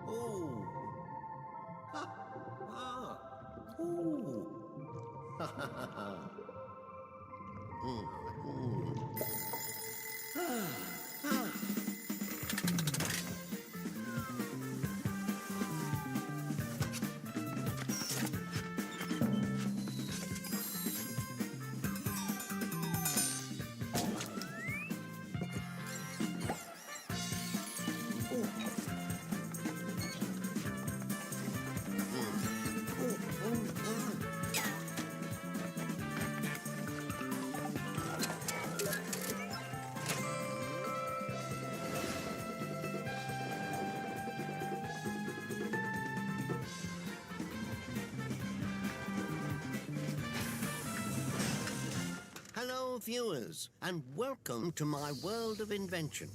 Ooh. Ha. Ah. Ooh. Ha ha ha ha. Ah. Ah. Hello, viewers, and welcome to my world of invention.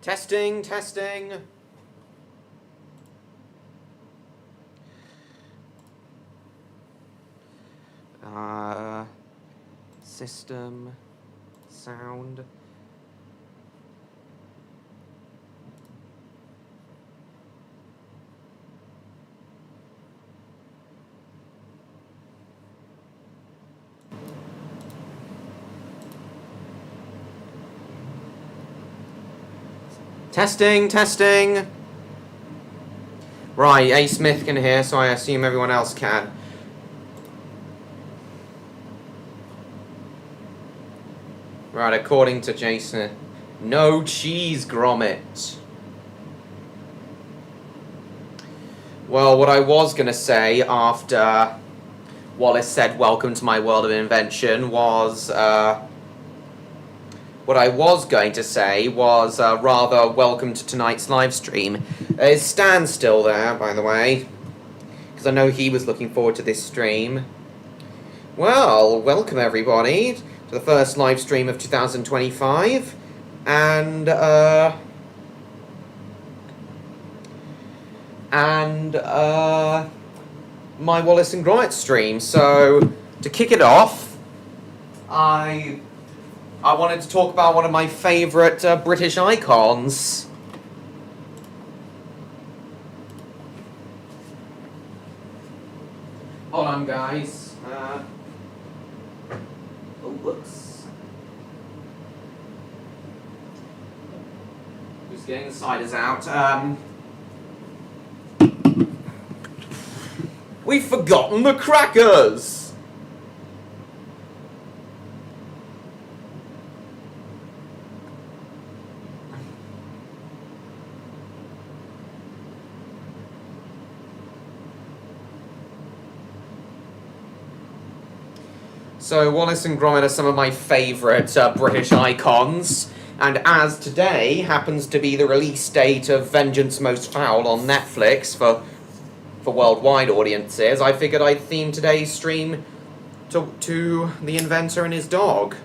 Testing, testing. System, sound. Testing, testing. Right, A. Smith can hear, so I assume everyone else can. Right, according to Jason, no cheese, Gromit. Well, what I was going to say after Wallace said, welcome to my world of invention, was, what I was going to say was, rather, welcome to tonight's live stream. Is Stan still there, by the way? Because I know he was looking forward to this stream. Well, welcome everybody to the first live stream of 2025. And, my Wallace and Gromit stream. So, to kick it off, I wanted to talk about one of my favourite British icons. Hold on, guys. Oh, whoops. Just getting the ciders out. We've forgotten the crackers! So, Wallace and Gromit are some of my favourite British icons, and as today happens to be the release date of Vengeance Most Foul on Netflix for worldwide audiences, I figured I'd theme today's stream to the inventor and his dog.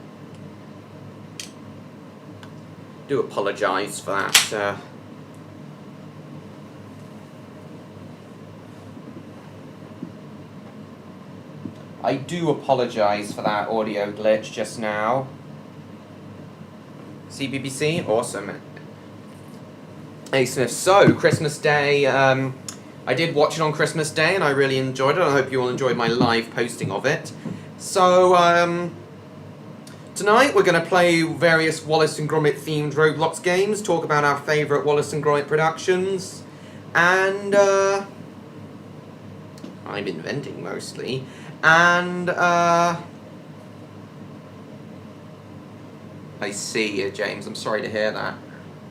Do apologise for that. I do apologise for that audio glitch just now. CBBC? Awesome. Hey Smith, so Christmas Day, I did watch it on Christmas Day and I really enjoyed it. I hope you all enjoyed my live posting of it. So, tonight we're going to play various Wallace and Gromit themed Roblox games, talk about our favourite Wallace and Gromit productions, and I'm inventing mostly, and I see, James, I'm sorry to hear that.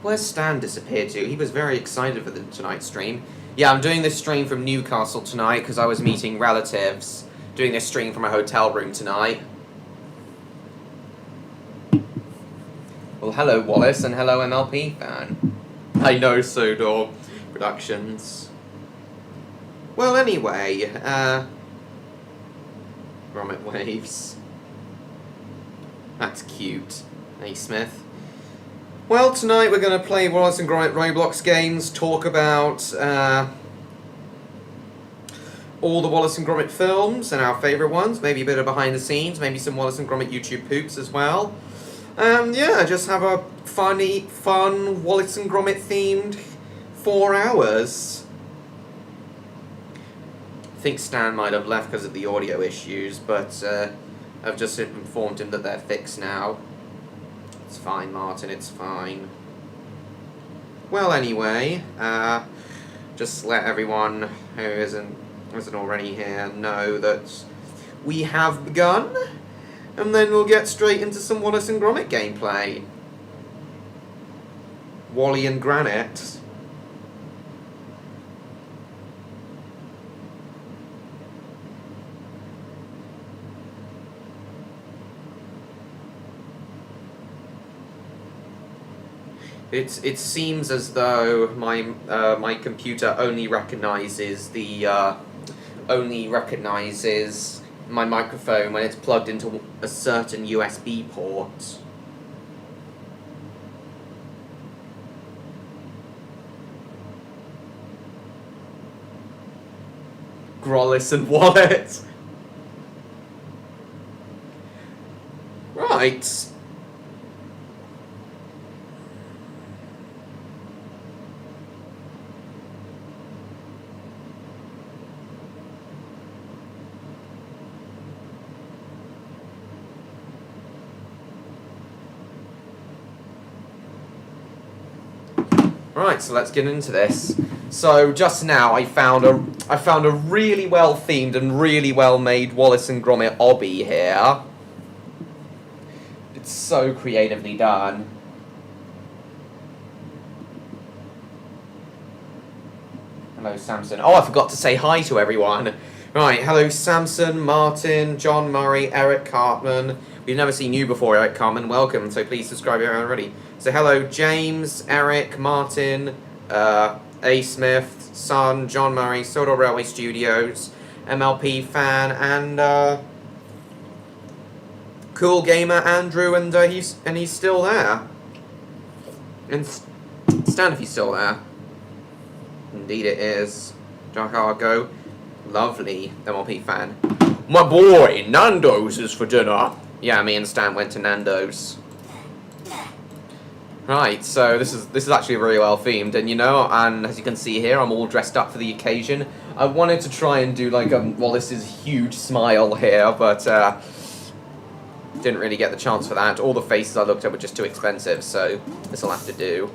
Where's Stan disappeared to? He was very excited for tonight's stream. Yeah, I'm doing this stream from Newcastle tonight because I was meeting relatives. Doing this stream from a hotel room tonight. Well, hello Wallace and hello MLP fan. I know Sodor Productions. Well, anyway, Gromit Waves. That's cute. Hey, Smith. Well, tonight we're going to play Wallace and Gromit Roblox games, talk about all the Wallace and Gromit films and our favourite ones, maybe a bit of behind the scenes, maybe some Wallace and Gromit YouTube poops as well. Yeah, just have a fun Wallace and Gromit themed 4 hours. I think Stan might have left because of the audio issues, but I've just informed him that they're fixed now. It's fine, Martin, it's fine. Well, anyway, just let everyone who isn't already here know that we have begun, and then we'll get straight into some Wallace and Gromit gameplay. Wally and Granite. It seems as though my computer only recognizes my microphone when it's plugged into a certain USB port. Grollis and Wallet. Right. Right, so let's get into this. So just now I found a really well themed and really well made Wallace and Gromit obby here. It's so creatively done. Hello Samson. Oh, I forgot to say hi to everyone. Right, hello Samson, Martin, John Murray, Eric Cartman. We've never seen you before, Eric Cartman. Welcome, so please subscribe if you haven't already. So hello James, Eric, Martin, A. Smith, Son, John Murray, Sodor Railway Studios, MLP fan, and Cool Gamer Andrew, and he's still there. And Stan, if he's still there. Indeed it is. Dark Argo, lovely MLP fan. My boy, Nando's is for dinner. Yeah, me and Stan went to Nando's. Right, so this is actually very well themed, and and as you can see here, I'm all dressed up for the occasion. I wanted to try and do like Wallace's huge smile here, but didn't really get the chance for that. All the faces I looked at were just too expensive, so this will have to do.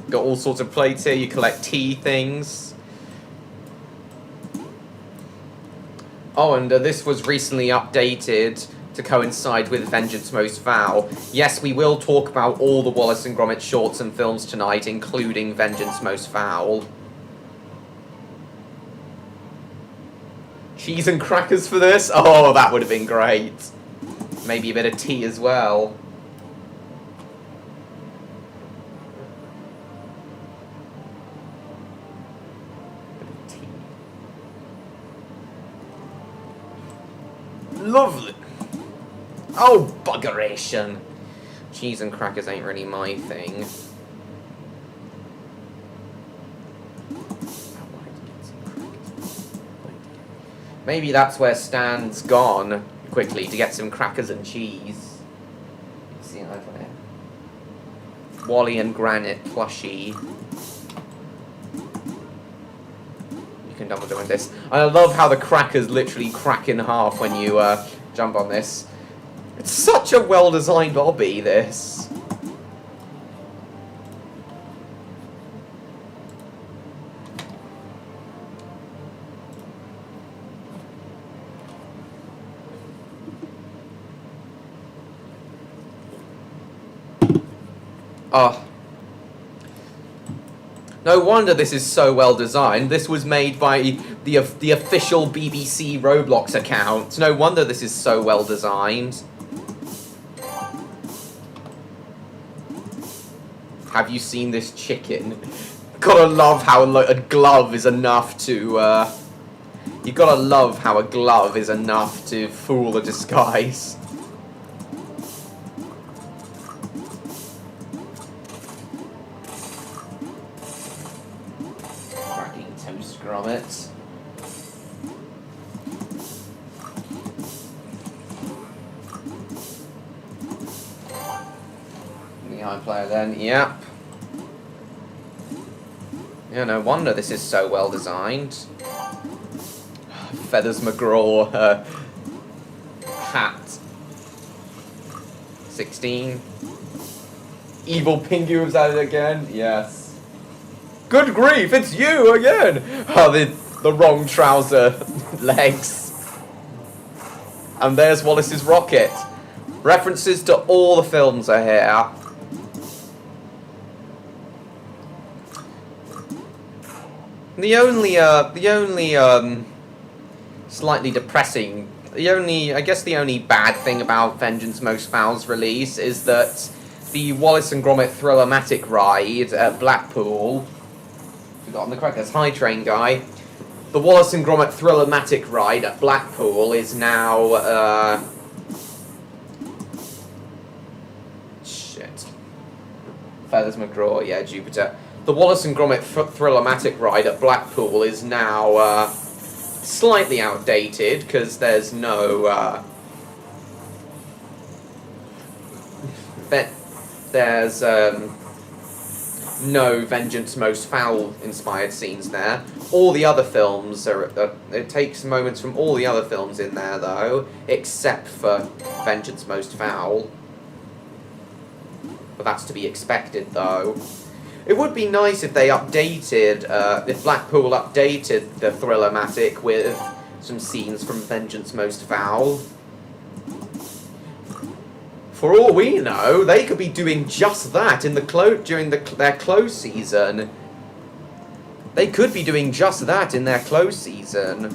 Got all sorts of plates here. You collect tea things. Oh, and this was recently updated to coincide with Vengeance Most Foul. Yes, we will talk about all the Wallace and Gromit shorts and films tonight, including Vengeance Most Foul. Cheese and crackers for this? Oh, that would have been great. Maybe a bit of tea as well. Lovely. Oh, buggeration. Cheese and crackers ain't really my thing. Maybe that's where Stan's gone quickly to get some crackers and cheese. See that there? Wally and Granite plushie. You can double jump with this. I love how the crackers literally crack in half when you jump on this. It's such a well-designed obby, this. Oh. No wonder this is so well designed. This was made by the official BBC Roblox account. No wonder this is so well designed. Have you seen this chicken? Gotta love how a glove is enough to, you gotta love how a glove is enough to fool a disguise. Cracking toast grommets. Player then, yep. Yeah, no wonder this is so well designed. Feathers McGraw hat. 16. Evil Pingu was at it again. Yes. Good grief, it's you again. Oh, the wrong trouser legs. And there's Wallace's rocket. References to all the films are here. The only slightly depressing, I guess the only bad thing about Vengeance Most Foul's release is that the Wallace and Gromit Thriller-matic ride at Blackpool, forgotten the correct, that's High Train guy, the Wallace and Gromit Thriller-matic ride at Blackpool is now, shit. Feathers McGraw, yeah, Jupiter. The Wallace and Gromit Thriller-matic ride at Blackpool is now slightly outdated because there's no no Vengeance Most Foul inspired scenes there. All the other films are it takes moments from all the other films in there though, except for Vengeance Most Foul. But that's to be expected though. It would be nice if they updated, if Blackpool updated the Thriller-matic with some scenes from Vengeance Most Foul. For all we know, they could be doing just that in the during their close season. They could be doing just that in their close season.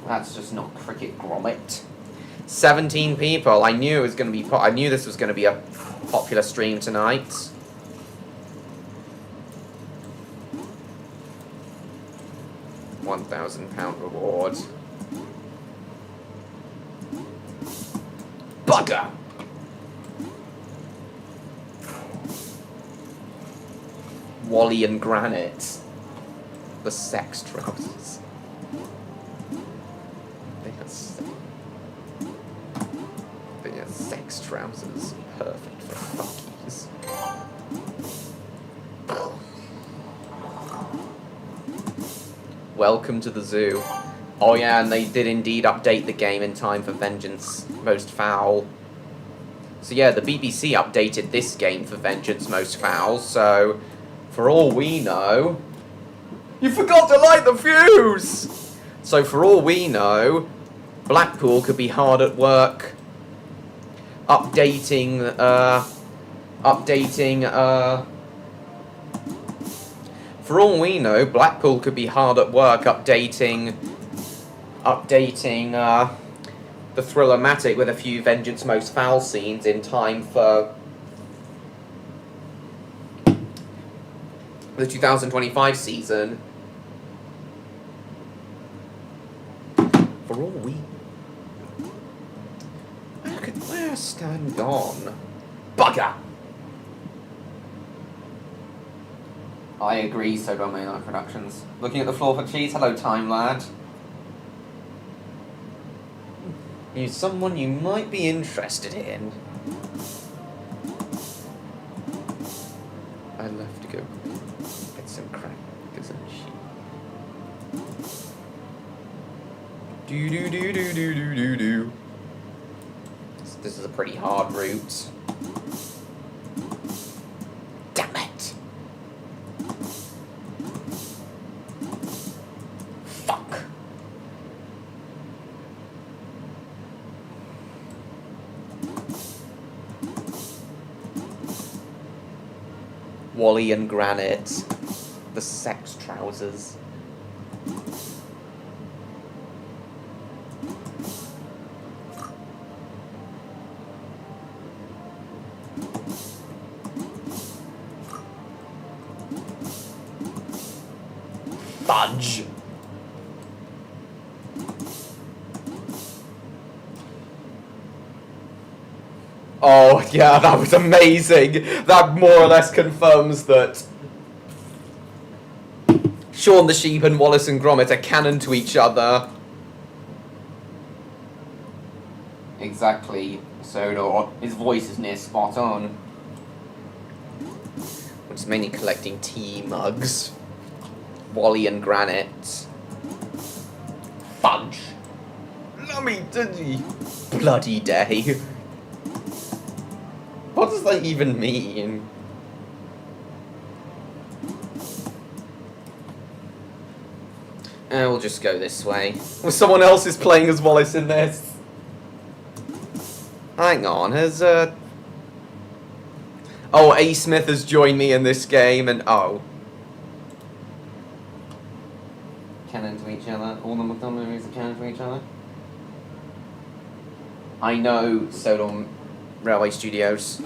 That's just not cricket Gromit. 17 people. I knew it was going to be. I knew this was going to be a popular stream tonight. £1,000 reward. Bugger! Wally and Granite. The sex trousers. They are sex trousers. Perfect for fuckies. Welcome to the zoo. Oh yeah, and they did indeed update the game in time for Vengeance Most Foul. So yeah, the BBC updated this game for Vengeance Most Foul, so for all we know... You forgot to light the fuse! So for all we know, Blackpool could be hard at work updating, for all we know, Blackpool could be hard at work updating the Thriller-matic with a few Vengeance Most Foul scenes in time for the 2025 season. For all we... Where's Stan gone? Bugger! I agree, so don't Mainline Productions. Looking at the floor for cheese. Hello, Time Lad. You're someone you might be interested in. I'd love to go get some crackers and shit. Do do do do do do do do. This is a pretty hard route. Damn it! Fuck. Wally and Granite. The sex trousers. Fudge. Oh, yeah, that was amazing. That more or less confirms that Shaun the Sheep and Wallace and Gromit are canon to each other. Exactly. So his voice is near spot on. Which is mainly collecting tea mugs. Wally and Granite. Fudge. Lummy diddy. Bloody day. What does that even mean? We'll just go this way. Well, someone else is playing as Wallace in this. Hang on, has Oh, A. Smith has joined me in this game, and oh. Canon to each other. All the McDonald movies are canon to each other. I know Sodom Railway Studios.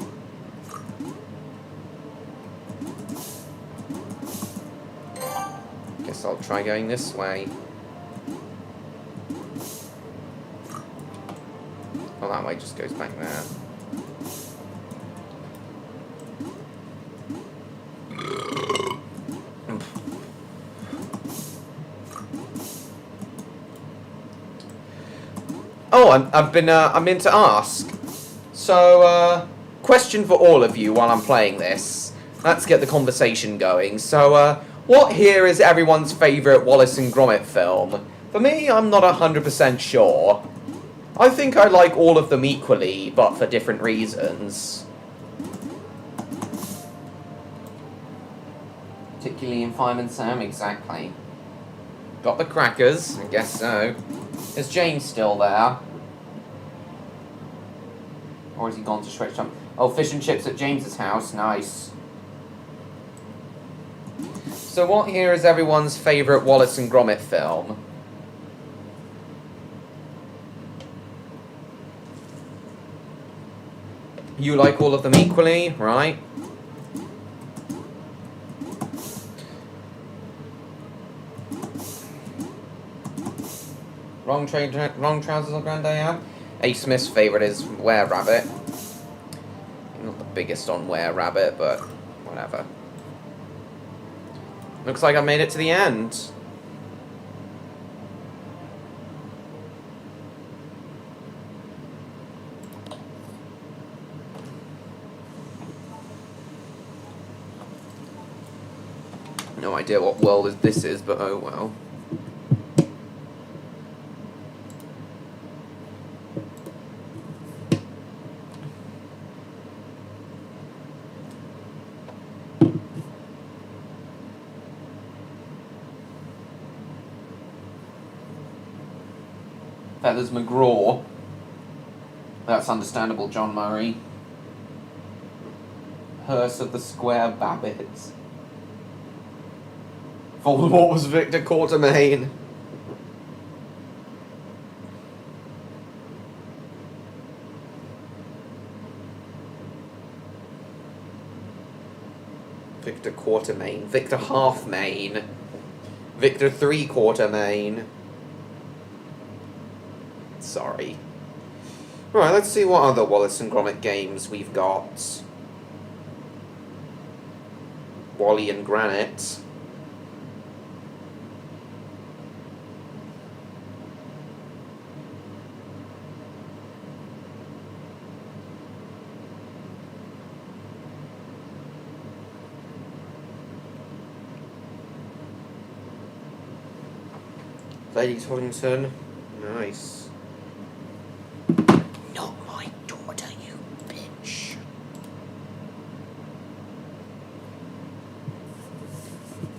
Guess I'll try going this way. Oh, that way just goes back there. Oh, I'm in to ask. So, question for all of you while I'm playing this. Let's get the conversation going. So, what here is everyone's favourite Wallace and Gromit film? For me, I'm not 100% sure. I think I like all of them equally, but for different reasons. Particularly in Fireman Sam, exactly. Got the crackers, I guess so. Is James still there? Or has he gone to Stretch Jump? Oh, fish and chips at James's house, nice. So what here is everyone's favourite Wallace and Gromit film? You like all of them equally, right? Wrong trousers on Grand AM? A. Smith's favourite is Were Rabbit. Not the biggest on Were Rabbit, but whatever. Looks like I made it to the end. No idea what world this is, but oh well. Feathers McGraw. That's understandable, John Murray. Hearse of the Square Babbitts. Voldemort was Victor Quatermain. Victor Quatermain. Victor Halfmain. Victor Three-Quarter-Main. Sorry. Right, let's see what other Wallace and Gromit games we've got. Wally and Granite. Lady Toddington. Nice. Not my daughter, you bitch.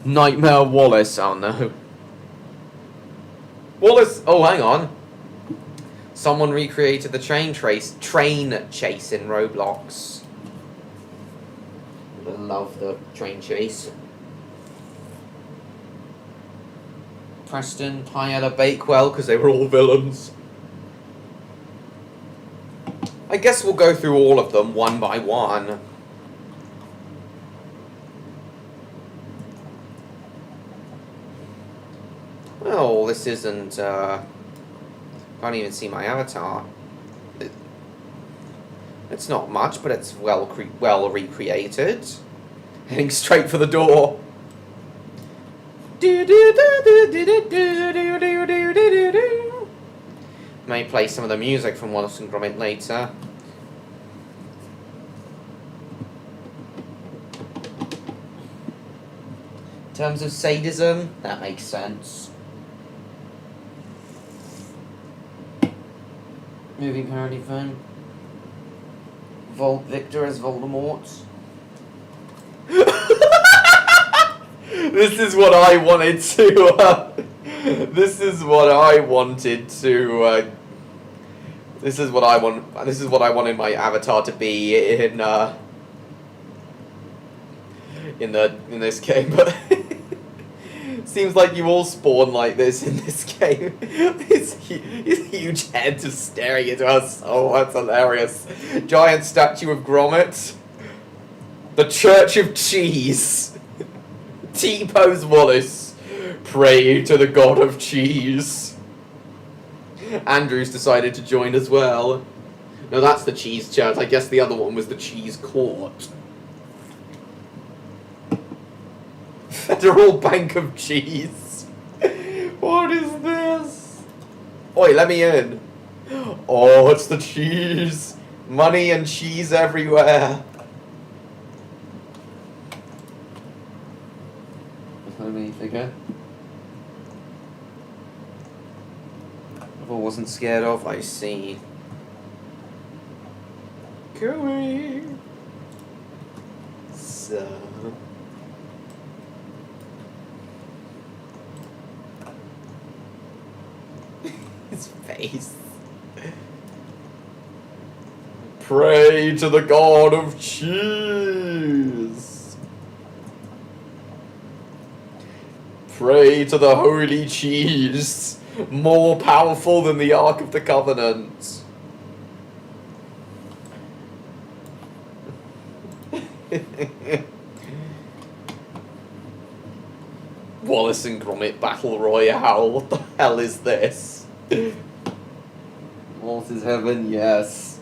Nightmare Wallace. Oh no. Wallace. Oh, hang on. Someone recreated the train chase in Roblox. I love the train chase. Preston, Tyler, Bakewell, because they were all villains. I guess we'll go through all of them one by one. Well, this isn't, can't even see my avatar. It's not much, but it's well recreated. Heading straight for the door. May play some of the music from Wallace and Gromit later. In terms of sadism, that makes sense. Moving parody fun. Victor as Voldemort. This is what I wanted to. This is what I wanted to. This is what I want. This is what I wanted my avatar to be in this game. But seems like you all spawn like this in this game. His huge head just staring into us. Oh, that's hilarious. Giant statue of Gromit. The Church of Cheese. T-pose Wallace. Pray to the god of cheese. Andrew's decided to join as well. No, that's the cheese church. I guess the other one was the cheese court. Federal Bank of Cheese. What is this? Oi, let me in. Oh, it's the cheese. Money and cheese everywhere. Figure. I wasn't scared of, I see. Going. So. His face. Pray to the god of cheese. Pray to the holy cheese, more powerful than the Ark of the Covenant. Wallace and Gromit Battle Royale, what the hell is this? What is heaven? Yes.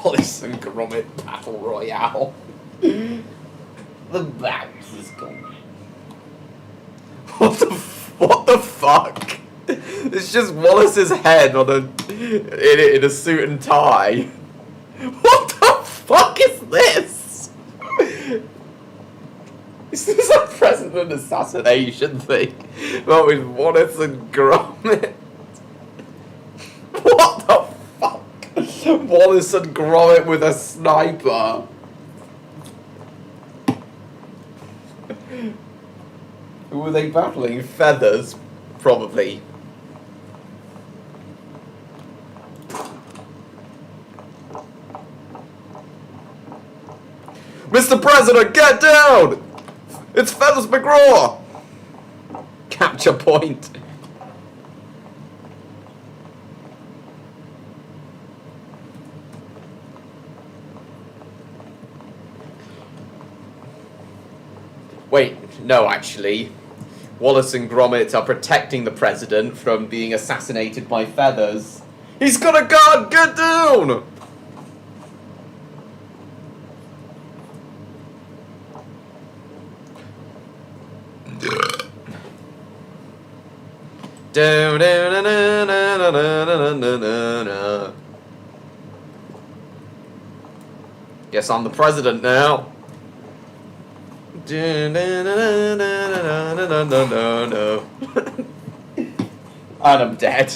Wallace and Gromit Battle Royale. The bounce is gone. What the fuck? It's just Wallace's head on in a suit and tie. What the fuck is this? Is this a president assassination thing? But with Wallace and Gromit. What the fuck? Wallace and Gromit with a sniper. Who were they battling? Feathers, probably. Mr. President, get down! It's Feathers McGraw! Capture point. Wait, no, actually. Wallace and Gromit are protecting the president from being assassinated by Feathers. He's got a gun! Get down! Guess I'm the president now. And I'm dead.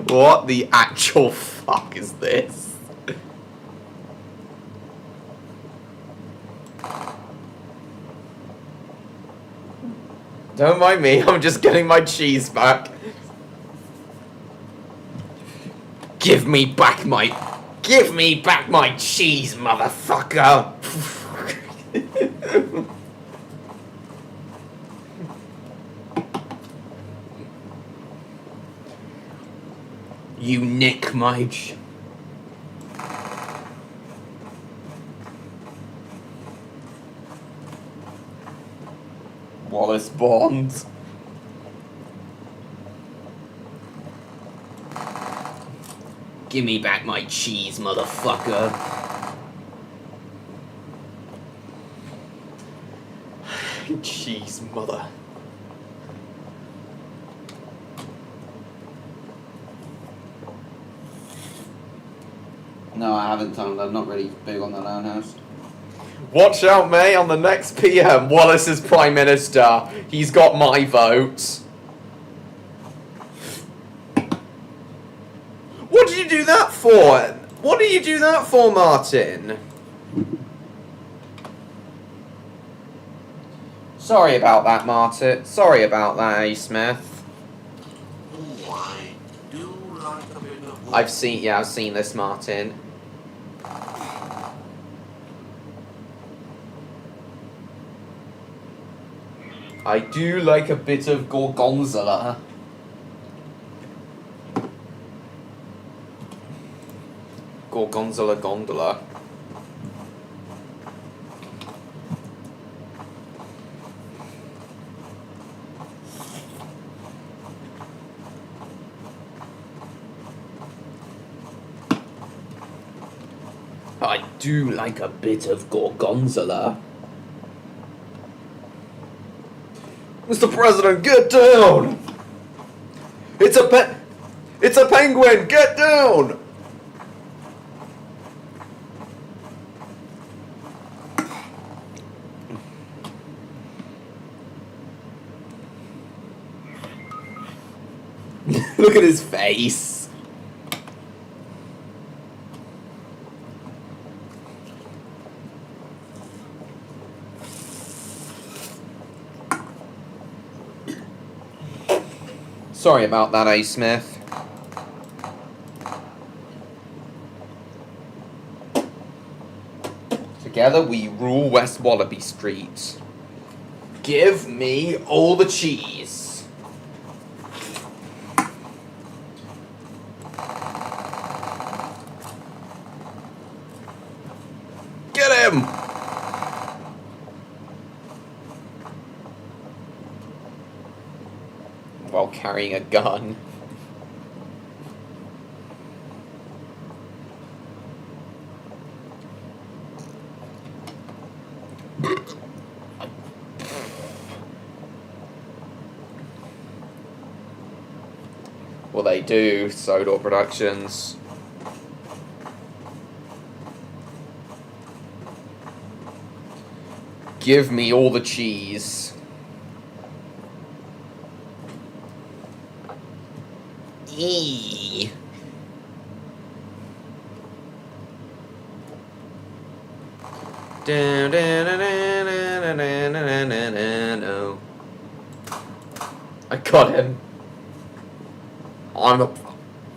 What the actual fuck is this? Don't mind me, I'm just getting my cheese back. Give me back my cheese, motherfucker! You nick my Wallace Bond. Give me back my cheese, motherfucker. Cheese, mother. No, I haven't, Tom. I'm not really big on the Land House. Watch out, mate, on the next PM, Wallace is Prime Minister. He's got my vote. What did you do that for? What did you do that for, Martin? Sorry about that, Martin. Sorry about that, A. Smith. I do like a bit of... I've seen this, Martin. I do like a bit of gorgonzola. Gorgonzola gondola. I do like a bit of gorgonzola. Mr. President, get down! It's a penguin, get down! Look at his face. Sorry about that, A. Smith. Together we rule West Wallaby Street. Give me all the cheese. Get him! While carrying a gun. Well, they do, Sodor Productions. Give me all the cheese. Eee. I got him.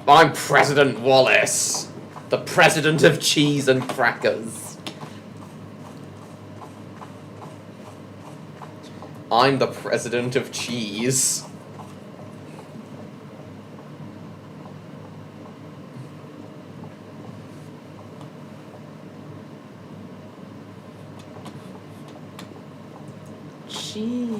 I'm President Wallace, the president of cheese and crackers. I'm the president of cheese. Cheese.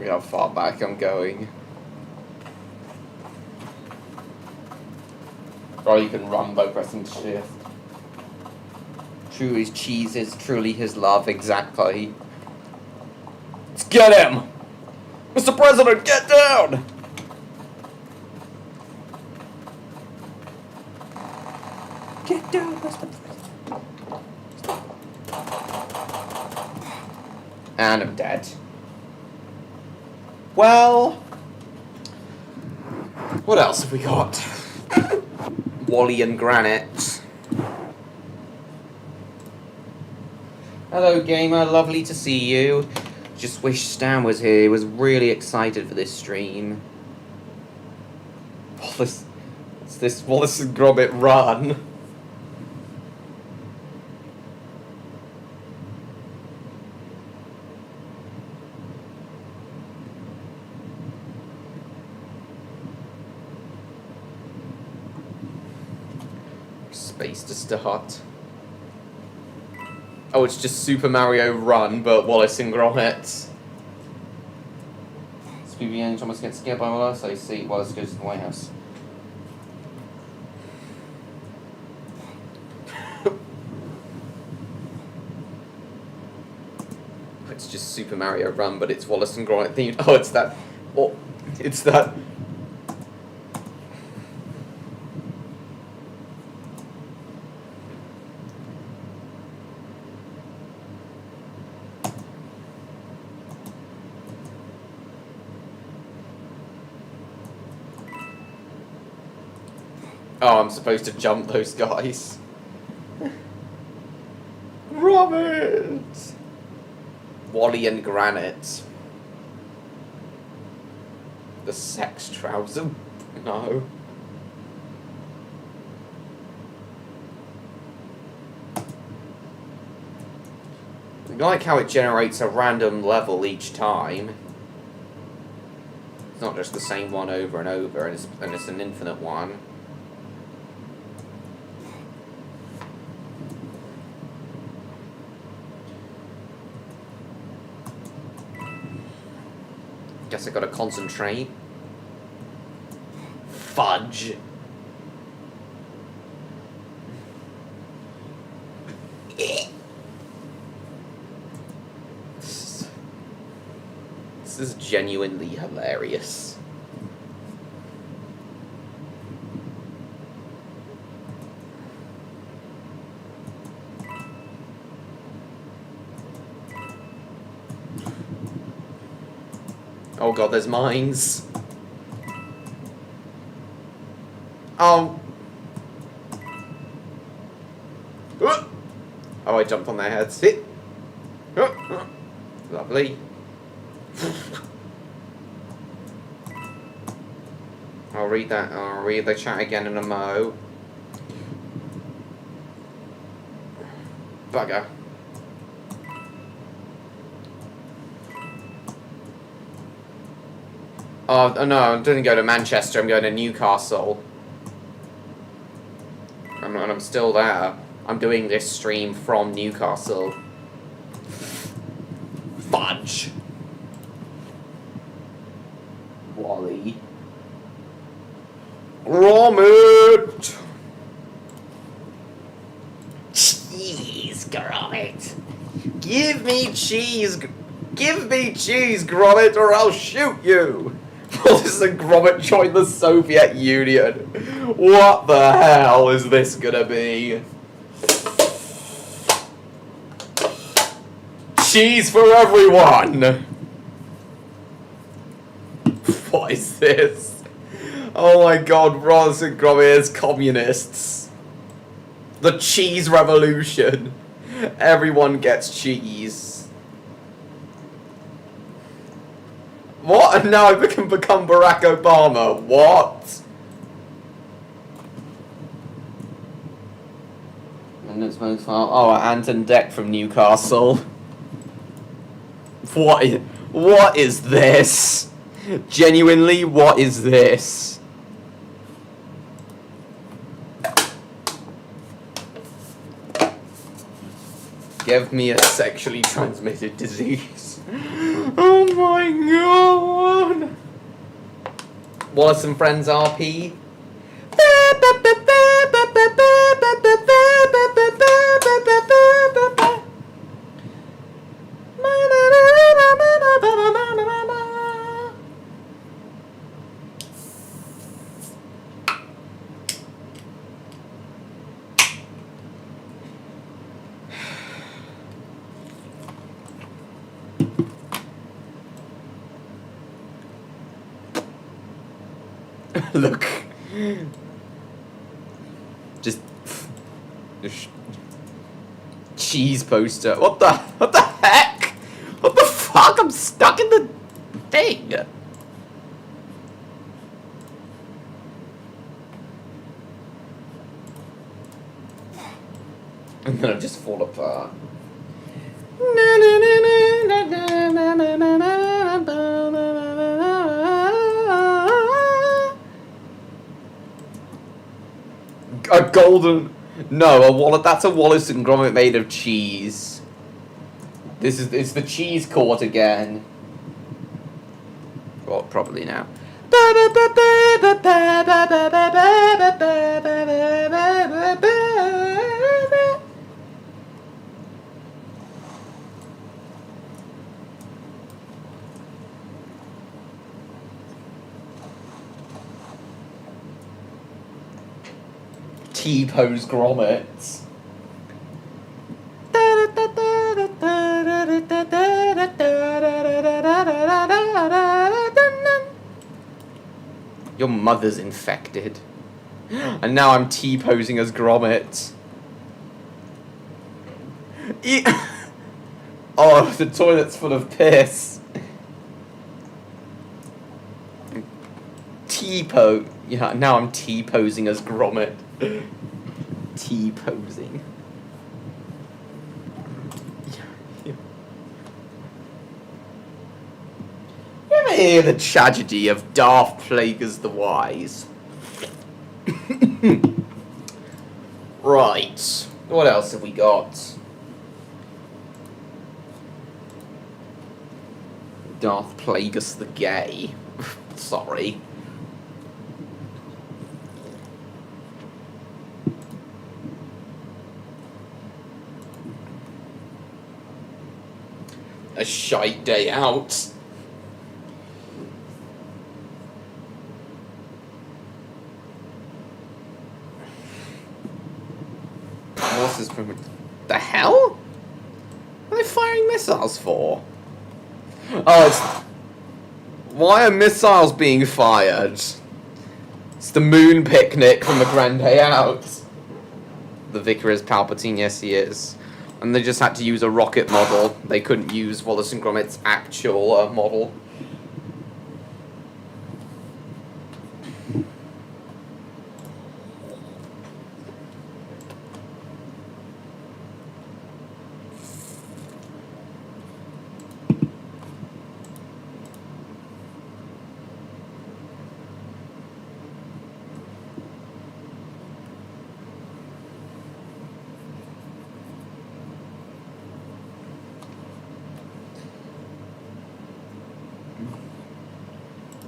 Look how far back I'm going. Or you can run by pressing shift. Truly cheese is truly his love, exactly. Let's get him! Mr. President, get down! Get down, Mr. President. And I'm dead. Well, what else have we got? Wally and Granite. Hello, gamer. Lovely to see you. Just wish Stan was here. He was really excited for this stream. Wallace, it's this Wallace and Gromit run. Space to start. Oh, it's just Super Mario Run, but Wallace and Gromit. Scooby and Thomas get scared by Wallace. I see. Wallace goes to the White House. It's just Super Mario Run, but it's Wallace and Gromit themed. Oh, it's that. Oh, it's that. Oh, I'm supposed to jump those guys. Robert! Wally and Granite. The sex trouser? No. I like how it generates a random level each time. It's not just the same one over and over, and it's an infinite one. Guess I gotta concentrate. Fudge. This is genuinely hilarious. Oh god, there's mines. Oh. Oh, I jumped on their heads. Hit. Lovely. I'll read that. I'll read the chat again in a mo. Bugger. Oh no, I didn't go to Manchester, I'm going to Newcastle. And I'm still there. I'm doing this stream from Newcastle. Fudge. Wally. Gromit! Cheese, Gromit. Give me cheese. Give me cheese, Gromit, or I'll shoot you. Wallace and Gromit joined the Soviet Union. What the hell is this gonna be? Cheese for everyone! What is this? Oh my god, Wallace and Gromit is communists. The cheese revolution. Everyone gets cheese. What? And now I can become Barack Obama. What? And it's most far. Oh, Anton Deck from Newcastle. What is this? Genuinely, what is this? Give me a sexually transmitted disease. Oh my god! Wallace and Friends RP. Look. Just cheese poster. What the heck? What the fuck? I'm stuck in the thing. And then I just fall apart. A golden... No, a wallet. That's a Wallace and Gromit made of cheese. It's the cheese court again. Well, probably now. T-pose grommets. Your mother's infected. And now I'm T-posing as Gromit. Oh, the toilet's full of piss. T-pose. Yeah, now I'm T-posing as Gromit. T-posing. You ever hear the tragedy of Darth Plagueis the Wise? Right. What else have we got? Darth Plagueis the Gay. Sorry. A shite day out. What's this from? The hell? What are they firing missiles for? Oh, it's... Why are missiles being fired? It's the moon picnic from the Grand Day Out. The Vicar is Palpatine, yes he is. And they just had to use a rocket model. They couldn't use Wallace and Gromit's actual model.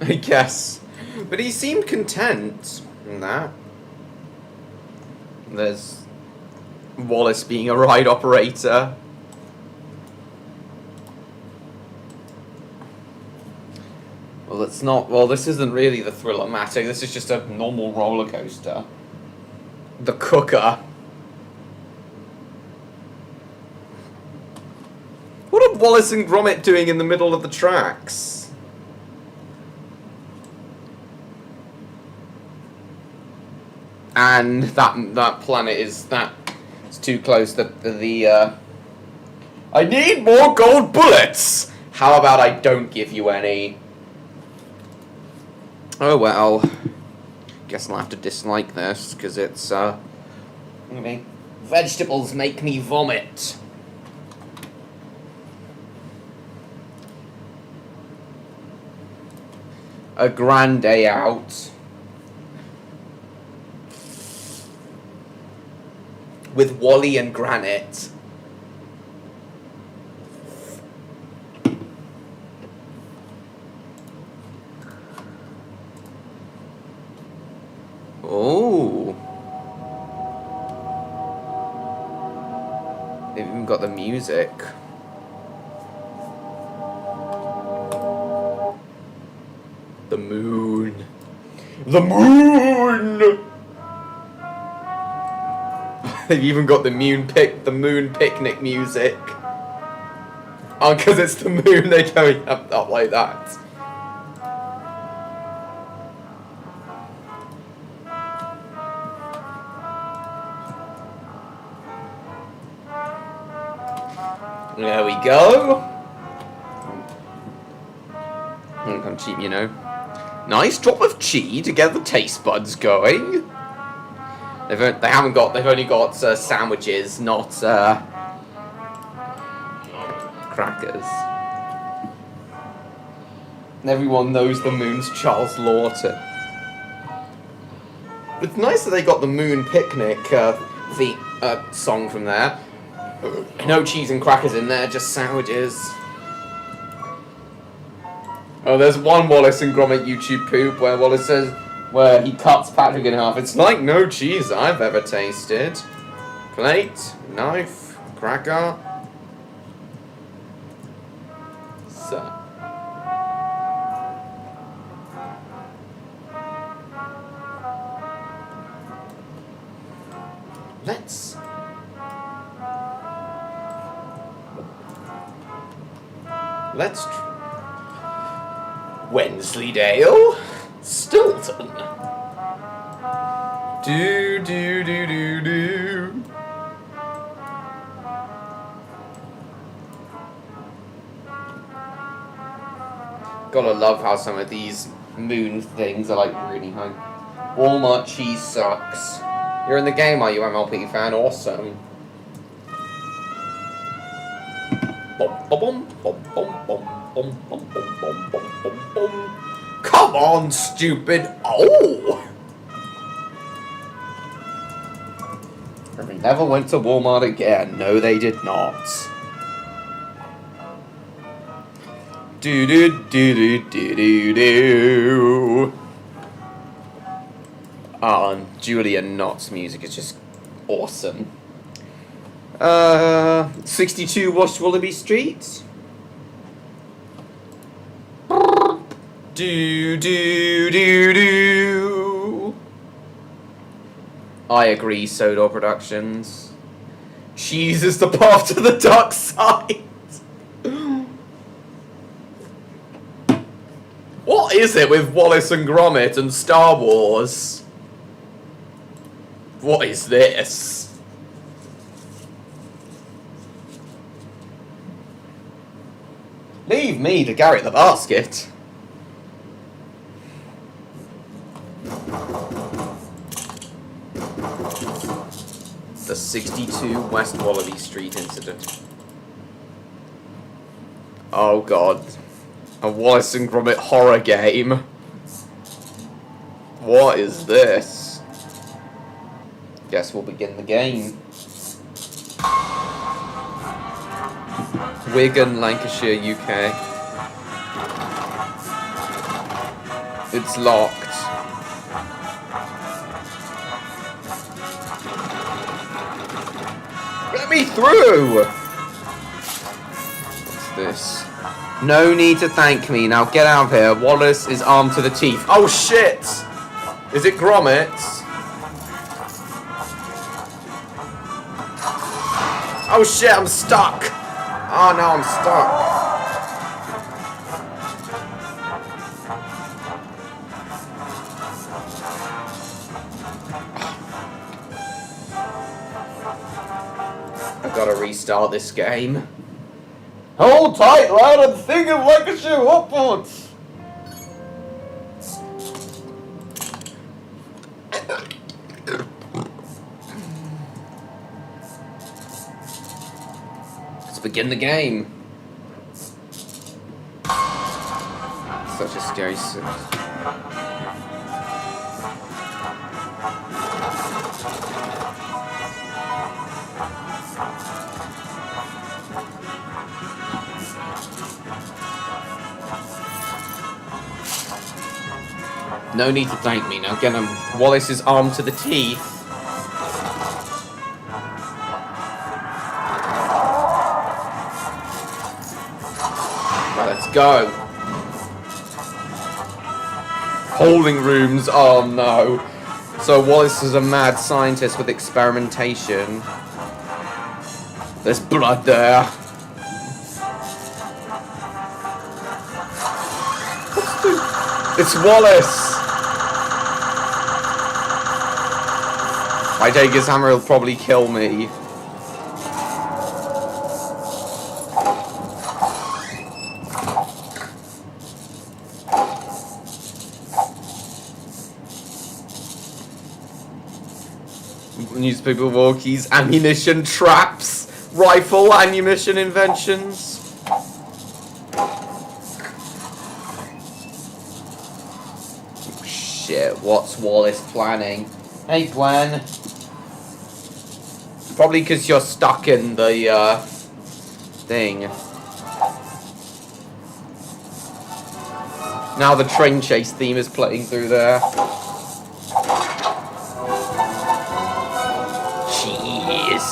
I guess. But he seemed content in that. There's Wallace being a ride operator. Well, it's not... Well, this isn't really the Thriller-matic. This is just a normal roller coaster. The cooker. What are Wallace and Gromit doing in the middle of the tracks? And that planet is it's too close to the I need more gold bullets! How about I don't give you any? Oh well. Guess I'll have to dislike this, because it's vegetables make me vomit. A grand day out. With Wally and Granite. Oh. They've even got the music. The moon. The moon! They've even got the moon picnic music. Oh, because it's the moon, they're going up like that. There we go. I'm cheap, you know. Nice drop of chi to get the taste buds going. They've only got sandwiches, not crackers. And everyone knows the moon's Charles Lawton. It's nice that they got the moon picnic song from there. No cheese and crackers in there, just sandwiches. Oh, there's one Wallace and Gromit YouTube poop where Wallace says, where he cuts Patrick in half. It's like no cheese I've ever tasted. Plate, knife, cracker. So. Let's Wensleydale, Stilton. Do. Gotta love how some of these moon things are like really high. Walmart cheese sucks. You're in the game, are you, MLP fan? Awesome. Come on, stupid. Oh! They never went to Walmart again. No, they did not. Do. Oh, Julia Knott's music is just awesome. 62 West Wallaby Street. Do. I agree, Sodor Productions. Cheese is the path to the dark side. What is it with Wallace and Gromit and Star Wars? What is this? Leave me to carry the basket. The 62 West Wallaby Street incident. Oh god. A Wallace and Gromit horror game. What is this? Guess we'll begin the game. Wigan, Lancashire, UK. It's locked. Let me through! What's this? No need to thank me. Now get out of here. Wallace is armed to the teeth. Oh shit! Is it Gromit? Oh shit, I'm stuck! Oh no, I'm stuck. I've got to restart this game. Hold tight, lad, and think of Lancashire upwards. Let's begin the game. Such a scary suit. No need to thank me. Now get him. Wallace is armed to the teeth. Right, let's go. Holding rooms. Oh no. So Wallace is a mad scientist with experimentation. There's blood there. It's Wallace! I take his hammer, he'll probably kill me. Newspaper walkies, ammunition traps, rifle ammunition inventions. Shit, what's Wallace planning? Hey Gwen. Probably because you're stuck in the thing. Now the train chase theme is playing through there. Jeez.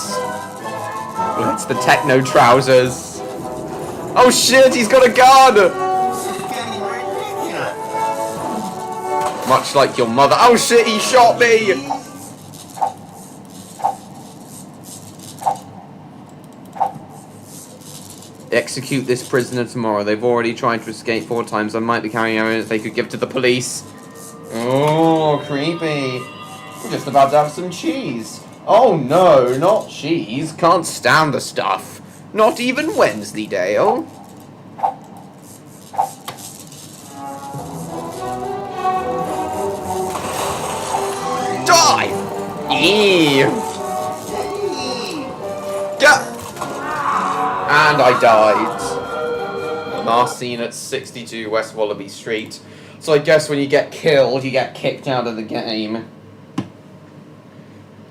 It's the techno trousers. Oh shit, he's got a gun! Much like your mother. Oh shit, he shot me! Execute this prisoner tomorrow. They've already tried to escape 4 times. I might be carrying evidence they could give to the police. Oh, creepy. We're just about to have some cheese. Oh no, not cheese. Can't stand the stuff. Not even Wensleydale. Die! Ew. And I died. Last seen at 62 West Wallaby Street. So I guess when you get killed, you get kicked out of the game.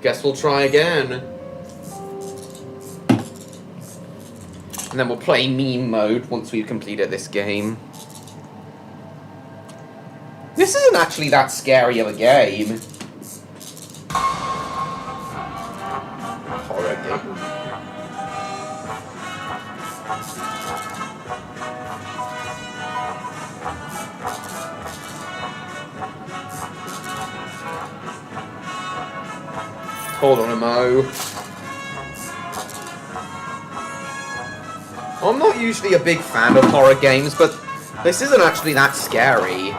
Guess we'll try again. And then we'll play meme mode once we've completed this game. This isn't actually that scary of a game. Horror game. Hold on a mo. I'm not usually a big fan of horror games, but this isn't actually that scary.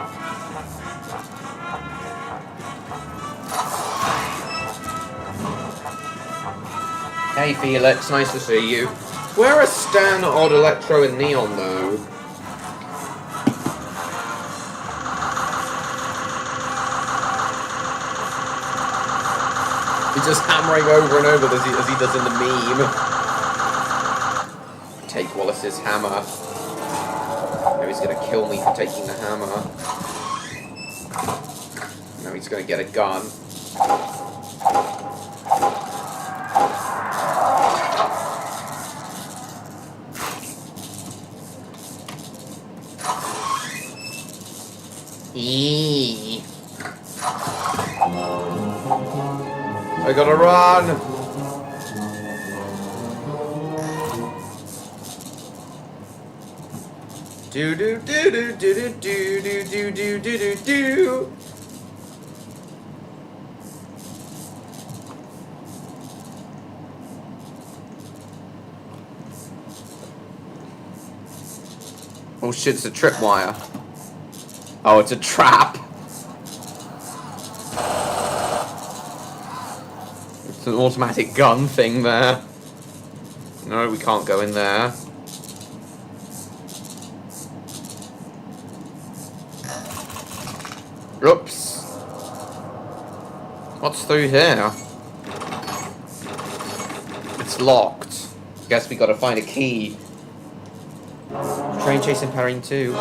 Hey Felix, nice to see you. Where are Stan, Odd Electro, and Neon though? He's just hammering over and over as he does in the meme. Take Wallace's hammer. Now he's gonna kill me for taking the hammer. Now he's gonna get a gun. Eee. I gotta run! Do do do do do do do do do do do do do. Oh shit, it's a tripwire. Oh, it's a trap. It's an automatic gun thing there. No, we can't go in there. Oops. What's through here? It's locked. Guess we gotta find a key. Train chasing Parrying 2.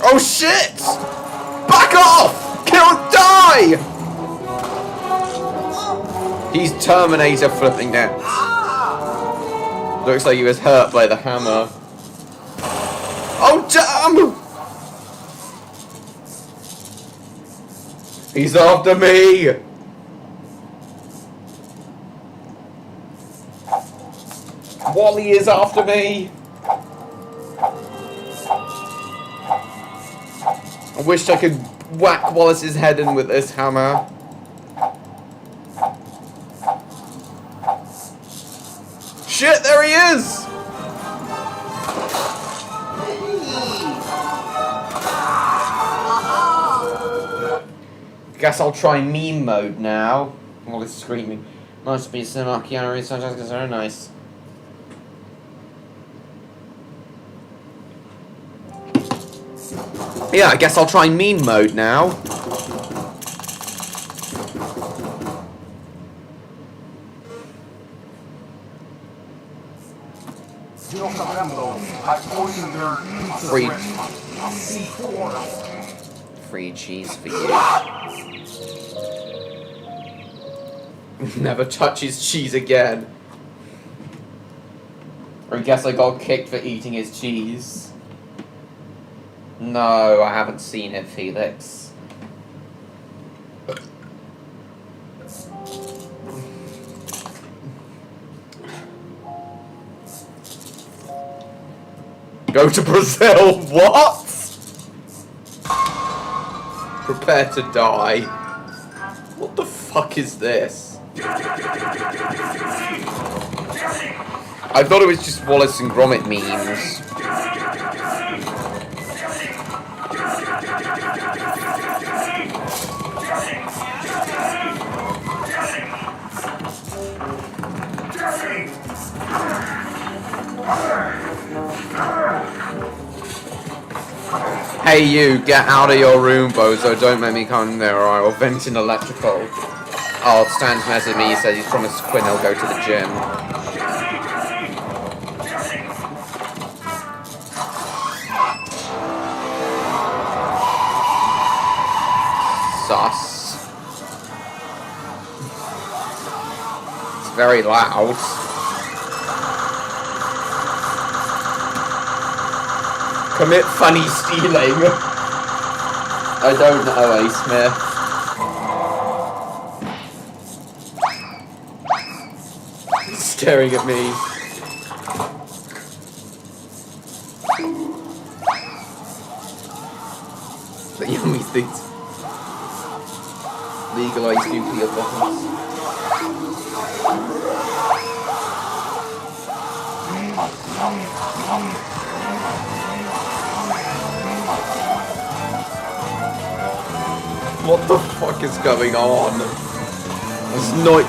Oh shit! Back off! Kill, die! He's Terminator flipping down. Looks like he was hurt by the hammer. Oh damn! He's after me! Wally is after me! I wish I could whack Wallace's head in with this hammer. Shit, there he is! Guess I'll try meme mode now. Wallace screaming. Must be some Keanu Reeves, sometimes very nice. Yeah, I guess I'll try meme mode now. Free cheese for you. Never touch his cheese again. Or I guess I got kicked for eating his cheese. No, I haven't seen it, Felix. Go to Brazil, what? Prepare to die. What the fuck is this? I thought it was just Wallace and Gromit memes. Hey you, get out of your room, bozo. Don't make me come there or I will vent in electrical. Oh, Stan's messaged me, he said he's promised Quinn he'll go to the gym. Sus. It's very loud. Commit funny stealing. I don't know, A. Smith. Staring at me. The yummy things. Legalize nuclear bombs. What the fuck is going on? There's no...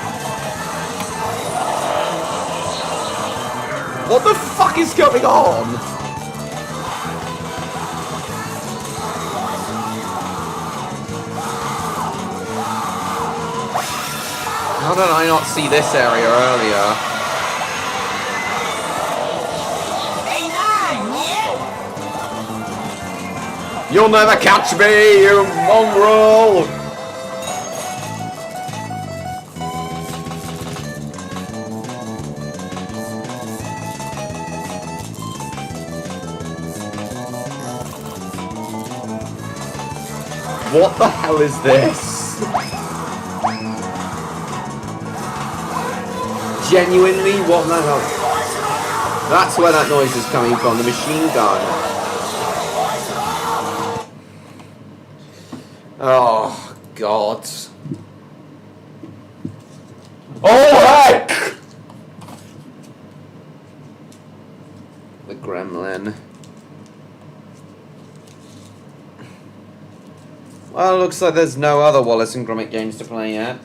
What the fuck is going on? How did I not see this area earlier? You'll never catch me, you mongrel! What the hell is this? Genuinely, what the hell? That's where that noise is coming from, the machine gun. Oh, God. Oh, heck! The gremlin. Well, it looks like there's no other Wallace and Gromit games to play yet.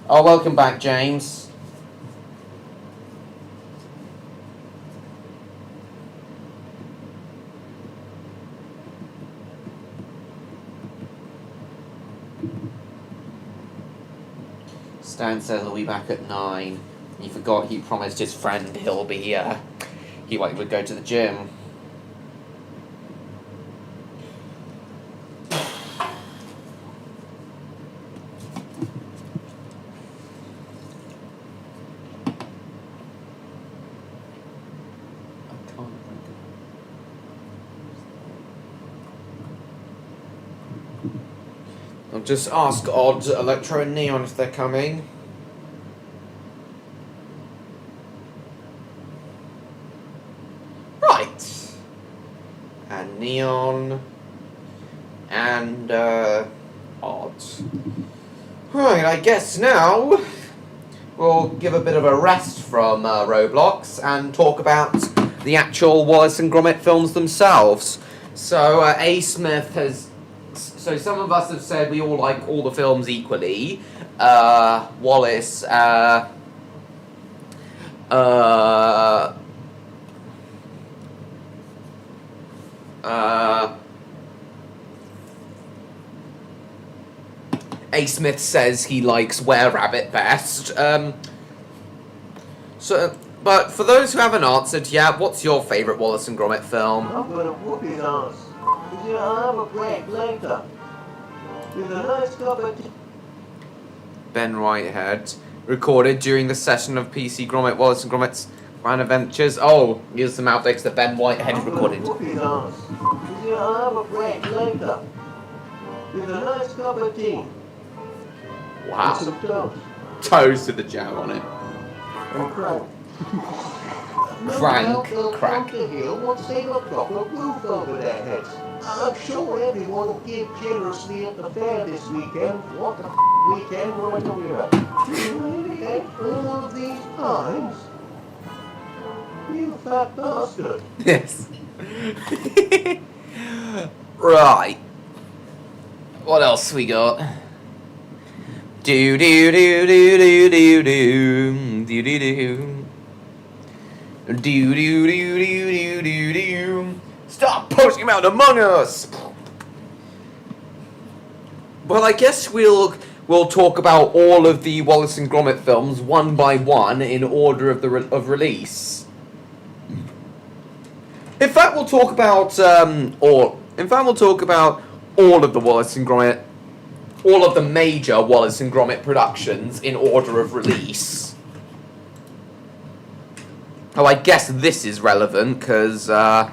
Oh, welcome back, James. Stan says he'll be back at 9. He forgot he promised his friend he'll be, he would go to the gym. I'll just ask Odd, Electro and Neon if they're coming. Right. And Neon. And, Odd. Right, I guess now we'll give a bit of a rest from Roblox and talk about the actual Wallace and Gromit films themselves. So, A. Smith has... So some of us have said we all like all the films equally. Wallace, A. Smith says he likes Were-Rabbit best. But for those who haven't answered yet, what's your favourite Wallace and Gromit film? I'm gonna whoop his ass. Because I'll have a break later. With a nice cup of tea. Ben Whitehead, recorded during the session of PC Gromit Wallace and Gromit's Grand Adventures. Oh, here's some outtakes that Ben Whitehead recorded. Whoop his ass. Because I'll have a break later. With a nice cup of tea. Wow. And some toast. Toast with the jam on it. And crank. Crank, They'll crack. come to here once they've a proper roof over their heads. I'm sure everyone will give generously at the fair this weekend. What the weekend will I tell you about? And all of these times? You fat bastard. Yes. Right. What else we got? Do do do do do do do do do do. Do do do do do do do. Stop posting about Among Us. Well, I guess we'll talk about all of the Wallace and Gromit films one by one in order of of release. In fact, we'll talk about all of the Wallace and Gromit, all of the major Wallace and Gromit productions in order of release. Oh, I guess this is relevant because an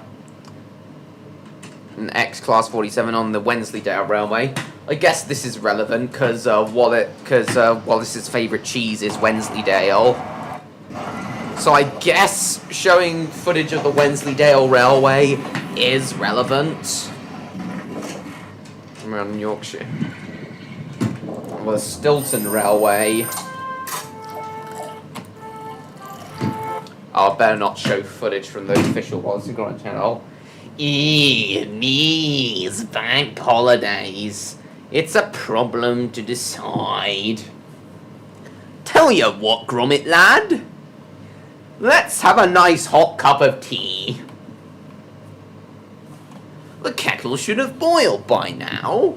X-Class 47 on the Wensleydale Railway. I guess this is relevant because Wallace's favourite cheese is Wensleydale. So I guess showing footage of the Wensleydale Railway is relevant. Around Yorkshire. Well, the Stilton Railway. Oh, I better not show footage from the official Wallace and Gromit channel. These bank holidays. It's a problem to decide. Tell you what, Gromit lad. Let's have a nice hot cup of tea. The kettle should have boiled by now.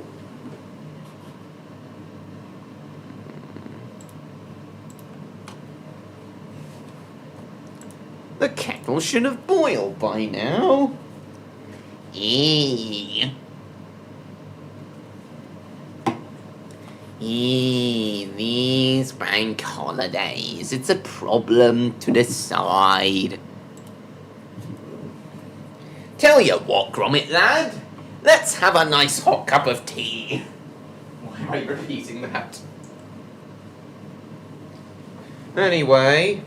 The kettle should have boiled by now. These bank holidays. It's a problem to decide. Tell you what, Gromit lad. Let's have a nice hot cup of tea. Why are you repeating that? Anyway.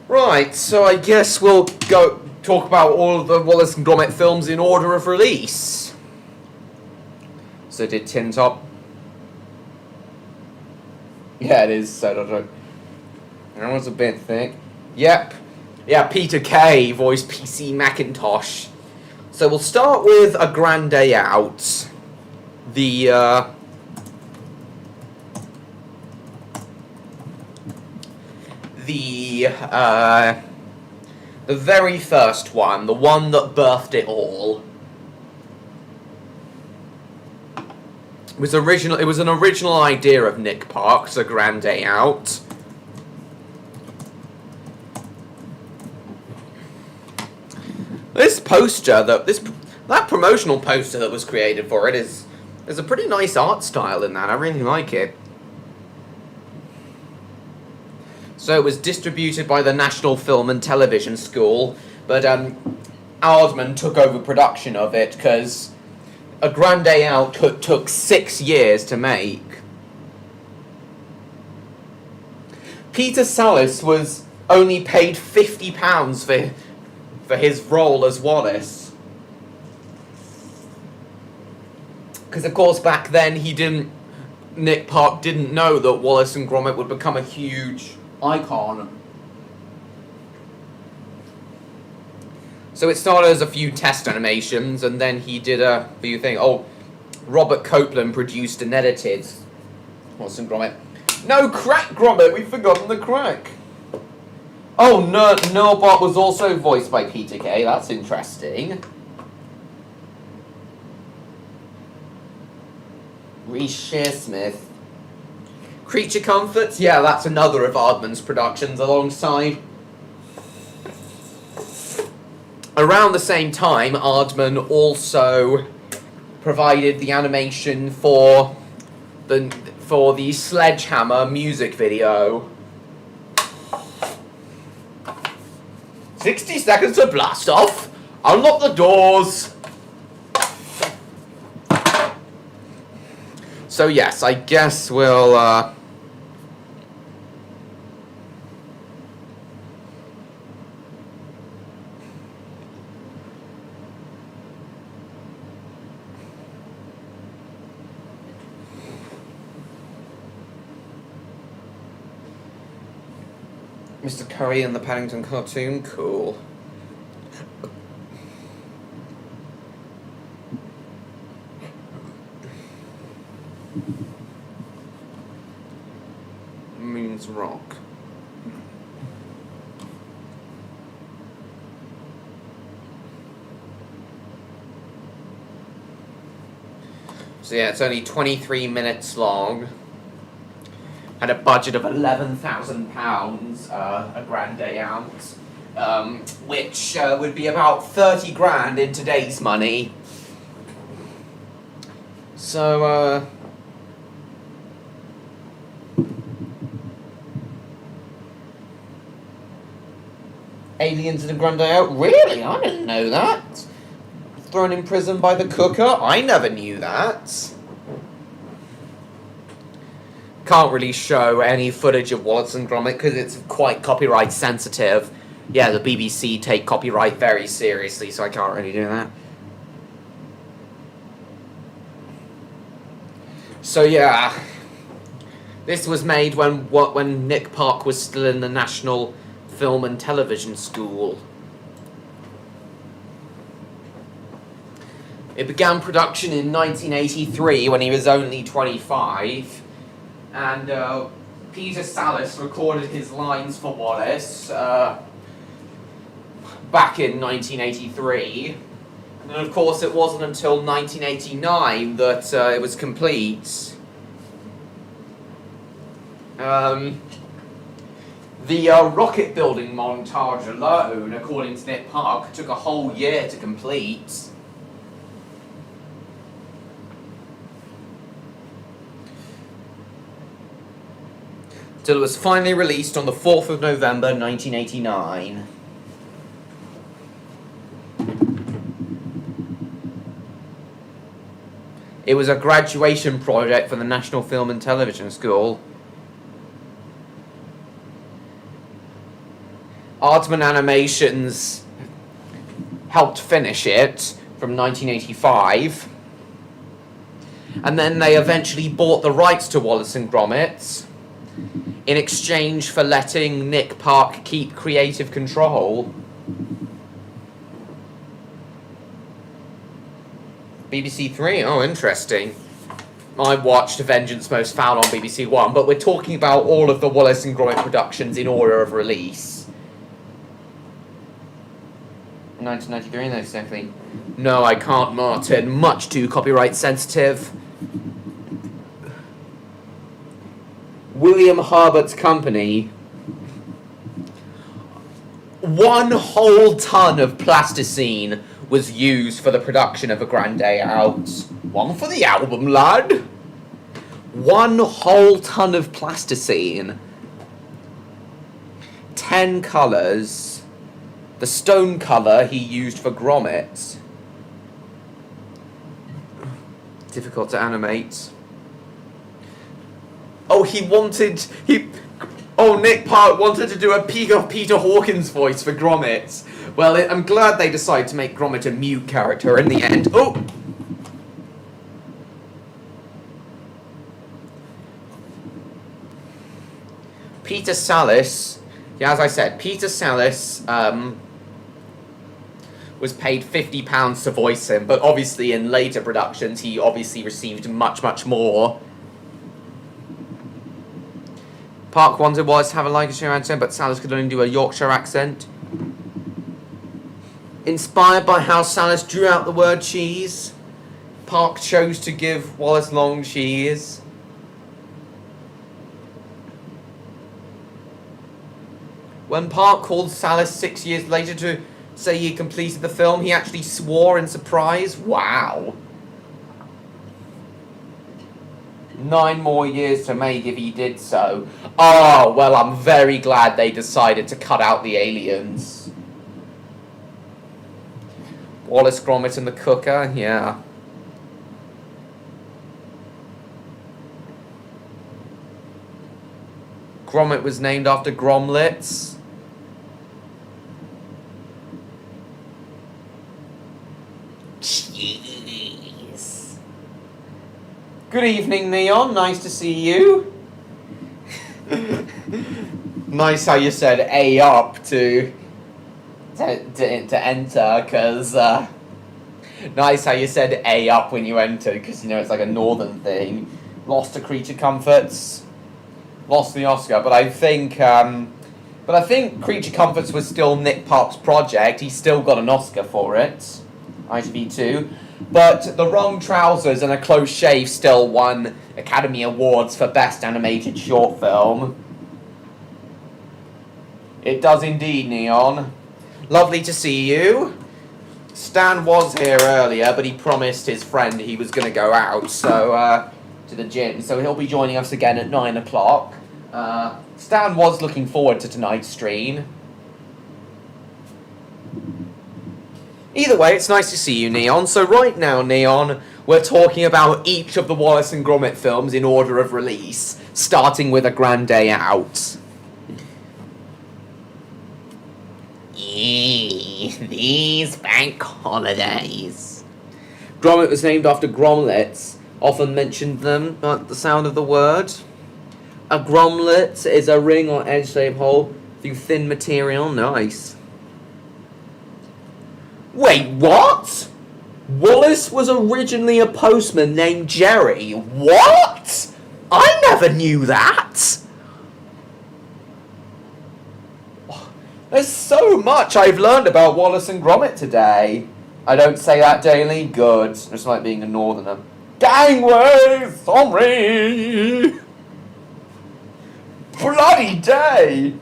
Right, so I guess we'll go talk about all of the Wallace and Gromit films in order of release. So did Tin Top? Yeah, it is. So that was a bit thick. Yep. Yeah, Peter Kay voiced PC Macintosh. So we'll start with A Grand Day Out. The very first one, the one that birthed it all. It was an original idea of Nick Park's A Grand Day Out. This poster, that promotional poster that was created for it is a pretty nice art style in that. I really like it. So it was distributed by the National Film and Television School, but Aardman took over production of it, because A Grand Day Out took 6 years to make. Peter Sallis was only paid £50 for his role as Wallace. Because of course back then Nick Park didn't know that Wallace and Gromit would become a huge icon. So it started as a few test animations, and then he did a few things. Oh, Robert Copeland produced and edited Wallace and Gromit. No, Crack Gromit! We've forgotten the crack! Oh, Nerdbot was also voiced by Peter Kay. That's interesting. Reece Shearsmith. Creature Comforts? Yeah, that's another of Aardman's productions, alongside... Around the same time, Aardman also provided the animation for the Sledgehammer music video. 60 seconds to blast off. Unlock the doors. So yes, I guess we'll Mr. Curry and the Paddington cartoon, cool. Moon's Rock. So yeah, it's only 23 minutes long. Had a budget of £11,000, A Grand Day Out, which would be about 30 grand in today's money. So, Aliens in A Grand Day Out? Really? I didn't know that. Thrown in prison by the cooker? I never knew that. Can't really show any footage of Wallace and Gromit because it's quite copyright sensitive. Yeah, the BBC take copyright very seriously, so I can't really do that. So yeah, this was made when Nick Park was still in the National Film and Television School. It began production in 1983 when he was only 25. And Peter Sallis recorded his lines for Wallace back in 1983. And of course it wasn't until 1989 that it was complete. The rocket building montage alone, according to Nick Park, took a whole year to complete. Till it was finally released on the 4th of November 1989. It was a graduation project for the National Film and Television School. Aardman Animations helped finish it from 1985. And then they eventually bought the rights to Wallace and Gromit in exchange for letting Nick Park keep creative control. BBC 3? Oh, interesting. I watched Vengeance Most Foul on BBC 1, but we're talking about all of the Wallace and Gromit productions in order of release. 1993, no, exactly. No, I can't, Martin. Much too copyright sensitive. William Herbert's company. 1 whole ton of plasticine was used for the production of A Grand Day Out. One for the album, lad. 1 whole ton of plasticine. 10 colours. The stone colour he used for Gromit. Difficult to animate. Oh, Nick Park wanted to do a Peter Hawkins voice for Gromit. Well, I'm glad they decided to make Gromit a mute character in the end. Oh! Peter Sallis, yeah, as I said, Peter Sallis was paid £50 to voice him, but obviously in later productions he obviously received much, much more. Park wanted Wallace to have a Lancashire accent, but Sallis could only do a Yorkshire accent. Inspired by how Sallis drew out the word cheese, Park chose to give Wallace long cheese. When Park called Sallis 6 years later to say he completed the film, he actually swore in surprise. Wow. 9 more years to make if he did so. Oh, well, I'm very glad they decided to cut out the aliens. Wallace Gromit and the cooker, yeah. Gromit was named after Gromlets. Jeez. Good evening, Neon. Nice to see you. Nice how you said A up to enter, because nice how you said A up when you entered, because you know it's like a northern thing. Lost to Creature Comforts. Lost the Oscar, but I think Creature Comforts was still Nick Park's project. He still got an Oscar for it. ITV2, but The Wrong Trousers and A Close Shave still won Academy Awards for Best Animated Short Film. It does indeed, Neon. Lovely to see you. Stan was here earlier, but he promised his friend he was going to go out to the gym, so he'll be joining us again at 9 o'clock. Stan was looking forward to tonight's stream. Either way, it's nice to see you, Neon. So right now, Neon, we're talking about each of the Wallace and Gromit films in order of release, starting with A Grand Day Out. These bank holidays. Gromit was named after Gromlets. Often mentioned them at the sound of the word. A gromlet is a ring or edge-shaped hole through thin material. Nice. Wait, what? Wallace was originally a postman named Jerry. What? I never knew that. There's so much I've learned about Wallace and Gromit today. I don't say that daily. Good. It's like being a northerner. Gangway, sorry. Bloody day.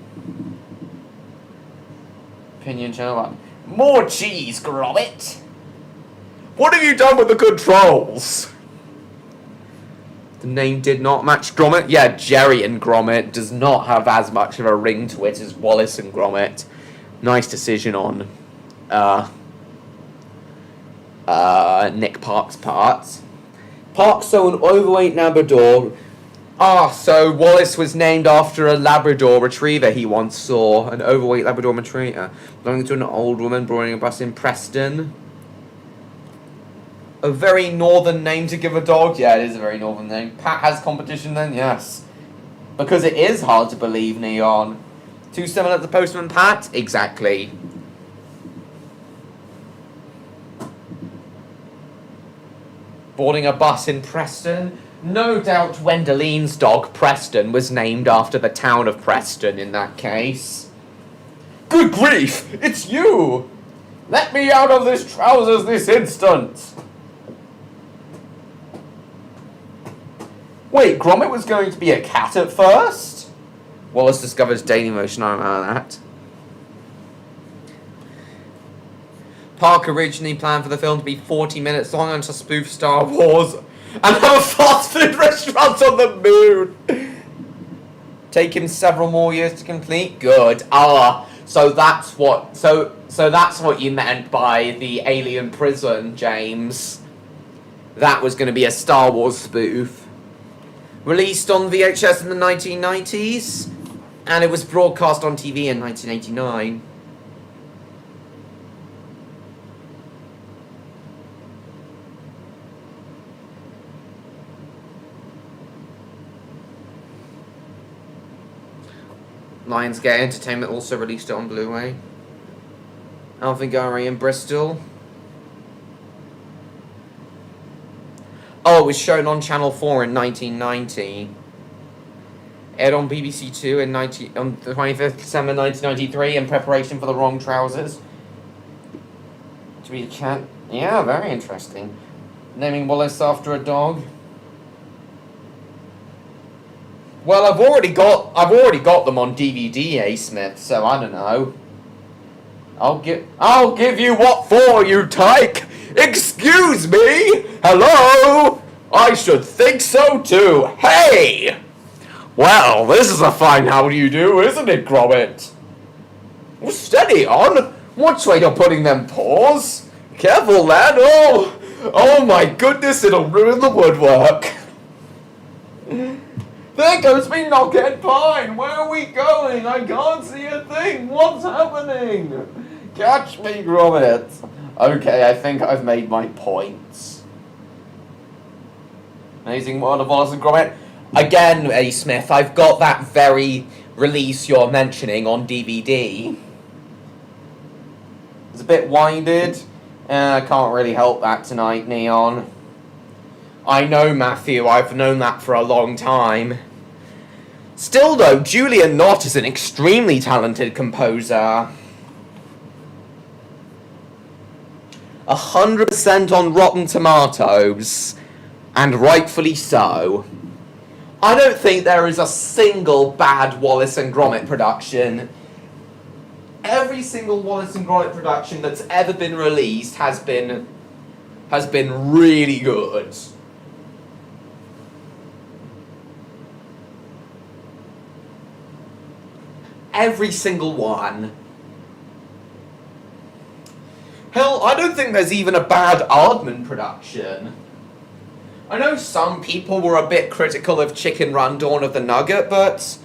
Opinion channel 1. More cheese, Gromit. What have you done with the controls? The name did not match Gromit. Yeah, Jerry and Gromit does not have as much of a ring to it as Wallace and Gromit. Nice decision on Nick Park's part. Park saw an overweight Labrador. So Wallace was named after a Labrador retriever he once saw. An overweight Labrador retriever belonging to an old woman boarding a bus in Preston. A very northern name to give a dog. Yeah, it is a very northern name. Pat has competition then? Yes. Because it is hard to believe, Neon. Too similar to Postman Pat? Exactly. Boarding a bus in Preston? No doubt Wendeline's dog, Preston, was named after the town of Preston in that case. Good grief! It's you! Let me out of this trousers this instant! Wait, Gromit was going to be a cat at first? Wallace discovers Daily Motion on that. Park originally planned for the film to be 40 minutes long and to spoof Star Wars and have a fast food restaurant on the moon. Take him several more years to complete. Good. So that's what. So So that's what you meant by the alien prison, James. That was going to be a Star Wars spoof. Released on VHS in the 1990s, and it was broadcast on TV in 1989. Lionsgate Entertainment also released it on Blu-ray. Alvin Gary in Bristol. Oh, it was shown on Channel 4 in 1990. Aired on BBC Two on the 25th December 1993 in preparation for The Wrong Trousers. To read a chat. Yeah, very interesting. Naming Wallace after a dog. Well, I've already got them on DVD, A. Smith, so I don't know. I'll give you what for, you tyke! Excuse me! Hello! I should think so too. Hey! Well, this is a fine how do you do, isn't it, Gromit? Well, steady on. Watch where you're putting them paws. Careful, lad. Oh my goodness, it'll ruin the woodwork. There goes me knockhead pine. Where are we going? I can't see a thing. What's happening? Catch me, Gromit. Okay, I think I've made my points. Amazing World of Wallace and Gromit. Again, A. Smith, I've got that very release you're mentioning on DVD. It's a bit winded. I can't really help that tonight, Neon. I know, Matthew, I've known that for a long time. Still, though, Julian Knott is an extremely talented composer. 100% on Rotten Tomatoes, and rightfully so. I don't think there is a single bad Wallace and Gromit production. Every single Wallace and Gromit production that's ever been released has been really good. Every single one. Hell, I don't think there's even a bad Aardman production. I know some people were a bit critical of Chicken Run Dawn of the Nugget, but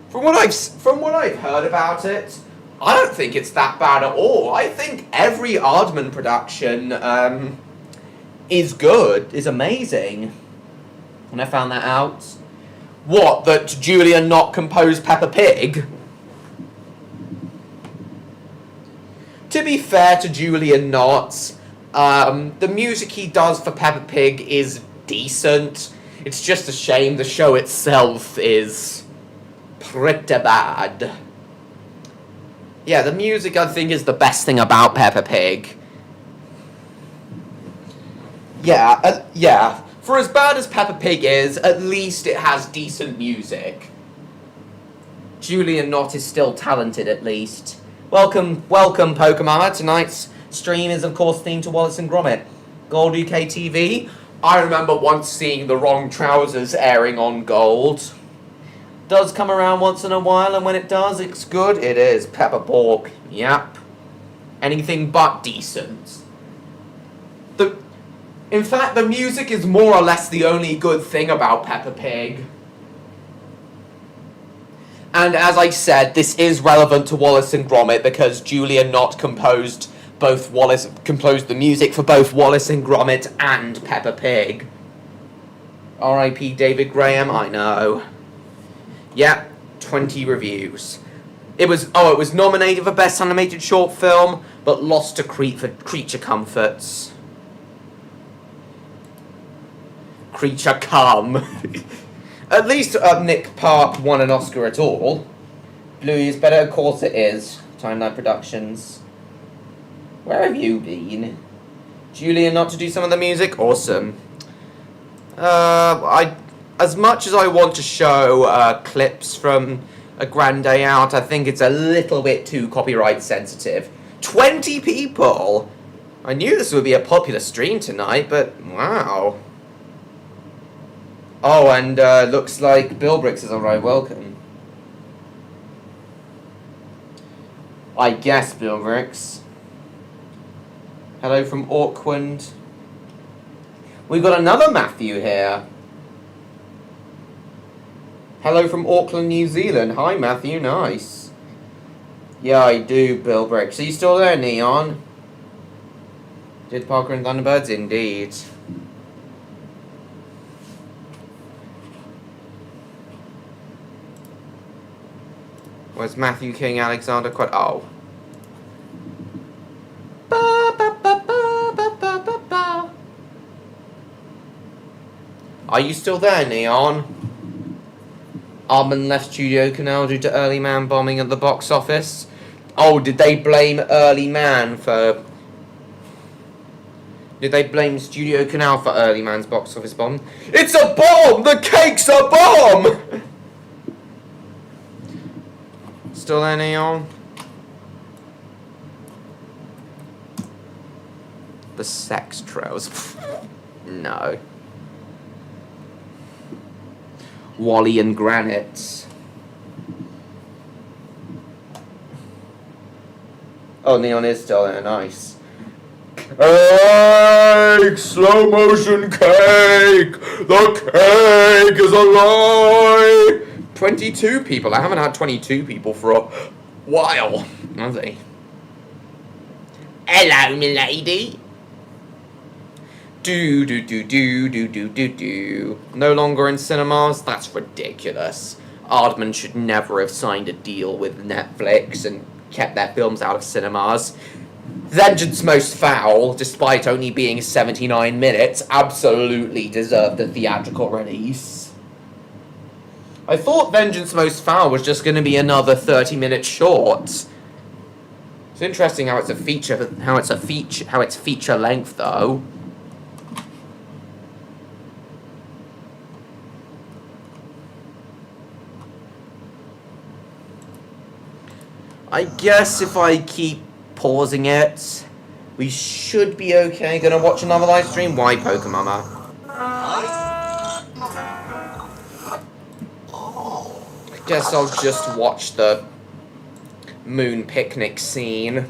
from what I've heard about it, I don't think it's that bad at all. I think every Aardman production is good, is amazing. And I found that out. What, that Julian Knott composed Peppa Pig? To be fair to Julian Knott, the music he does for Peppa Pig is decent. It's just a shame the show itself is pretty bad. Yeah, the music I think is the best thing about Peppa Pig. Yeah. For as bad as Peppa Pig is, at least it has decent music. Julian Knott is still talented, at least. Welcome, Pokemon. Tonight's stream is, of course, themed to Wallace and Gromit. Gold UK TV. I remember once seeing The Wrong Trousers airing on Gold. Does come around once in a while, and when it does, it's good. It is. Peppa Pork. Yep. Anything but decent. In fact, the music is more or less the only good thing about Peppa Pig. And as I said, this is relevant to Wallace and Gromit because Julian Knott composed the music for both Wallace and Gromit and Peppa Pig. R.I.P. David Graham, I know. Yep, 20 reviews. It was nominated for Best Animated Short Film, but lost to Creature Comforts. Creature Come. At least Nick Park won an Oscar at all. Bluey is better, of course it is. Timeline Productions. Where have you been? Julian Knott to do some of the music? Awesome. As much as I want to show clips from A Grand Day Out, I think it's a little bit too copyright sensitive. 20 people! I knew this would be a popular stream tonight, but wow. Oh, and looks like Bill Bricks is alright. Welcome. I guess, Bilbricks. Hello from Auckland. We've got another Matthew here. Hello from Auckland, New Zealand. Hi, Matthew. Nice. Yeah, I do, Bilbricks. Are you still there, Neon? Did Parker and Thunderbirds? Indeed. Where's Matthew King, Alexander Quad? Oh. Are you still there, Neon? Armin left Studio Canal due to Early Man bombing at the box office. Oh, did they blame Early Man for... Did they blame Studio Canal for Early Man's box office bomb? It's a bomb! The cake's a bomb! Still there, Neon? The sex trails. No. Wally and Granite. Oh, Neon is still there. Nice. Cake! Slow motion cake! The cake is alive! 22 people. I haven't had 22 people for a while, have they? Hello, milady. Do. No longer in cinemas? That's ridiculous. Aardman should never have signed a deal with Netflix and kept their films out of cinemas. Vengeance Most Foul, despite only being 79 minutes, absolutely deserved a theatrical release. I thought Vengeance Most Foul was just going to be another 30-minute short. It's interesting how it's feature length though. I guess if I keep pausing it, we should be okay. Gonna watch another live stream? Why, Pokemama? I guess I'll just watch the moon picnic scene.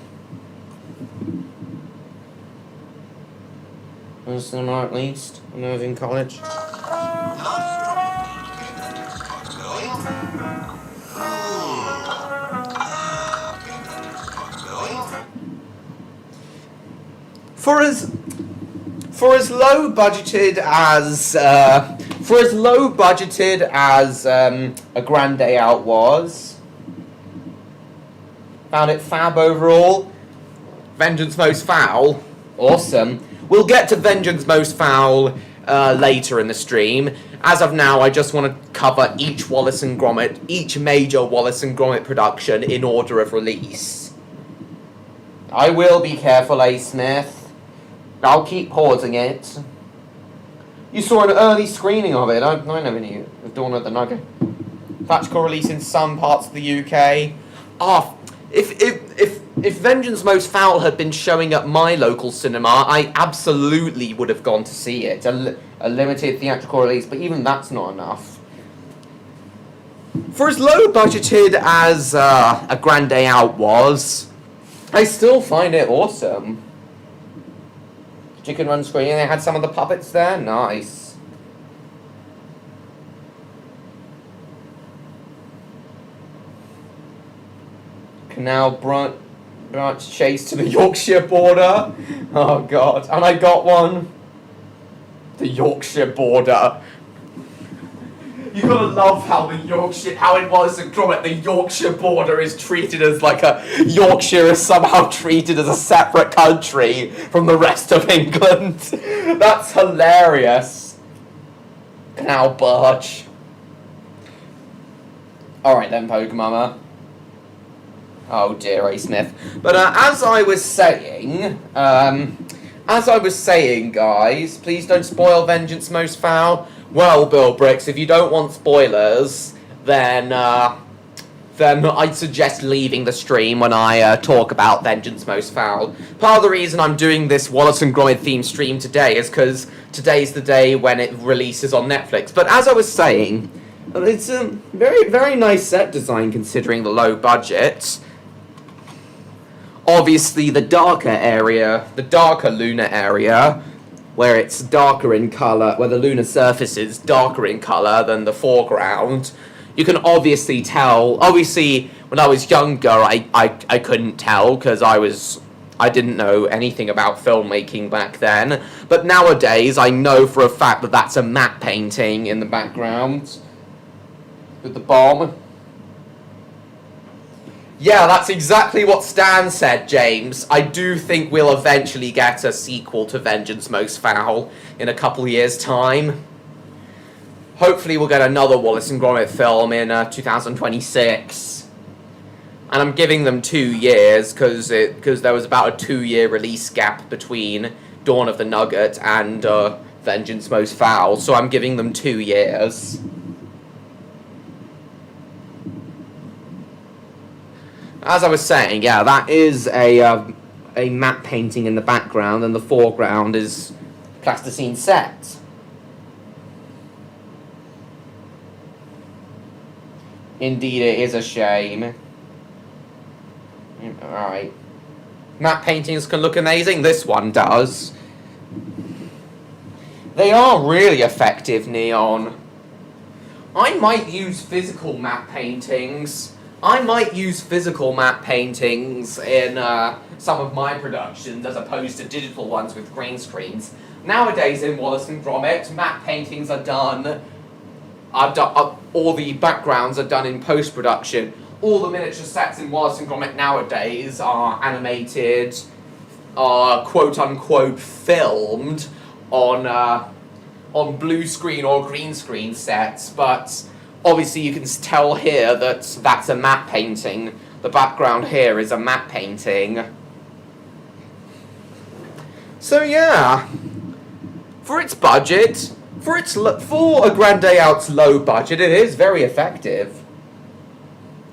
In cinema at least, when I was in college. For as low budgeted as A Grand Day Out was, found it fab overall. Vengeance Most Foul, awesome. We'll get to Vengeance Most Foul later in the stream. As of now, I just want to cover each major Wallace and Gromit production in order of release. I will be careful, A. Smith. I'll keep pausing it. You saw an early screening of it. I never knew. Of Dawn of the Nugget. Theatrical release in some parts of the UK. If Vengeance Most Foul had been showing at my local cinema, I absolutely would have gone to see it. A limited theatrical release, but even that's not enough. For as low budgeted as A Grand Day Out was, I still find it awesome. Chicken Run screening, they had some of the puppets there. Nice. Canal branch chase to the Yorkshire border. Oh god. And I got one. The Yorkshire border. You gotta love how it was in Gromit, the Yorkshire border is treated as Yorkshire is somehow treated as a separate country from the rest of England. That's hilarious. Canal barge. Alright then, Pokemama. Oh dear, A. Smith. But as I was saying, guys, please don't spoil Vengeance Most Foul. Well, Bill Bricks, if you don't want spoilers, then I'd suggest leaving the stream when I talk about Vengeance Most Foul. Part of the reason I'm doing this Wallace and Gromit themed stream today is because today's the day when it releases on Netflix. But as I was saying, it's a very, very nice set design considering the low budget. Obviously, the darker area, the darker lunar area, where it's darker in colour, where the lunar surface is darker in colour than the foreground, you can obviously tell. Obviously, when I was younger, I couldn't tell because I didn't know anything about filmmaking back then. But nowadays, I know for a fact that that's a matte painting in the background with the bomb. Yeah, that's exactly what Stan said, James. I do think we'll eventually get a sequel to Vengeance Most Foul in a couple of years' time. Hopefully we'll get another Wallace and Gromit film in 2026. And I'm giving them 2 years, because there was about a 2-year release gap between Dawn of the Nugget and Vengeance Most Foul, so I'm giving them 2 years. As I was saying, yeah, that is a matte painting in the background, and the foreground is plasticine set. Indeed, it is a shame. Alright. Matte paintings can look amazing. This one does. They are really effective, Neon. I might use physical matte paintings. I might use physical matte paintings in some of my productions as opposed to digital ones with green screens. Nowadays in Wallace and Gromit, matte paintings are done. All the backgrounds are done in post-production. All the miniature sets in Wallace and Gromit nowadays are animated, are quote-unquote filmed on blue screen or green screen sets, but obviously you can tell here that that's a matte painting. The background here is a matte painting. So yeah, for its budget, for a Grande Out's low budget, it is very effective.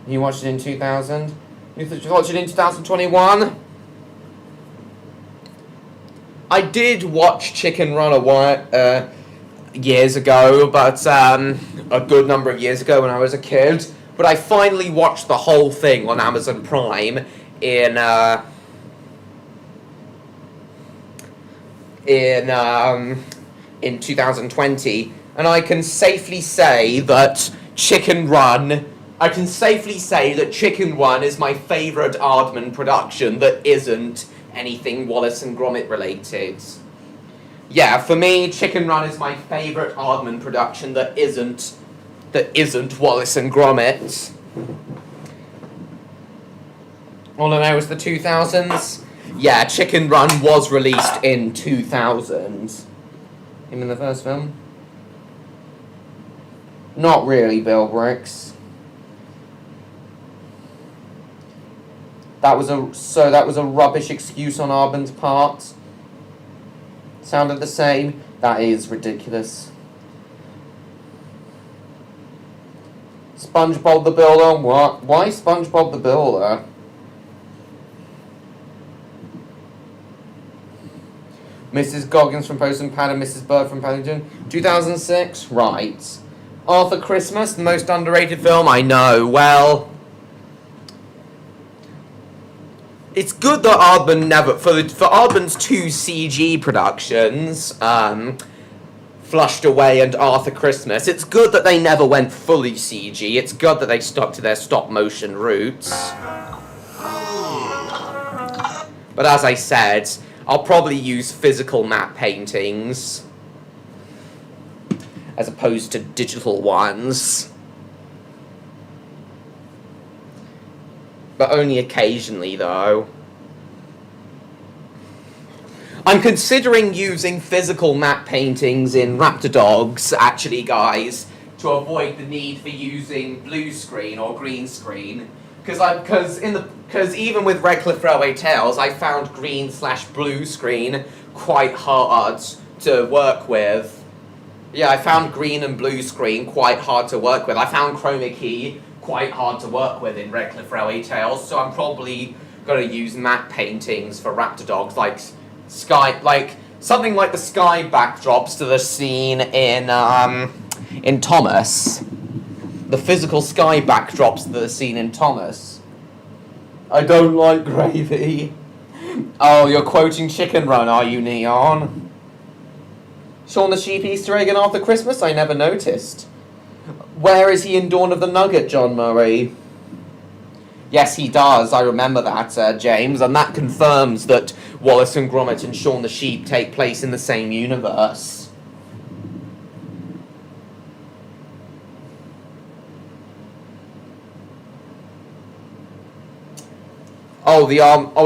You watched it in 2000? You watched it in 2021? I did watch Chicken Run a while, years ago, but a good number of years ago when I was a kid. But I finally watched the whole thing on Amazon Prime in 2020, and I can safely say that Chicken Run is my favourite Aardman production that isn't anything Wallace and Gromit related. Yeah, for me, Chicken Run is my favourite Aardman production that isn't Wallace and Gromit. All I know is the 2000s. Yeah, Chicken Run was released in 2000. Him in the first film? Not really, Bill Bricks. That was a rubbish excuse on Aardman's part. Sounded the same. That is ridiculous. SpongeBob the Builder? What? Why SpongeBob the Builder? Mrs. Goggins from Post and Pan and Mrs. Bird from Paddington. 2006? Right. Arthur Christmas, the most underrated film? I know. Well, it's good that Aardman never, for Aardman's 2 CG productions, Flushed Away and Arthur Christmas, it's good that they never went fully CG. It's good that they stuck to their stop-motion roots. But as I said, I'll probably use physical matte paintings as opposed to digital ones. But only occasionally, though. I'm considering using physical matte paintings in Raptordogs, actually, guys, to avoid the need for using blue screen or green screen. Because even with Redcliffe Railway Tales, I found green/blue screen quite hard to work with. Yeah, I found green and blue screen quite hard to work with. I found chroma key quite hard to work with in Redcliffe Railway Tales, so I'm probably going to use matte paintings for Raptordogs, something like the sky backdrops to the scene in Thomas. The physical sky backdrops to the scene in Thomas. I don't like gravy. Oh, you're quoting Chicken Run, are you, Neon? Shaun the Sheep Easter egg in After Christmas? I never noticed. Where is he in Dawn of the Nugget, John Murray? Yes, he does. I remember that, James, and that confirms that Wallace and Gromit and Shaun the Sheep take place in the same universe. Oh,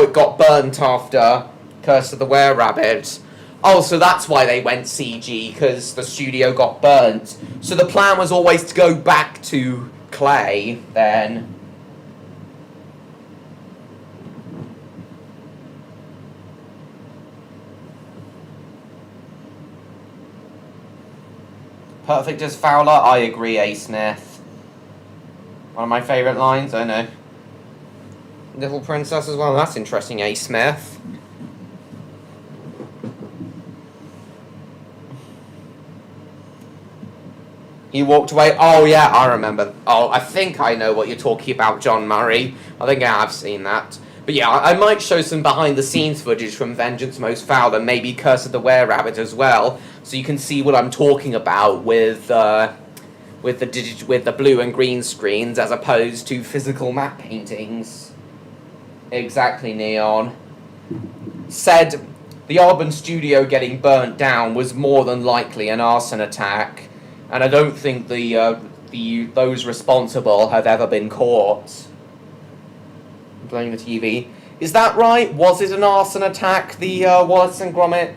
it got burnt after Curse of the Were-Rabbit. Oh, so that's why they went CG, because the studio got burnt. So the plan was always to go back to clay, then. Perfect as Fowler? I agree, A. Smith. One of my favourite lines, I know. Little Princess as well, that's interesting, A. Smith. He walked away. Oh, yeah, I remember. Oh, I think I know what you're talking about, John Murray. I think I have seen that. But yeah, I might show some behind-the-scenes footage from Vengeance Most Foul and maybe Curse of the Were-Rabbit as well, so you can see what I'm talking about with the blue and green screens as opposed to physical matte paintings. Exactly, Neon. Said the Auburn studio getting burnt down was more than likely an arson attack, and I don't think those responsible have ever been caught. Playing the TV. Is that right? Was it an arson attack, the Wallace and Gromit?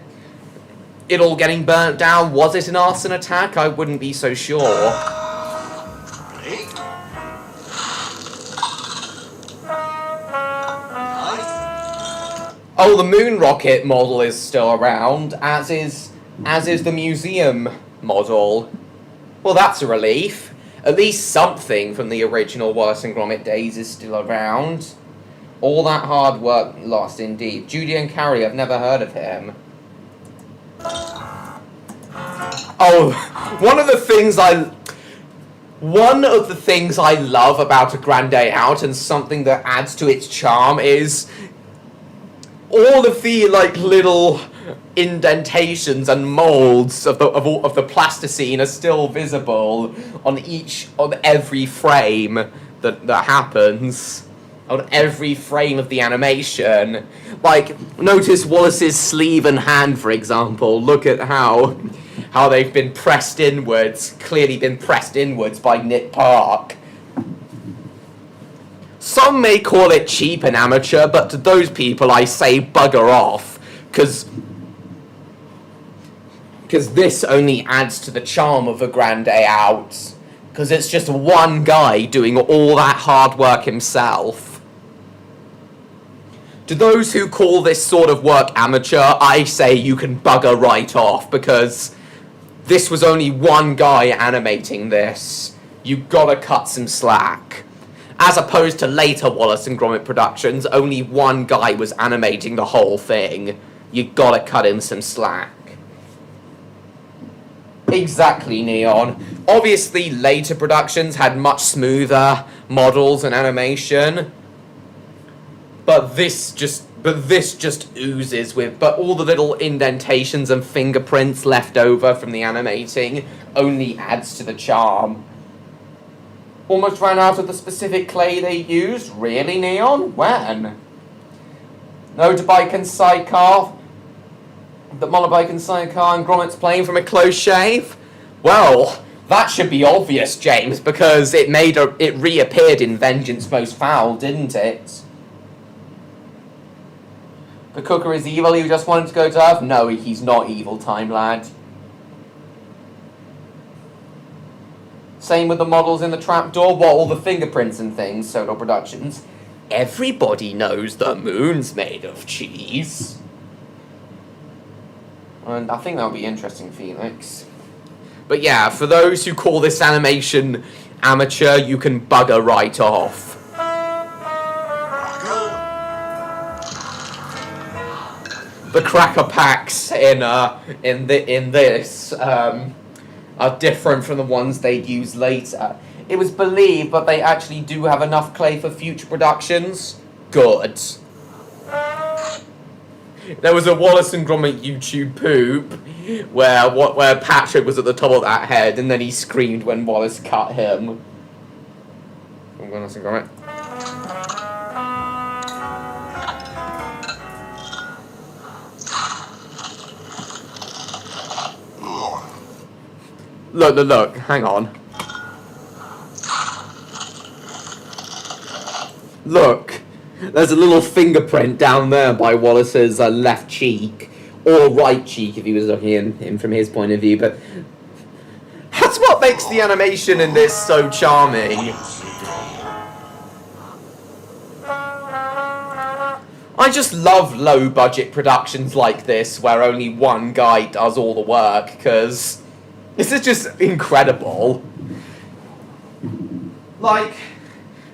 It all getting burnt down? Was it an arson attack? I wouldn't be so sure. Oh, the moon rocket model is still around, as is the museum model. Well, that's a relief. At least something from the original Wallace and Gromit days is still around. All that hard work lost, indeed. Judy and Carrie, I've never heard of him. Oh, one of the things I love about A Grand Day Out, and something that adds to its charm, is all of the little indentations and molds of the plasticine are still visible on every frame that happens. On every frame of the animation. Notice Wallace's sleeve and hand, for example. Look at how they've been pressed inwards, clearly been pressed inwards by Nick Park. Some may call it cheap and amateur, but to those people I say bugger off, because this only adds to the charm of A Grand Day Out, because it's just one guy doing all that hard work himself. To those who call this sort of work amateur, I say you can bugger right off, because this was only one guy animating this. You gotta cut some slack. As opposed to later Wallace and Gromit productions, only one guy was animating the whole thing. You gotta cut him some slack. Exactly, Neon. Obviously, later productions had much smoother models and animation. But this just oozes with, but all the little indentations and fingerprints left over from the animating only adds to the charm. Almost ran out of the specific clay they used? Really, Neon? When? Motorbike and sidecar? The motorbike and sidecar and Gromit's playing from a close shave? Well, that should be obvious, James, because it reappeared in Vengeance Most Foul, didn't it? The cooker is evil, he just wanted to go to Earth? No, he's not evil, time lad. Same with the models in the trapdoor, all the fingerprints and things, Soto Productions. Everybody knows the moon's made of cheese. And I think that'll be interesting, Felix. But yeah, for those who call this animation amateur, you can bugger right off. The cracker packs in this are different from the ones they'd use later. It was believed, but they actually do have enough clay for future productions. good. There was a Wallace and Gromit YouTube poop where Patrick was at the top of that head, and then he screamed when Wallace cut him. Wallace and Gromit. Look, hang on. Look, there's a little fingerprint down there by Wallace's left cheek, or right cheek if he was looking in from his point of view, but that's what makes the animation in this so charming. I just love low-budget productions like this, where only one guy does all the work, because this is just incredible. Like,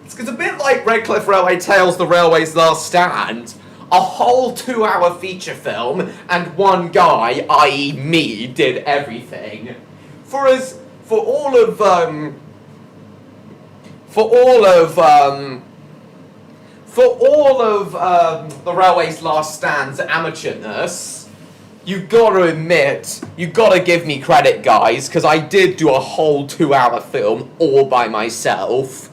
it's a bit like Redcliffe Railway Tales, The Railway's Last Stand. A whole 2-hour feature film, and one guy, i.e. me, did everything. For all of The Railway's Last Stand's amateurness, you gotta admit, you gotta give me credit, guys, because I did do a whole 2-hour film all by myself.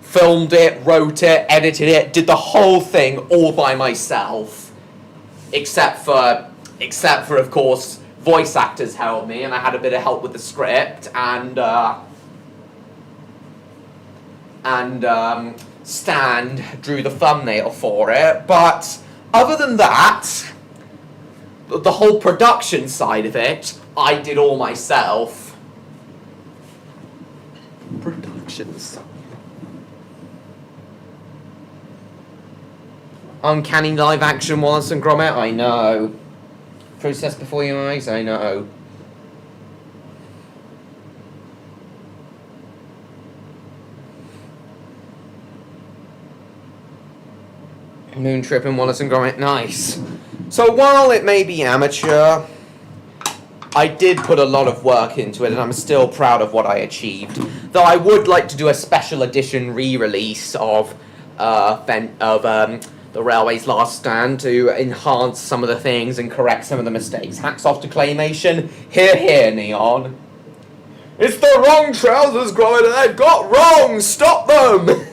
Filmed it, wrote it, edited it, did the whole thing all by myself. Except for, of course, voice actors helped me, and I had a bit of help with the script, and Stan drew the thumbnail for it, but other than that, the whole production side of it, I did all myself. Productions. Uncanny live action Wallace and Gromit, I know. Process before your eyes, I know. Moon Trip and Wallace and Gromit, nice. So while it may be amateur, I did put a lot of work into it, and I'm still proud of what I achieved. Though I would like to do a special edition re-release of The Railway's Last Stand to enhance some of the things and correct some of the mistakes. Hats off to Claymation. Hear, hear, Neon. It's the wrong trousers, Gromit, and they've got wrong! Stop them!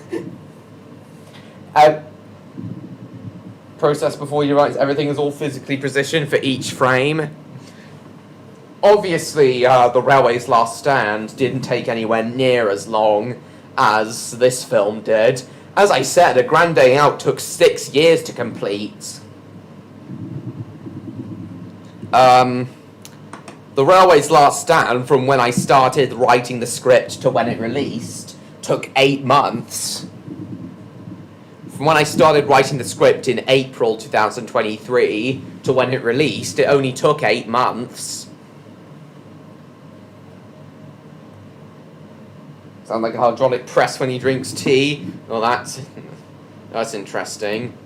Process before you write, everything is all physically positioned for each frame. Obviously, The Railway's Last Stand didn't take anywhere near as long as this film did. As I said, A Grand Day Out took 6 years to complete. The Railway's Last Stand, from when I started writing the script to when it released, took 8 months. From when I started writing the script in April 2023 to when it released, it only took 8 months. Sound like a hydraulic press when he drinks tea? Well, that's interesting.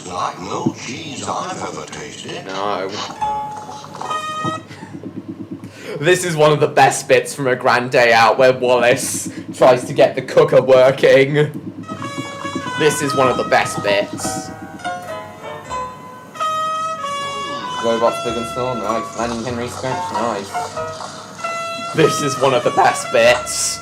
Like no cheese I've ever tasted. No. This is one of the best bits from A Grand Day Out, where Wallace tries to get the cooker working. This is one of the best bits. Robots big and small, nice. Landing Henry scratch, nice. This is one of the best bits.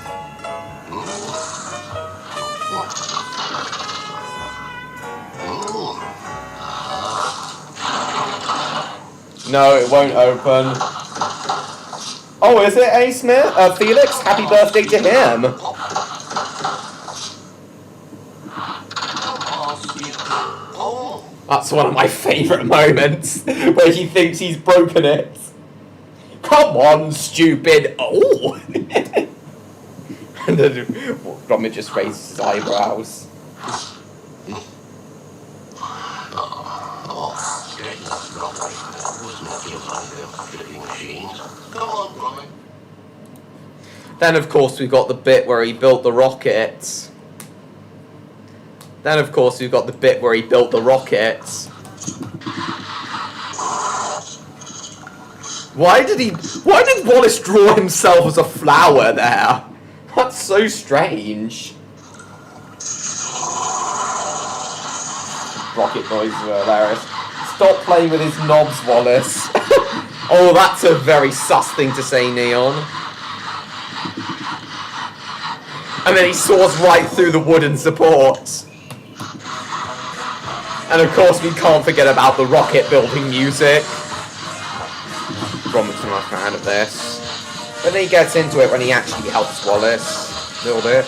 No, it won't open. Oh, is it A. Smith? Felix? Happy birthday to him. That's one of my favourite moments, where he thinks he's broken it. Come on, stupid. Oh! And then Gromit just raises his eyebrows. Then, of course, we've got the bit where he built the rockets. Why did Wallace draw himself as a flower there? That's so strange. Rocket noises are hilarious. Stop playing with his knobs, Wallace. Oh, that's a very sus thing to say, Neon. And then he soars right through the wooden supports. And of course we can't forget about the rocket building music. Gromit's not a fan of this. But then he gets into it when he actually helps Wallace build it.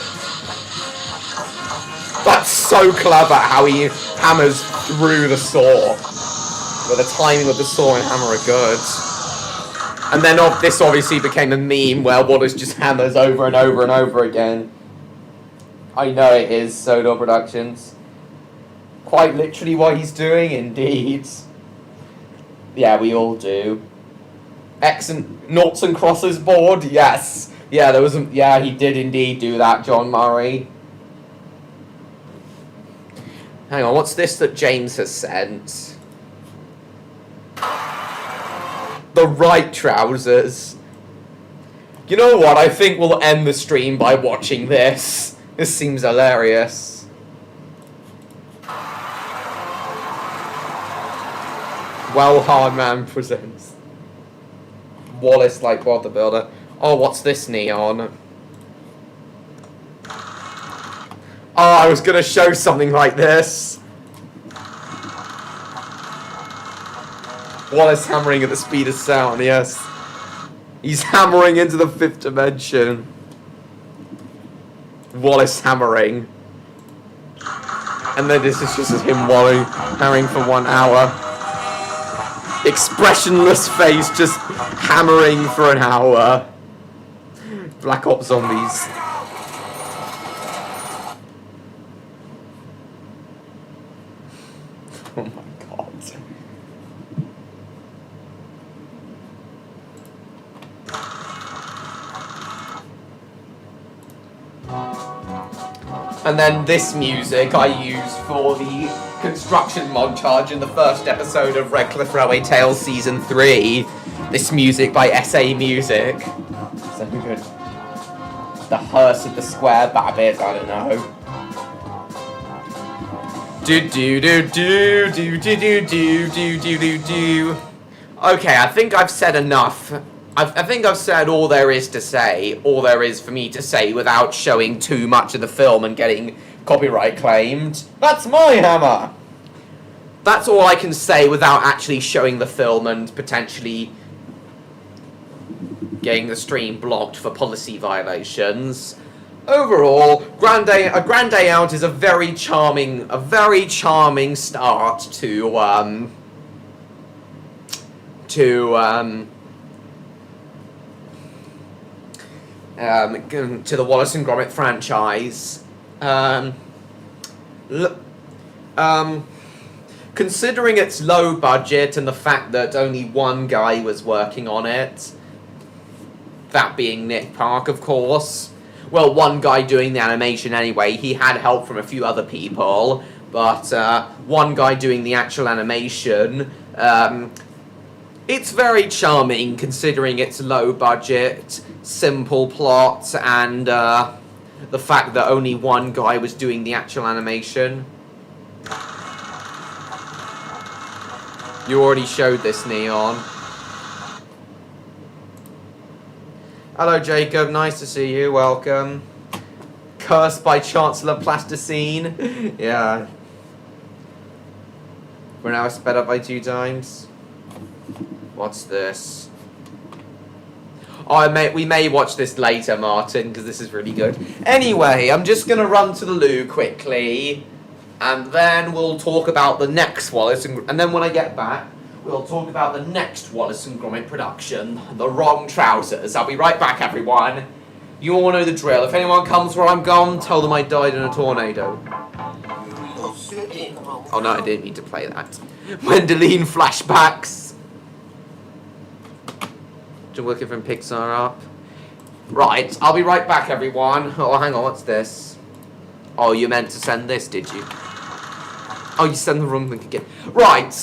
That's so clever how he hammers through the saw. But the timing of the saw and hammer are good. And then this obviously became a meme where Wallace just hammers over and over and over again. I know it is, Sodor Productions. Quite literally what he's doing, indeed. Yeah, we all do. X and noughts and crosses board, yes. Yeah, he did indeed do that, John Murray. Hang on, what's this that James has sent? The right trousers. You know what? I think we'll end the stream by watching this. This seems hilarious. Well, Hardman presents Wallace like Bob the Builder. Oh, what's this, Neon? Oh, I was gonna show something like this. Wallace hammering at the speed of sound, yes. He's hammering into the 5th dimension. Wallace hammering. And then this is just him hammering for 1 hour. Expressionless face, just hammering for an hour. Black Ops Zombies. Oh my god. And then this music I used for the construction montage in the first episode of Red Cliff Railway Tales Season 3. This music by SA Music. So good. The hearse of the square babbit, I don't know. Do do do do do do do do do do do do. Okay, I think I've said enough. I think I've said all there is to say, all there is for me to say without showing too much of the film and getting copyright claimed. That's my hammer! That's all I can say without actually showing the film and potentially getting the stream blocked for policy violations. Overall, a Grand Day Out is a very charming start to the Wallace and Gromit franchise. Considering its low budget and the fact that only one guy was working on it, that being Nick Park, of course. Well, one guy doing the animation anyway. He had help from a few other people, but one guy doing the actual animation. It's very charming considering its low budget, simple plot, and the fact that only one guy was doing the actual animation. You already showed this, Neon. Hello, Jacob. Nice to see you. Welcome. Cursed by Chancellor Plasticine. Yeah. We're now sped up by 2 times. What's this? Oh, we may watch this later, Martin, because this is really good. Anyway, I'm just going to run to the loo quickly, and then we'll talk about the next Wallace, and then when I get back, we'll talk about the next Wallace and Gromit production, The Wrong Trousers. I'll be right back, everyone. You all know the drill. If anyone comes where I'm gone, tell them I died in a tornado. Oh no, I didn't need to play that. Wendeline flashbacks. You're working from Pixar up. Right, I'll be right back, everyone. Oh, hang on, what's this? Oh, you meant to send this, did you? Oh, you sent the wrong link again. Right,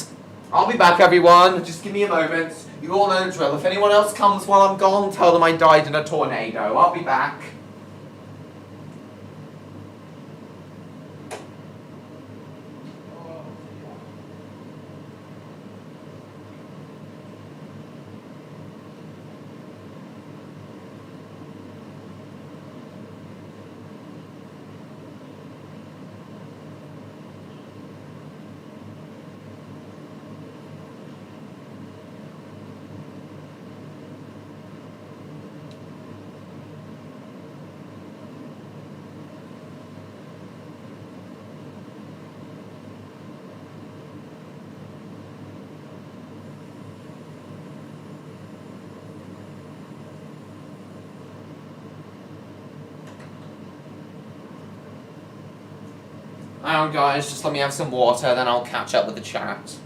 I'll be back, everyone. Just give me a moment. You all know the drill. If anyone else comes while I'm gone, tell them I died in a tornado. I'll be back. Hang on guys, just let me have some water, then I'll catch up with the chat.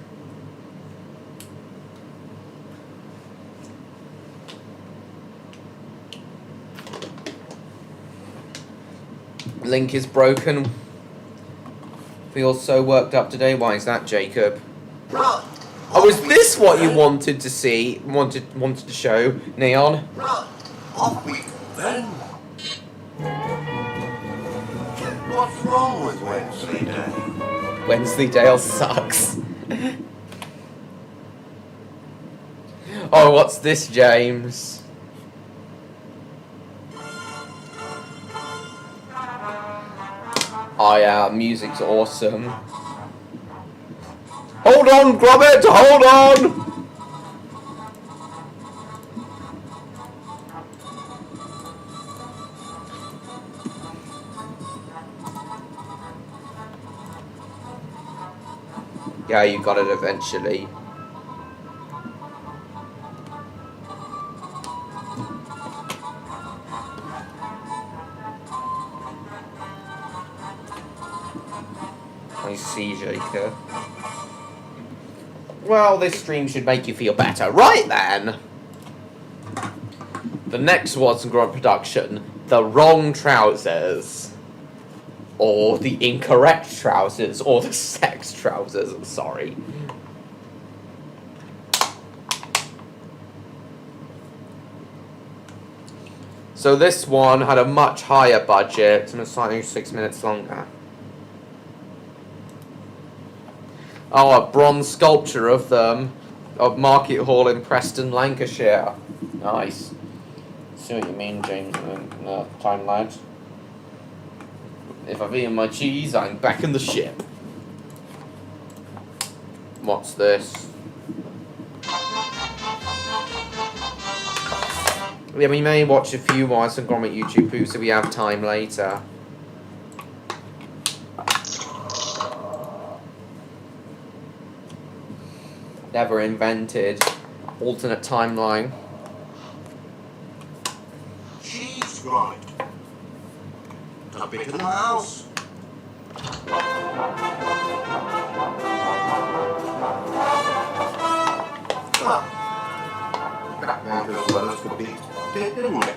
Link is broken. Feel so worked up today. Why is that, Jacob? Right. Oh, is this what you wanted to see? Wanted to show, Neon? Right. Off we go then. What's wrong with Wensleydale? Wensleydale sucks. Oh, what's this, James? Oh yeah, music's awesome. Hold on, Gromit, hold on! Yeah, you got it eventually. I see, Jacob. Well, this stream should make you feel better. Right then! The next Wallace and Gromit production, the wrong trousers. Or the incorrect trousers, or the sex trousers, I'm sorry. So this one had a much higher budget, and it's only 6 minutes longer. Oh, a bronze sculpture of them, of Market Hall in Preston, Lancashire. Nice. See what you mean, James, time lad. If I've eaten my cheese, I'm back in the ship. What's this? Yeah, we may watch a few Wallace and Gromit YTPs if we have time later. Never invented alternate timeline. She's right. Topic in the house. That might as well as could be dead, didn't it?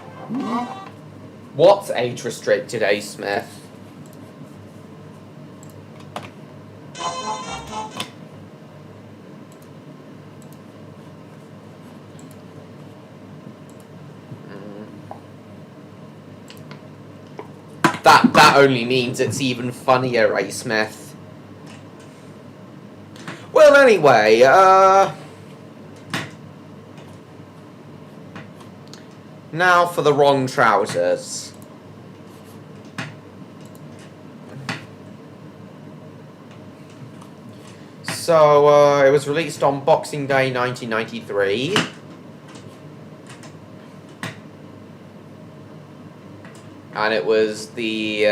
What's age restricted, A. Smith? That only means it's even funnier, A. Smith. Well, anyway, now for the wrong trousers. So, it was released on Boxing Day 1993. And it was the,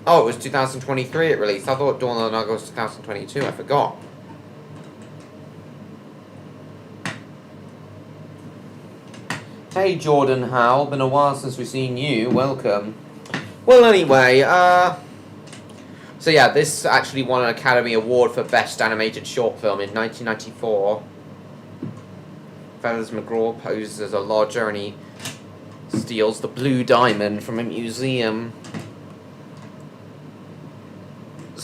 oh, it was 2023 it released. I thought Dawn of the Nugget was 2022. I forgot. Hey, Jordan Howell. Been a while since we've seen you. Welcome. Well, anyway, so yeah, this actually won an Academy Award for Best Animated Short Film in 1994. Feathers McGraw poses as a lodger and he steals the blue diamond from a museum.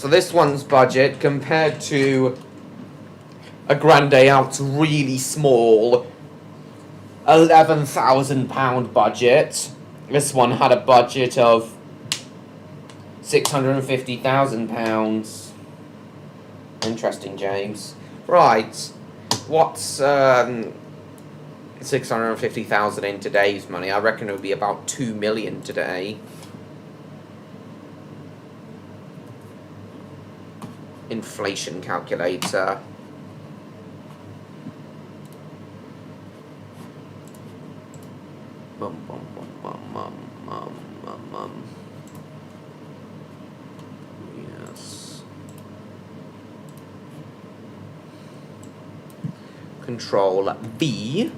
So this one's budget compared to a Grande Out's really small £11,000 budget. This one had a budget of £650,000. Interesting, James. Right. What's 650,000 in today's money? I reckon it would be about 2 million today. Inflation calculator. Bum, bum, bum, bum, bum, bum, bum, bum. Yes. Control V.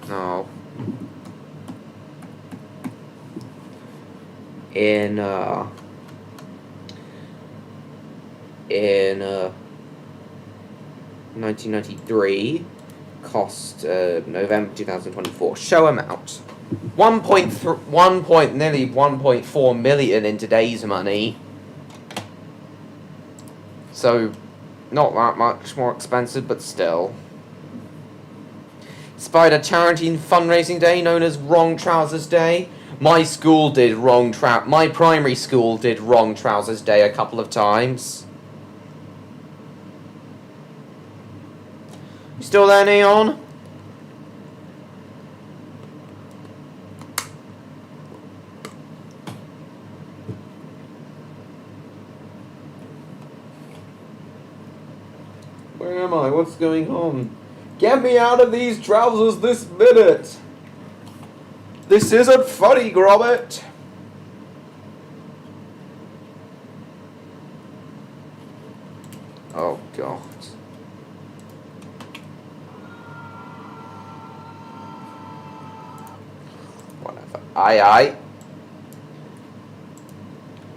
No. In 1993, cost November 2024. Show amount. Nearly 1.4 million in today's money. So, not that much more expensive, but still. Inspired a charity and fundraising day known as Wrong Trousers Day. My primary school did Wrong Trousers Day a couple of times. You still there, Neon? Where am I? What's going on? Get me out of these trousers this minute! This isn't funny, Gromit! Oh, God. Whatever. Aye.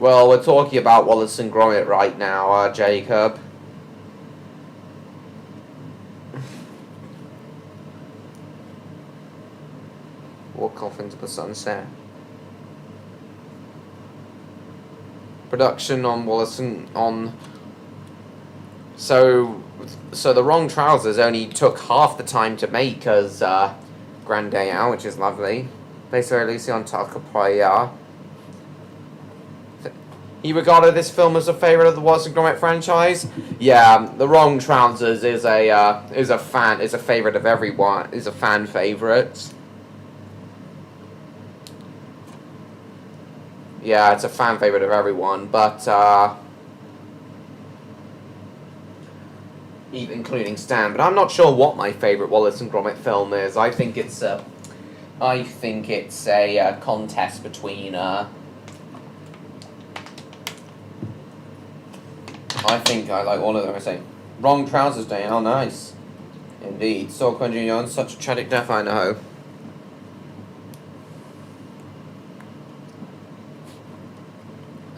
Well, we're talking about Wallace and Gromit right now, Jacob. Walk off into the sunset. Production on Wallace and So the Wrong Trousers only took half the time to make as Grande Out, which is lovely. Based on Lucy on Takapaya. He regarded this film as a favorite of the Wallace and Gromit franchise. Yeah, the Wrong Trousers is a favorite of everyone. Is a fan favorite. Yeah, it's a fan favorite of everyone, but even including Stan. But I'm not sure what my favorite Wallace and Gromit film is. I think it's a contest between. I think I like all of them. I say, Wrong Trousers Day. How nice, indeed. So Quentin on such a tragic death. I know.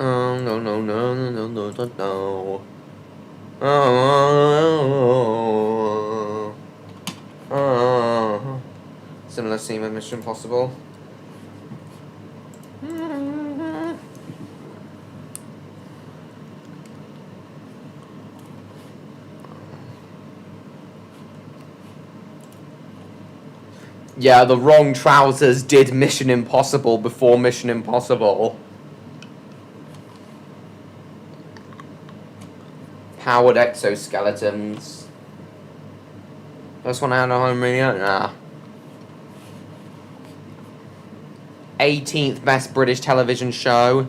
Oh no. Similar scene with Mission Impossible. Yeah, the Wrong Trousers did Mission Impossible before Mission Impossible. Powered exoskeletons. First one out of home video? Nah. 18th best British television show.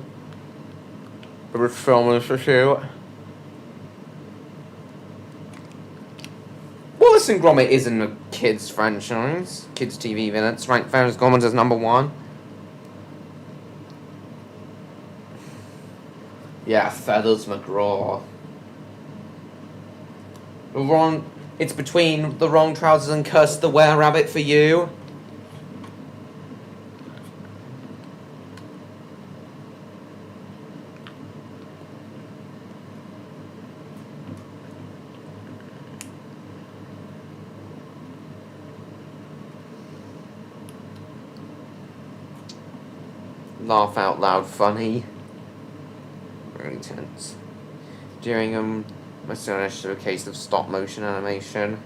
British film institute. Wallace and Gromit isn't a kids franchise. Kids TV villains. Ranked Ferris Gromit as number 1. Yeah, Feathers McGraw. It's between the Wrong Trousers and Curse the Were-Rabbit for you. laugh out loud funny. Really tense. During my son showed a case of stop motion animation.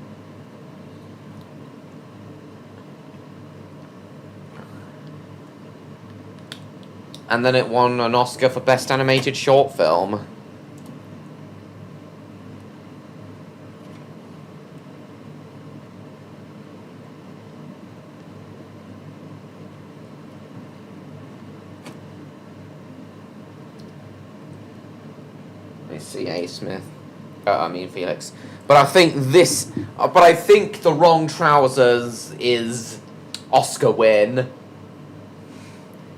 And then it won an Oscar for Best Animated Short Film. C.A. Smith. Felix. But I think The Wrong Trousers is Oscar win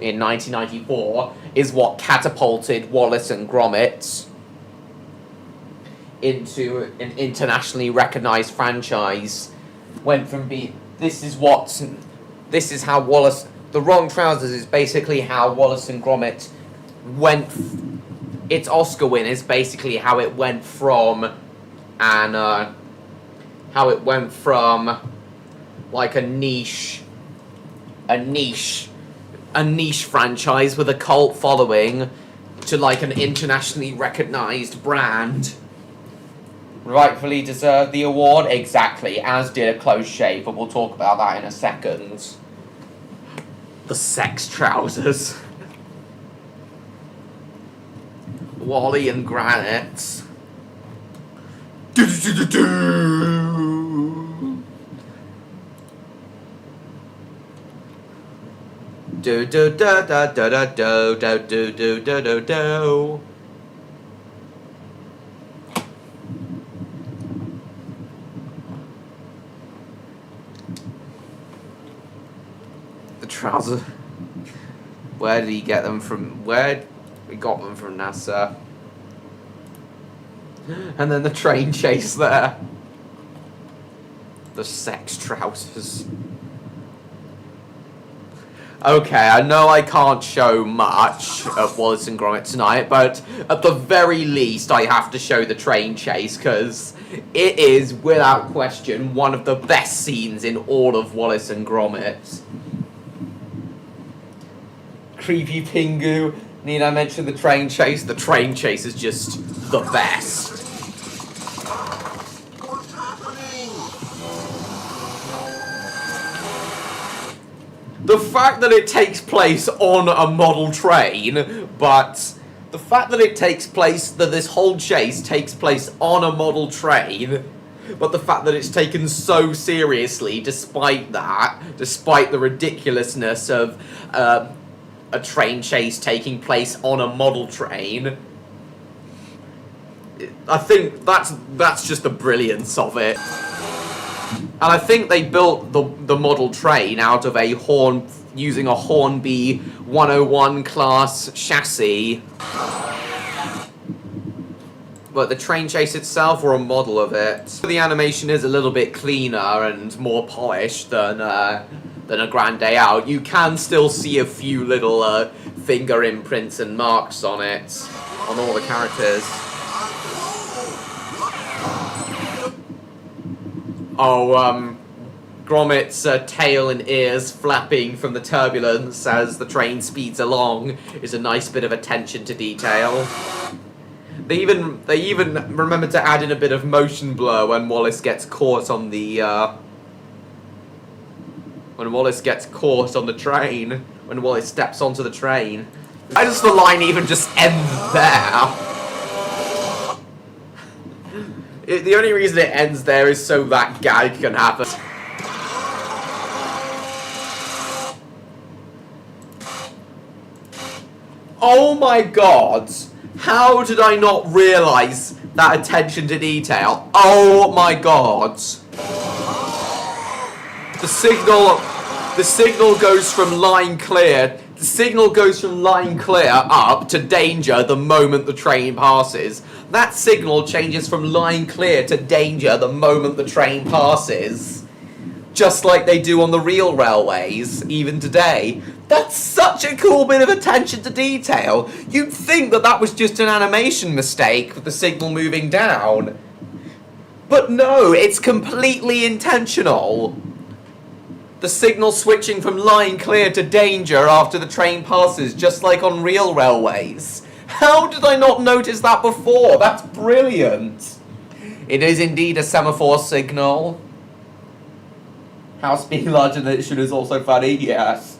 in 1994 is what catapulted Wallace and Gromit into an internationally recognized franchise. Went from this is how Wallace. The Wrong Trousers is basically how Wallace and Gromit went. Its Oscar win is basically how it went from like a niche franchise with a cult following to like an internationally recognized brand. Rightfully deserved the award, exactly, as did A Close Shave, but we'll talk about that in a second. The sex trousers. Wally and Granite. Do do da da da da do do do do do do do. The trousers. Where did he get them from? Where? We got them from NASA. And then the train chase there. The sex trousers. Okay, I know I can't show much of Wallace and Gromit tonight, but at the very least I have to show the train chase, because it is, without question, one of the best scenes in all of Wallace and Gromit. Creepy Pingu. Need I mention the train chase? The train chase is just the best. What's happening? The fact that it takes place on a model train, but the fact that this whole chase takes place on a model train, but the fact that it's taken so seriously despite the ridiculousness of a train chase taking place on a model train. I think that's just the brilliance of it. And I think they built the model train out of using a Hornby 101 class chassis. But the train chase itself, or a model of it, the animation is a little bit cleaner and more polished than a Grand Day Out. You can still see a few little finger imprints and marks on it, on all the characters. Oh, Gromit's tail and ears flapping from the turbulence as the train speeds along is a nice bit of attention to detail. They even remembered to add in a bit of motion blur when Wallace gets caught on the train, when Wallace steps onto the train. Why does the line even just end there? The only reason it ends there is so that gag can happen. Oh my god! How did I not realise that attention to detail? Oh my god! The signal goes from line clear. The signal goes from line clear up to danger the moment the train passes. That signal changes from line clear to danger the moment the train passes. Just like they do on the real railways, even today. That's such a cool bit of attention to detail. You'd think that was just an animation mistake with the signal moving down. But no, it's completely intentional. The signal switching from line clear to danger after the train passes, just like on real railways. How did I not notice that before? That's brilliant. It is indeed a semaphore signal. House being larger than it should is also funny, yes.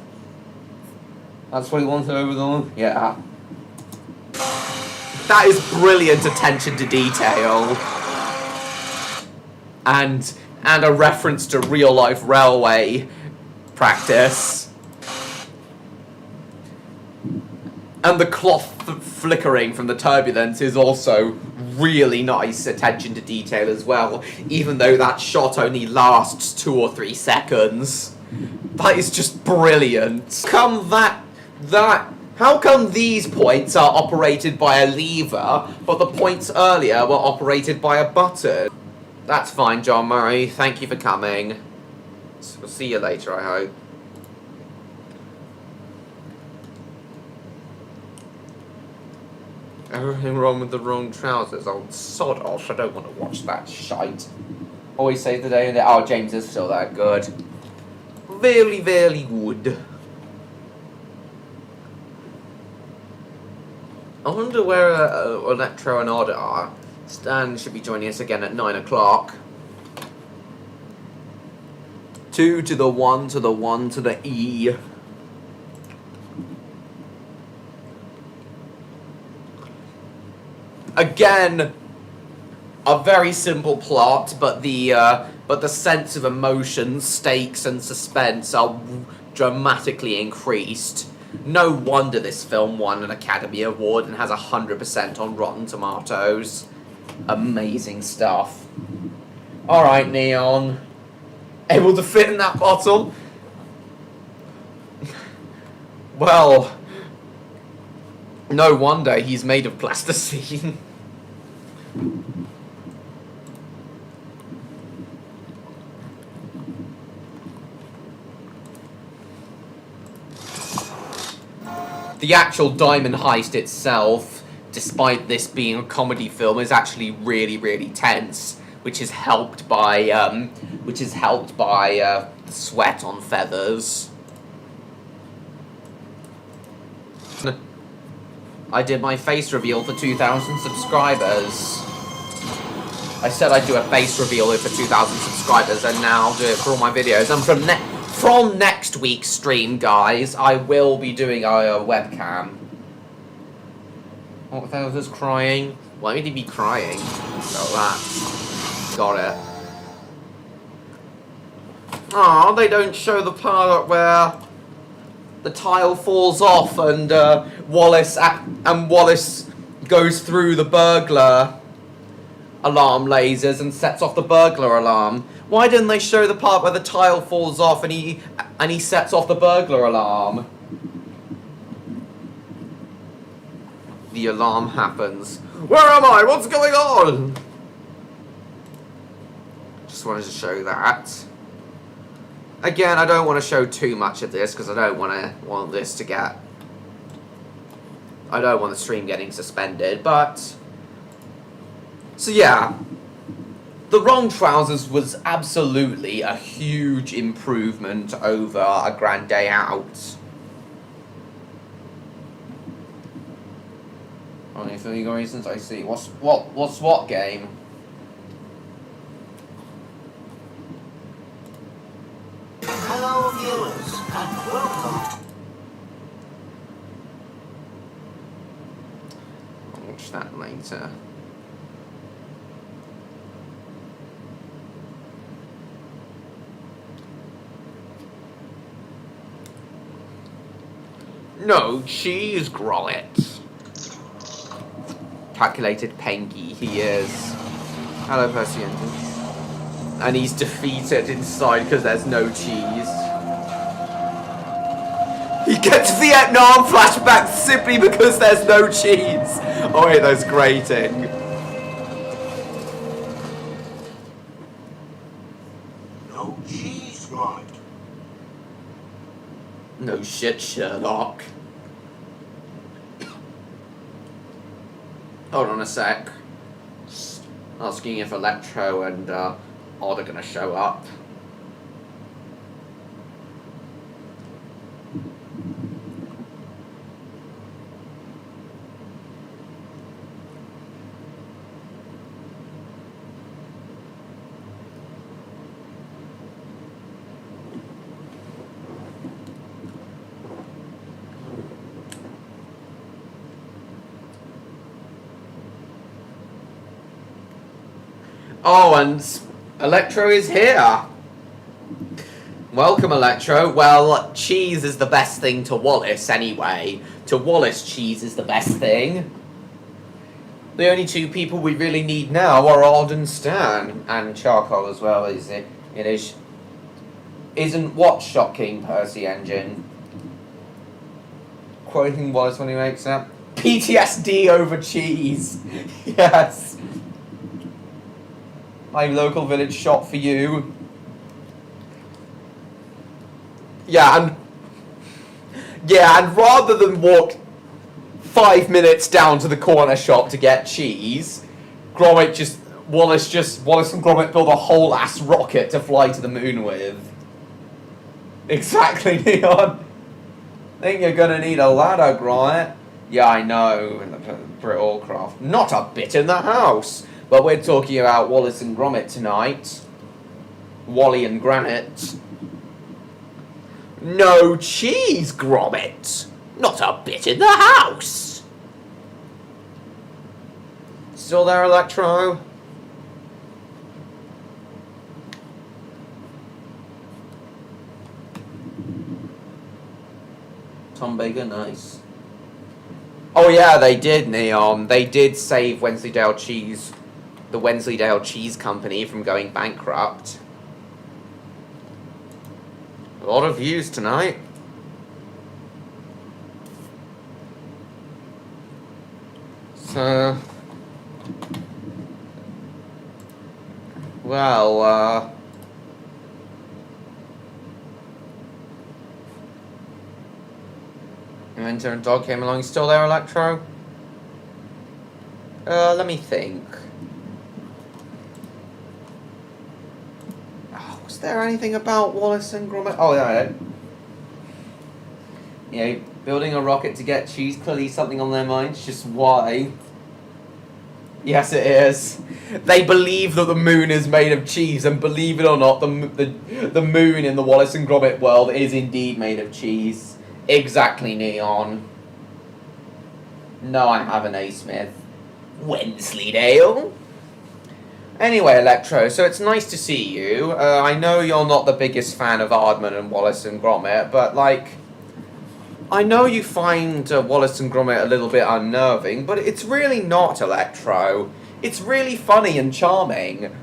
That's what he wants over the... yeah. That is brilliant attention to detail. And a reference to real-life railway practice. And the cloth flickering from the turbulence is also really nice attention to detail as well, even though that shot only lasts 2 or 3 seconds. That is just brilliant. How come these points are operated by a lever, but the points earlier were operated by a button? That's fine, John Murray. Thank you for coming. We'll see you later, I hope. Everything wrong with the wrong trousers. Oh, sod off. I don't want to watch that shite. Always save the day. Oh, James is still that good. Very, very good. I wonder where Electro and Odd are. Stan should be joining us again at 9 o'clock. 2 to the 1 to the 1 to the E. Again, a very simple plot, but the sense of emotion, stakes, and suspense are dramatically increased. No wonder this film won an Academy Award and has 100% on Rotten Tomatoes. Amazing stuff. Alright, Neon. Able to fit in that bottle? Well, no wonder he's made of plasticine. The actual diamond heist itself, despite this being a comedy film, is actually really, really tense, which is helped by sweat on feathers. I did my face reveal for 2,000 subscribers. I said I'd do a face reveal for 2,000 subscribers, and now I'll do it for all my videos. And from next week's stream, guys, I will be doing a webcam. What the hell is crying? Why would he be crying? Oh, that. Got it. Aw, they don't show the part where the tile falls off and Wallace goes through the burglar alarm lasers and sets off the burglar alarm. Why didn't they show the part where the tile falls off and he sets off the burglar alarm? The alarm happens. Where am I? What's going on? Just wanted to show that. Again, I don't want to show too much of this because I don't want this to get... I don't want the stream getting suspended, but... So yeah. The Wrong Trousers was absolutely a huge improvement over A Grand Day Out. Only for legal reasons, I see. What's what game? Hello, viewers, and welcome. I'll watch that later. No cheese, Gromit. Calculated Pengy, he is. Hello, Percy Engine. And he's defeated inside because there's no cheese. He gets Vietnam flashbacks simply because there's no cheese. Oh wait, that's grating. No cheese, right? No shit, Sherlock. Hold on a sec. Asking if Electro and Odd are gonna show up. Oh, and Electro is here. Welcome, Electro. Well, cheese is the best thing to Wallace, anyway. To Wallace, cheese is the best thing. The only two people we really need now are Odd and Stan. And Charcoal as well, is it? It is. Isn't what shocking, Percy Engine? Quoting Wallace when he makes that. PTSD over cheese. Yes. My local village shop for you. Yeah, and rather than walk 5 minutes down to the corner shop to get cheese, Wallace and Gromit build a whole ass rocket to fly to the moon with. Exactly, Neon. Think you're gonna need a ladder, Gromit? Yeah, I know. Brittlcraft. Not a bit in the house. But we're talking about Wallace and Gromit tonight. Wally and Granite. No cheese, Gromit. Not a bit in the house. Still there, Electro? Tom Baker, nice. Oh yeah, they did, Neon. They did save Wensleydale Cheese, the Wensleydale Cheese Company, from going bankrupt. A lot of views tonight. So, well, Inventor and Dog came along. You still there, Electro? Let me think. Oh, was there anything about Wallace and Gromit? Oh, yeah. Yeah, building a rocket to get cheese, clearly something on their minds. Just why? Yes, it is. They believe that the moon is made of cheese, and believe it or not, the moon in the Wallace and Gromit world is indeed made of cheese. Exactly, Neon. No, I haven't, A. Smith. Wensleydale? Anyway, Electro, so it's nice to see you. I know you're not the biggest fan of Aardman and Wallace and Gromit, but, like, I know you find Wallace and Gromit a little bit unnerving, but it's really not, Electro. It's really funny and charming.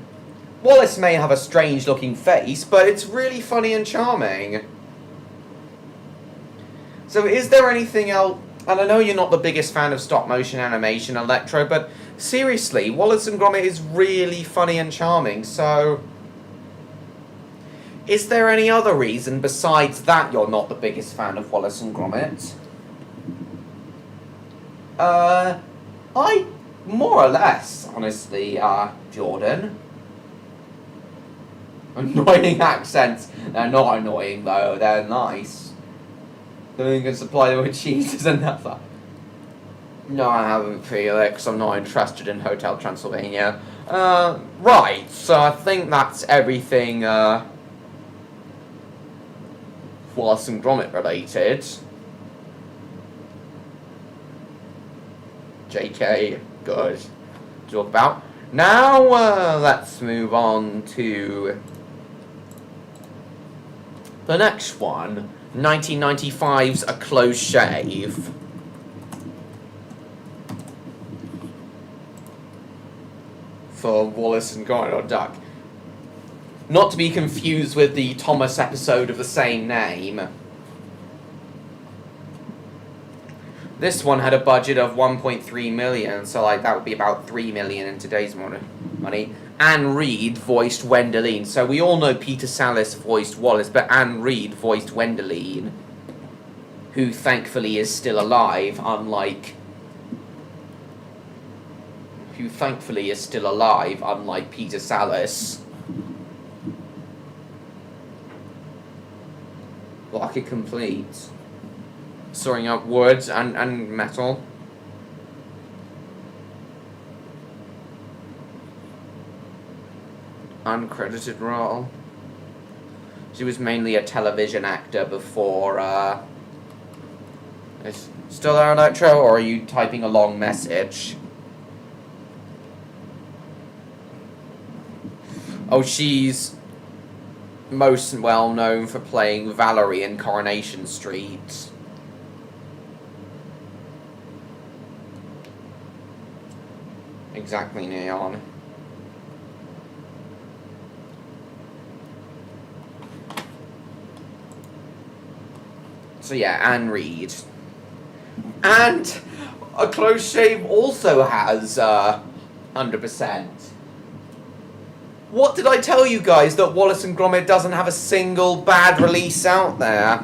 Wallace may have a strange-looking face, but it's really funny and charming. So is there anything else? And I know you're not the biggest fan of stop-motion animation, Electro, but seriously, Wallace and Gromit is really funny and charming, so is there any other reason besides that you're not the biggest fan of Wallace and Gromit? I more or less, honestly, Jordan. Annoying accents. They're not annoying, though. They're nice. Doing a supply with cheese is another. No, I haven't, Felix. I'm not interested in Hotel Transylvania. Right. So I think that's everything, Wallace and Gromit related. JK, good to talk about. Now, let's move on to the next one. 1995's A Close Shave. For Wallace and Gromit or Duck. Not to be confused with the Thomas episode of the same name. This one had a budget of 1.3 million, so like that would be about 3 million in today's money. Anne Reid voiced Wendeline. So we all know Peter Sallis voiced Wallace, but Anne Reid voiced Wendeline, who thankfully is still alive, unlike Peter Sallis. Like it complete. Sawing up wood and metal. Uncredited role. She was mainly a television actor before, Is still there, Electro, or are you typing a long message? Oh, she's most well known for playing Valerie in Coronation Street. Exactly, Neon. So yeah, Anne Reid. And a close shave also has 100%. What did I tell you guys, that Wallace and Gromit doesn't have a single bad release out there?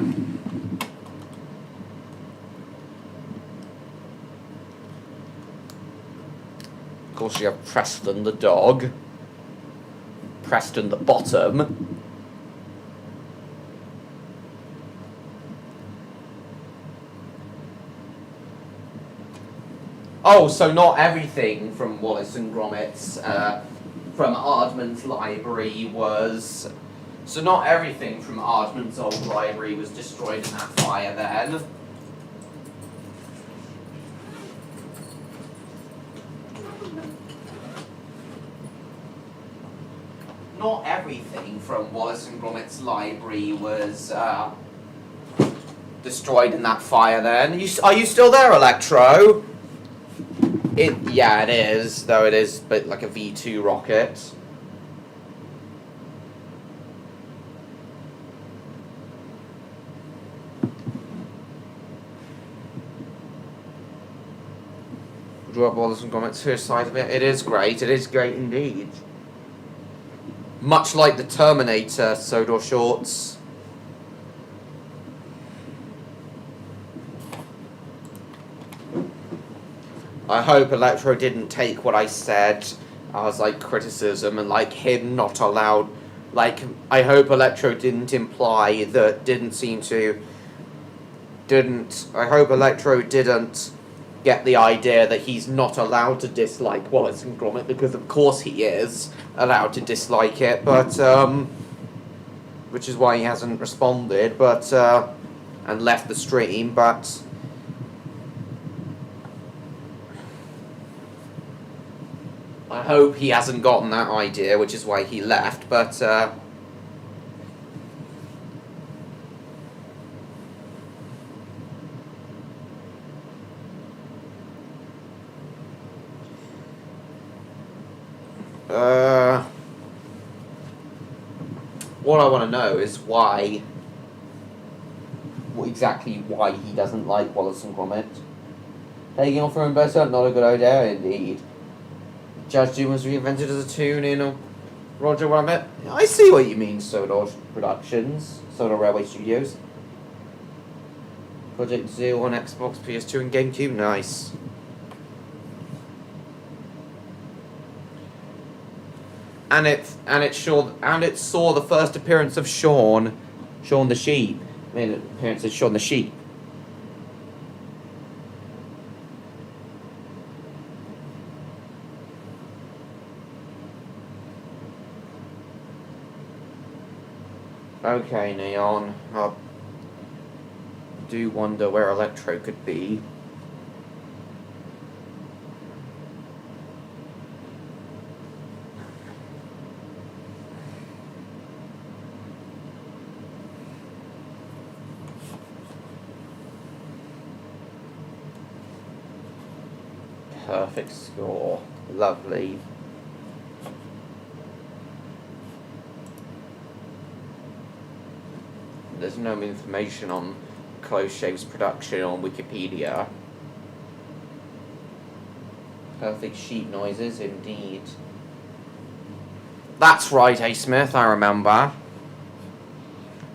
Of course you have Preston the dog. Preston the bottom. Oh, so not everything from Wallace and Gromit's, from Aardman's library was... So not everything from Aardman's old library was destroyed in that fire then. Not everything from Wallace and Gromit's library was, destroyed in that fire then. Are you still there, Electro? Yeah, it is, though it is but like a V2 rocket. Drew up Wallace and Gromit's first side of it. It is great indeed. Much like the Terminator Sodor shorts. I hope Electro didn't take what I said as like criticism and like him not allowed. Like, I hope Electro didn't imply that, I hope Electro didn't get the idea that he's not allowed to dislike Wallace and Gromit, because of course he is allowed to dislike it, but, which is why he hasn't responded, but, and left the stream, but... I hope he hasn't gotten that idea, which is why he left, but, what I want to know is exactly why he doesn't like Wallace and Gromit. Taking off from Umberto, not a good idea indeed. Judge Doom was reinvented as a tune in Roger Rabbit. I see what you mean, Sodor Productions, Sodor Railway Studios. Project Zoo on Xbox, PS2 and GameCube, nice. And it saw the first appearance of Shaun the Sheep. Made an appearance of Shaun the Sheep. Okay, Neon. I do wonder where Electro could be. Perfect score. Lovely. There's no information on Close Shave's production on Wikipedia. Perfect sheep noises, indeed. That's right, A. Smith, I remember.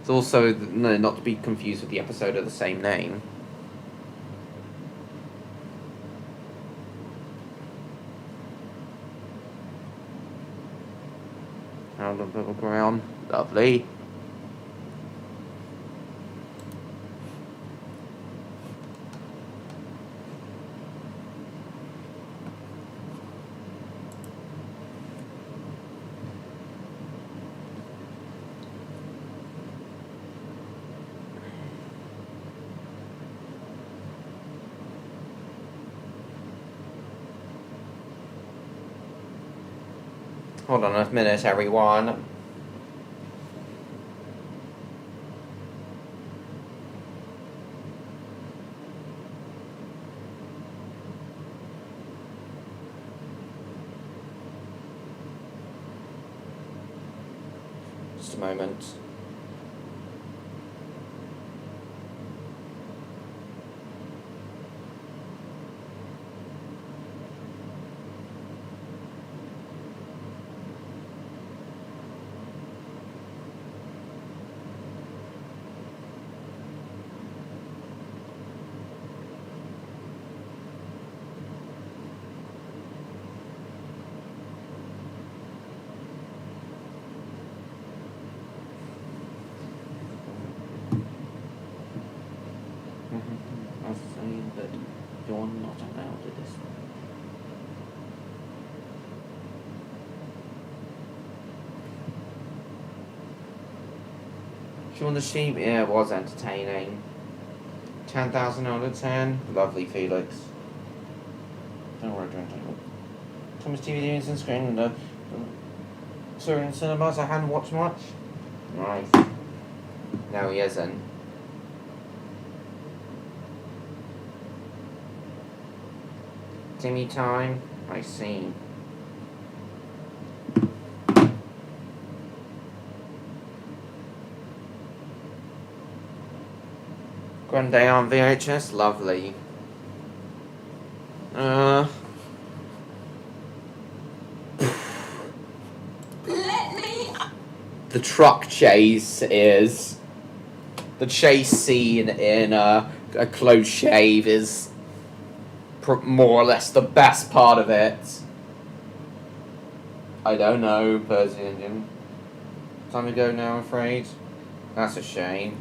It's also, no, not to be confused with the episode of the same name. Out of the ground. Lovely. Hold on a minute, everyone. Just a moment. I was saying that you're not allowed to this. Shaun the Sheep, yeah, it was entertaining. 10,000 out of 10. Lovely, Felix. Don't worry, don't. Thomas TV viewings and screen. Saw in cinemas, I hadn't watched much. Right. No, he isn't. Timmy time, I see. Grande on VHS, lovely. Let me. The truck chase is... The chase scene in A Close Shave is more or less the best part of it. I don't know, Percy Engine. Time to go now, I'm afraid. That's a shame.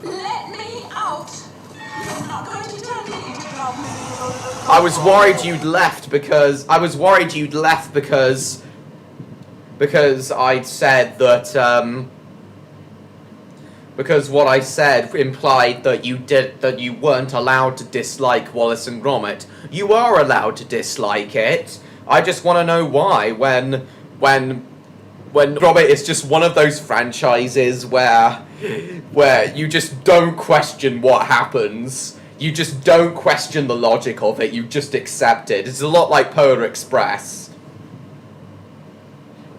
Let me out. You're not going to turn me into trouble. I was worried you'd left because I'd said that because what I said implied that you weren't allowed to dislike Wallace and Gromit. You are allowed to dislike it. I just want to know why when Gromit is just one of those franchises where you just don't question what happens. You just don't question the logic of it. You just accept it. It's a lot like Polar Express.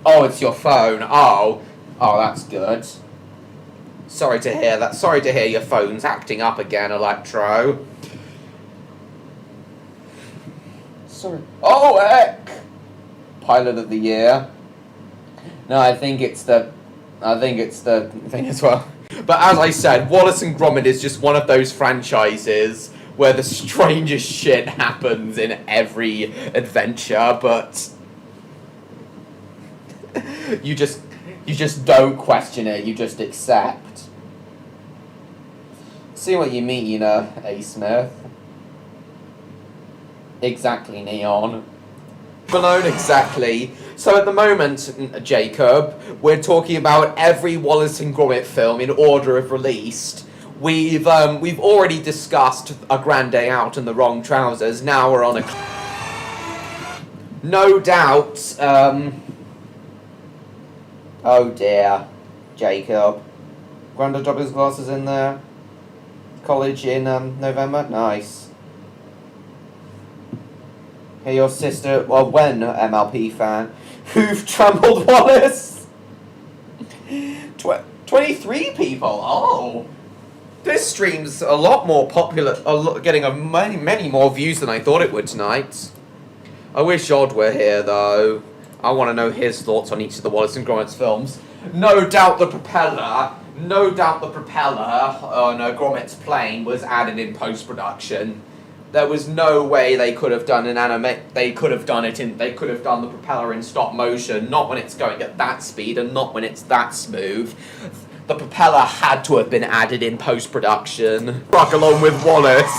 Oh, it's your phone. Oh, that's good. Sorry to hear that. Sorry to hear your phone's acting up again, Electro. Sorry. Oh, heck! Pilot of the year. No, I think it's the thing as well. But as I said, Wallace and Gromit is just one of those franchises where the strangest shit happens in every adventure, but you just don't question it, you just accept. See what you mean, A. Smith. Exactly, Neon. Malone, exactly. So at the moment, Jacob, we're talking about every Wallace and Gromit film in order of release. We've already discussed A Grand Day Out and The Wrong Trousers. Now we're on no doubt. Oh dear, Jacob. Grandad dropped his glasses in there. College in November. Nice. Hey, your sister. Well, when MLP fan. Who've trampled Wallace? 23 people. Oh, this stream's a lot more popular. Getting many more views than I thought it would tonight. I wish Odd were here though. I want to know his thoughts on each of the Wallace and Gromit films. No doubt the propeller on Gromit's plane was added in post-production. There was no way they could have done They could have done the propeller in stop motion. Not when it's going at that speed, and not when it's that smooth. The propeller had to have been added in post-production. Rock along with Wallace.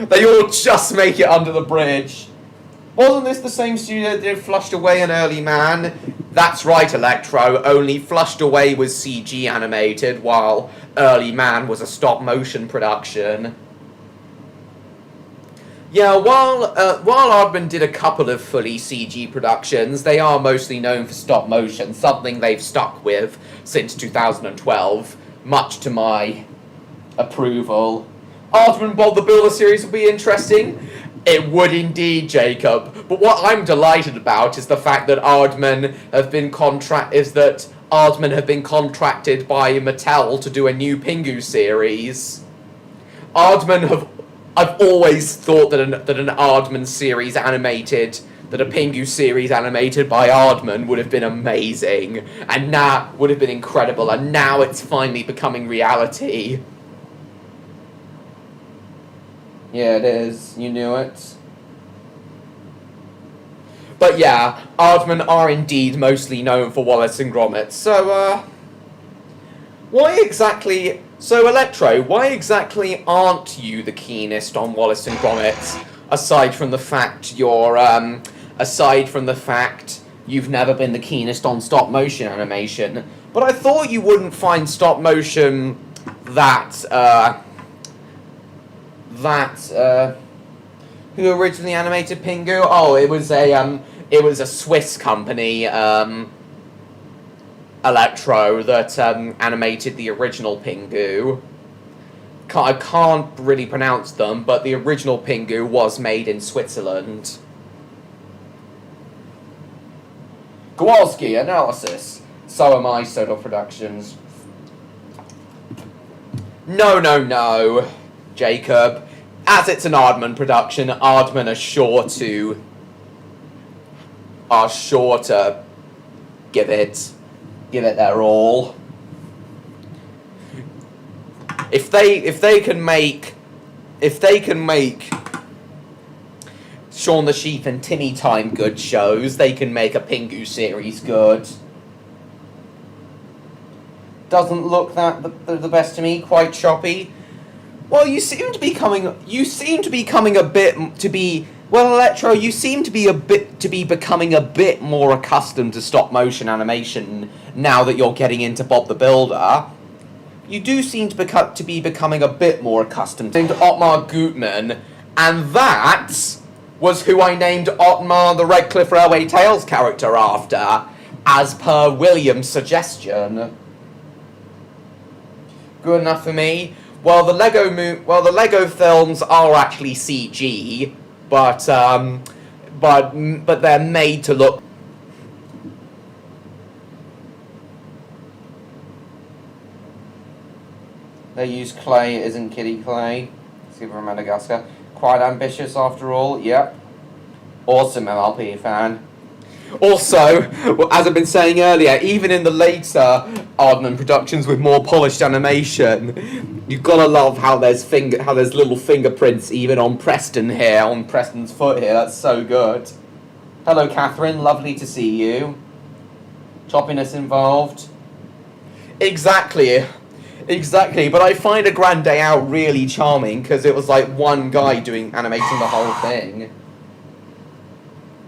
They all just make it under the bridge. Wasn't this the same studio that did Flushed Away and Early Man? That's right, Electro, only Flushed Away was CG animated, while Early Man was a stop-motion production. Yeah, while Aardman did a couple of fully CG productions, they are mostly known for stop motion, something they've stuck with since 2012, much to my approval. Aardman Bob the Builder series will be interesting. It would indeed, Jacob. But what I'm delighted about is the fact that Aardman have been contracted by Mattel to do a new Pingu series. I've always thought that a Pingu series animated by Aardman would have been amazing, and now would have been incredible, and now it's finally becoming reality. Yeah, it is. You knew it. But yeah, Aardman are indeed mostly known for Wallace and Gromit. So, Electro, why exactly aren't you the keenest on Wallace and Gromit? Aside from the fact you've never been the keenest on stop motion animation. But I thought you wouldn't find stop motion who originally animated Pingu? Oh, it was a Swiss company, Electro, that animated the original Pingu. I can't really pronounce them, but the original Pingu was made in Switzerland. Kowalski, analysis. So am I, Soda Productions. No, Jacob. As it's an Aardman production, Aardman are sure to give it their all. If they can make Shaun the Sheep and Tinny Time good shows, they can make a Pingu series good. Doesn't look the best to me, quite choppy. Well, Electro, you seem to be becoming a bit more accustomed to stop motion animation now that you're getting into Bob the Builder. You do seem to be becoming a bit more accustomed to Ottmar Gutmann, and that was who I named Ottmar the Redcliffe Railway Tales character after, as per William's suggestion. Good enough for me. Well, the Lego films are actually CG, but they're made to look. They use clay, it isn't kiddie clay. Super from Madagascar. Quite ambitious after all. Yep. Awesome MLP fan. Also, as I've been saying earlier, even in the later Aardman productions with more polished animation, you've gotta love how there's little fingerprints even on Preston here, on Preston's foot here. That's so good. Hello, Catherine. Lovely to see you. Choppiness involved. Exactly. But I find A Grand Day Out really charming because it was like one guy animating the whole thing.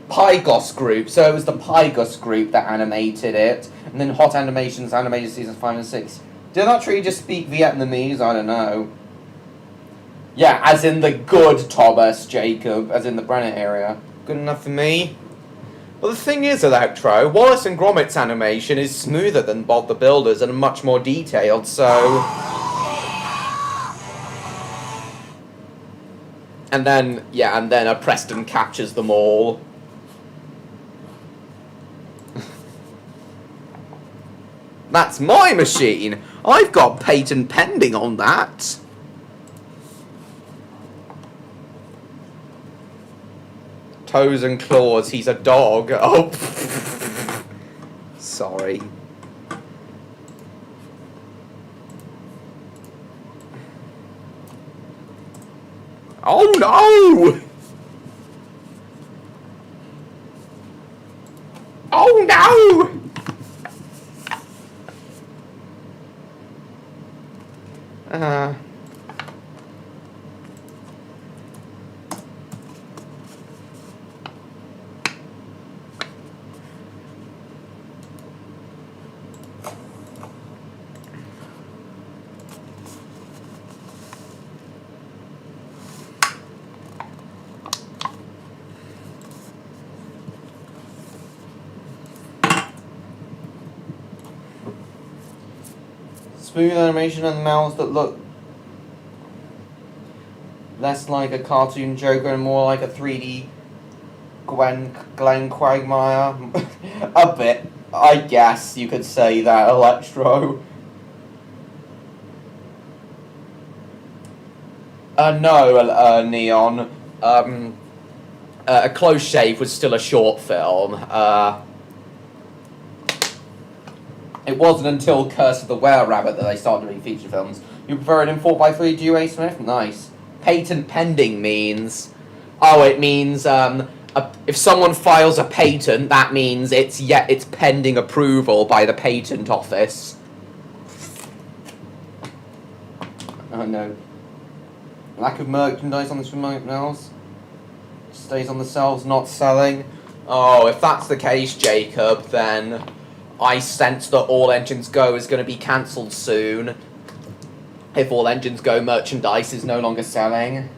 Pygos Group. So it was the Pygos Group that animated it. And then Hot Animations animated seasons 5 and 6. Did that tree just speak Vietnamese? I don't know. Yeah, as in the good Thomas Jacob, as in the Brenner area. Good enough for me. Well, the thing is, Electro, Wallace and Gromit's animation is smoother than Bob the Builder's and much more detailed, so... And then a Preston captures them all. That's my machine! I've got patent pending on that! Toes and claws, he's a dog. Oh, sorry. Oh no! Oh no! Smooth animation and mouths that look less like a cartoon Joker and more like a 3D Glenn Quagmire. A bit, I guess you could say that, Electro. No, Neon. A Close Shave was still a short film. It wasn't until Curse of the Were-Rabbit that they started doing feature films. You prefer it in 4x3, do you, A. Smith? Nice. Patent pending means... Oh, it means, if someone files a patent, that means it's pending approval by the patent office. Oh, no. Lack of merchandise on this remote nails. Stays on the shelves, not selling. Oh, if that's the case, Jacob, then I sense that All Engines Go is going to be cancelled soon. If All Engines Go merchandise is no longer selling.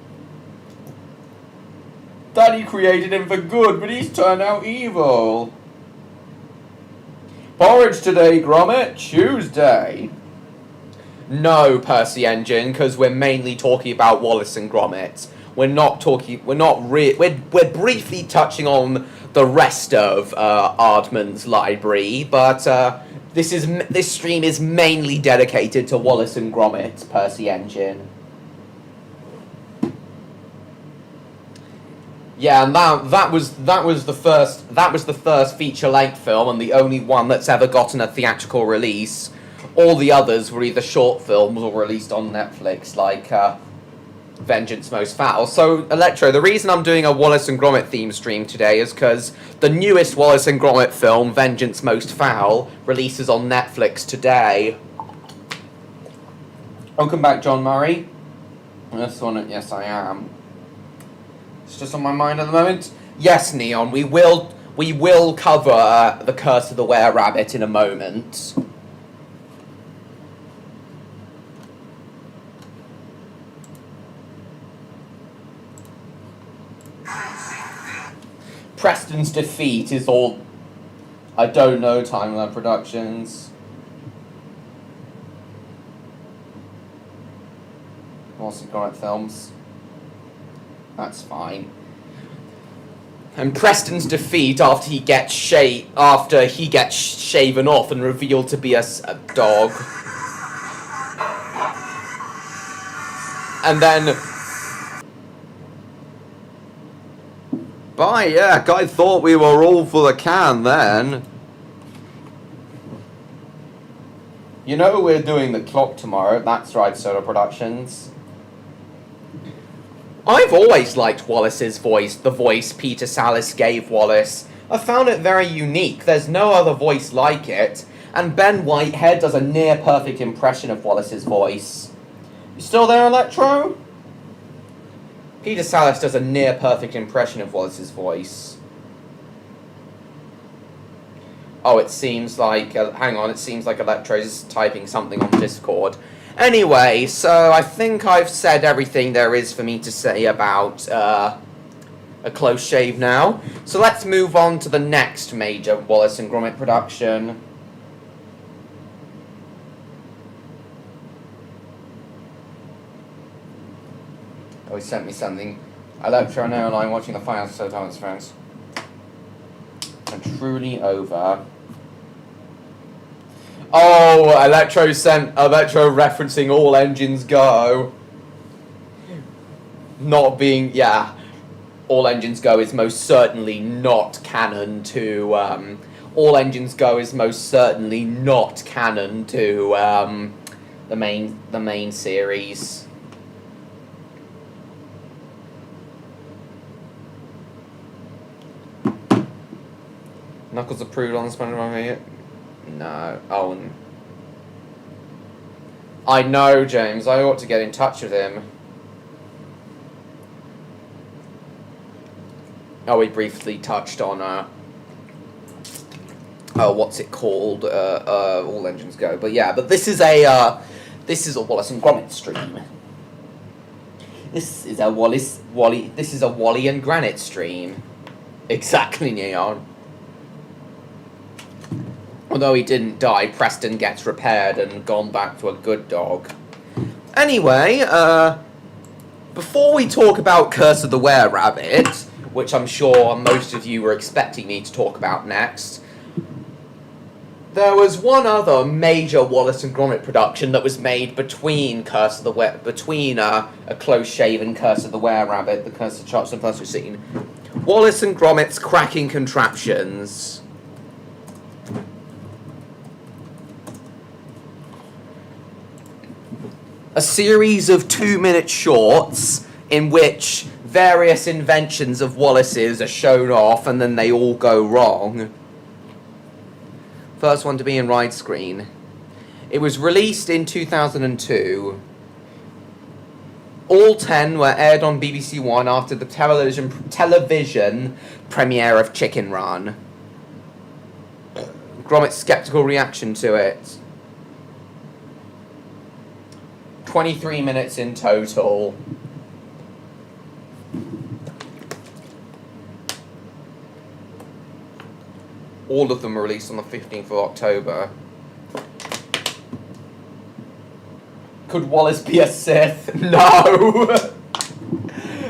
Daddy created him for good, but he's turned out evil. Porridge today, Gromit. Tuesday. No, Percy Engine, because we're mainly talking about Wallace and Gromit. We're briefly touching on the rest of Aardman's library, but this stream is mainly dedicated to Wallace and Gromit, Percy Engine. Yeah, and that was the first feature-length film and the only one that's ever gotten a theatrical release. All the others were either short films or released on Netflix, like Vengeance Most Foul. So, Electro, the reason I'm doing a Wallace and Gromit theme stream today is because the newest Wallace and Gromit film, Vengeance Most Foul, releases on Netflix today. Welcome back, John Murray. Yes, I am. It's just on my mind at the moment. Yes, Neon, we will cover The Curse of the Were-Rabbit in a moment. Preston's defeat is all... I don't know, Timeline Productions. Wallace and Gromit films. That's fine. And Preston's defeat after he gets shaven off and revealed to be a dog. And then... Bye, yeah, I thought we were all for the can then. You know we're doing the clock tomorrow. That's right, Soda Productions. I've always liked Wallace's voice, the voice Peter Sallis gave Wallace. I found it very unique. There's no other voice like it. And Ben Whitehead does a near-perfect impression of Wallace's voice. You still there, Electro? Peter Sallis does a near-perfect impression of Wallace's voice. Oh, it seems like... hang on, it seems like Electro's typing something on Discord. Anyway, so I think I've said everything there is for me to say about A Close Shave now. So let's move on to the next major Wallace and Gromit production. Oh, he sent me something. Electro and Airline watching the final episode of his friends. And truly over. Oh, Electro referencing All Engines Go. Not being, yeah. All Engines Go is most certainly not canon to, All Engines Go is most certainly not canon to, the main series. Knuckles approved on the SpongeBob. No. Oh. I know, James. I ought to get in touch with him. Oh, we briefly touched on, what's it called? All Engines Go. But yeah, but this is a Wallace and Gromit stream. This is a Wally and Granite stream. Exactly, Neon. Although he didn't die, Preston gets repaired and gone back to a good dog. Anyway, before we talk about Curse of the Were-Rabbit, which I'm sure most of you were expecting me to talk about next, there was one other major Wallace and Gromit production that was made between a close-shaven Curse of the Were-Rabbit, the Curse of Chops and Plasticine. Wallace and Gromit's Cracking Contraptions. A series of 2-minute shorts in which various inventions of Wallace's are shown off and then they all go wrong. First one to be in widescreen. It was released in 2002. All 10 were aired on BBC One after the television premiere of Chicken Run. Gromit's skeptical reaction to it. 23 minutes in total. All of them were released on the 15th of October. Could Wallace be a Sith? No!